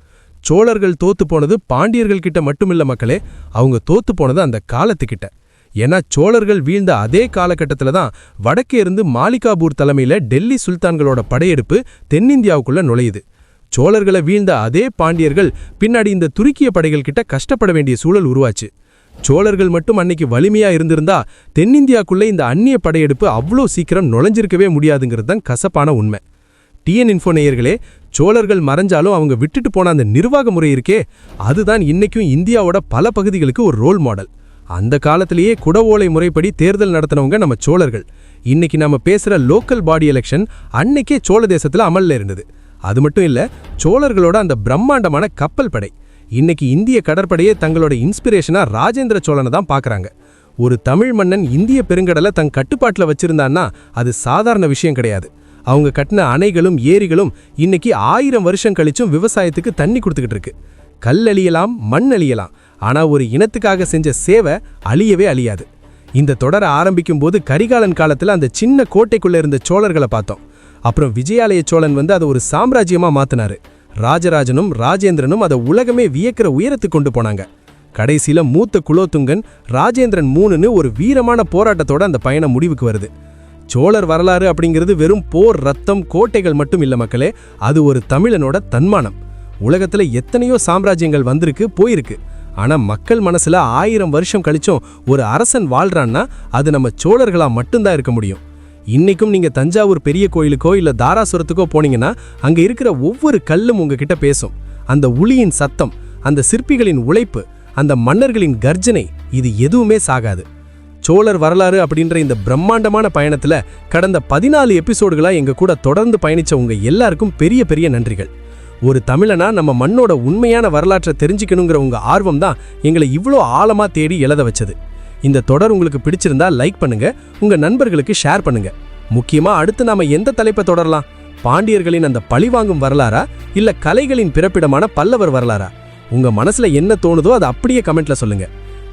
சோழர்கள் தோத்து போனது பாண்டியர்கள் கிட்ட மட்டுமில்ல மக்களே, அவங்க தோத்து போனது அந்த காலத்துக்கிட்ட. ஏன்னா சோழர்கள் வீழ்ந்த அதே காலகட்டத்துல தான் வடக்கே இருந்து மாலிகாபூர் தலைமையில டெல்லி சுல்தான்களோட படையெடுப்பு தென்னிந்தியாவுக்குள்ள நுழையுது. சோழர்களை வீழ்ந்த அதே பாண்டியர்கள் பின்னாடி இந்த துருக்கிய படைகள் கிட்ட கஷ்டப்பட வேண்டிய சூழல் உருவாச்சு. சோழர்கள் மட்டும் அன்னைக்கு வலிமையா இருந்திருந்தா தென்னிந்தியாக்குள்ள இந்த அந்நிய படையெடுப்பு அவ்வளோ சீக்கிரம் நுழைஞ்சிருக்கவே முடியாதுங்கிறது தான் கசப்பான உண்மை. டிஎன் இன்ஃபோ நேயர்களே, சோழர்கள் மறைஞ்சாலும் அவங்க விட்டுட்டு போன அந்த நிர்வாக முறை இருக்கே, அதுதான் இன்னைக்கும் இந்தியாவோட பல பகுதிகளுக்கு ஒரு ரோல் மாடல். அந்த காலத்திலேயே குடவோலை முறைப்படி தேர்தல் நடத்தினவங்க நம்ம சோழர்கள். இன்னைக்கு நம்ம பேசுற லோக்கல் பாடி எலெக்ஷன் அன்னைக்கே சோழ தேசத்துல அமல்ல இருந்தது. அது மட்டும் இல்ல, சோழர்களோட அந்த பிரம்மாண்டமான கப்பல் படை இன்னைக்கு இந்திய கடற்படையே தங்களோட இன்ஸ்பிரேஷனா ராஜேந்திர சோழனை தான் பாக்குறாங்க. ஒரு தமிழ் மன்னன் இந்திய பெருங்கடலை தன் கட்டுப்பாட்டுல வச்சிருந்தான்னா அது சாதாரண விஷயம் கிடையாது. அவங்க கட்டின அணைகளும் ஏரிகளும் இன்னைக்கு 1000 வருஷம் கழிச்சும் விவசாயத்துக்கு தண்ணி கொடுத்துக்கிட்டு இருக்கு. கல் அழியலாம், மண் அழியலாம், ஆனா ஒரு இனத்துக்காக செஞ்ச சேவை அழியவே அழியாது. இந்த தொடரை ஆரம்பிக்கும் போது கரிகாலன் காலத்துல அந்த சின்ன கோட்டைக்குள்ள இருந்த சோழர்களை பார்த்தோம். அப்புறம் விஜயாலய சோழன் வந்து அதை ஒரு சாம்ராஜ்யமா மாத்தினாரு. ராஜராஜனும் ராஜேந்திரனும் அதை உலகமே வியக்கிற உயரத்துக்கு கொண்டு போனாங்க. கடைசியில மூத்த குலோத்துங்கன் ராஜேந்திரன் 3ன்னு ஒரு வீரமான போராட்டத்தோட அந்த பயணம் முடிவுக்கு வருது. சோழர் வரலாறு அப்படிங்கிறது வெறும் போர், ரத்தம், கோட்டைகள் மட்டும் இல்ல மக்களே, அது ஒரு தமிழனோட தன்மானம். உலகத்துல எத்தனையோ சாம்ராஜ்யங்கள் வந்திருக்கு போயிருக்கு, ஆனா மக்கள் மனசுல 1000 வருஷம் கழிச்சும் ஒரு அரசன் வாழ்றான்னா அது நம்ம சோழர்களா மட்டும்தான் இருக்க முடியும். இன்னைக்கும் நீங்க தஞ்சாவூர் பெரிய கோயிலுக்கோ இல்ல தாராசுரத்துக்கோ போனீங்கன்னா அங்க இருக்கிற ஒவ்வொரு கல்லும் உங்ககிட்ட பேசும். அந்த உளியின் சத்தம், அந்த சிற்பிகளின் உழைப்பு, அந்த மன்னர்களின் கர்ஜனை, இது எதுவுமே சாகாது. சோழர் வரலாறு அப்படின்ற இந்த பிரம்மாண்டமான பயணத்துல கடந்த 14 எபிசோடுகளா எங்க கூட தொடர்ந்து பயணிச்ச உங்க எல்லாருக்கும் பெரிய பெரிய நன்றிகள். ஒரு தமிழனா நம்ம மண்ணோட உண்மையான வரலாற்றை தெரிஞ்சுக்கணுங்கிற உங்க ஆர்வம் தான் எங்களை இவ்வளோ ஆழமா தேடி எழுத வச்சது. இந்த தொடர் உங்களுக்கு பிடிச்சிருந்தா லைக் பண்ணுங்க, உங்க நண்பர்களுக்கு ஷேர் பண்ணுங்க. முக்கியமா அடுத்து நாம எந்த தலைப்பை தொடரலாம்? பாண்டியர்களின் அந்த பழிவாங்கும் வரலாறா இல்ல கலைகளின் பிறப்பிடமான பல்லவர் வரலாறா? உங்க மனசுல என்ன தோணுதோ அதை அப்படியே கமெண்ட்ல சொல்லுங்க.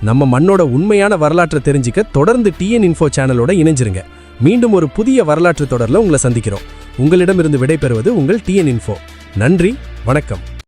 நம்ம மண்ணோட உண்மையான வரலாற்றை தெரிஞ்சுக்க தொடர்ந்து டிஎன் இன்ஃபோ சேனலோட இணைஞ்சிருங்க. மீண்டும் ஒரு புதிய வரலாற்று தொடர்ல உங்களை சந்திக்கிறோம். உங்களிடமிருந்து விடைபெறுவது உங்கள் டிஎன் இன்ஃபோ. நன்றி, வணக்கம்.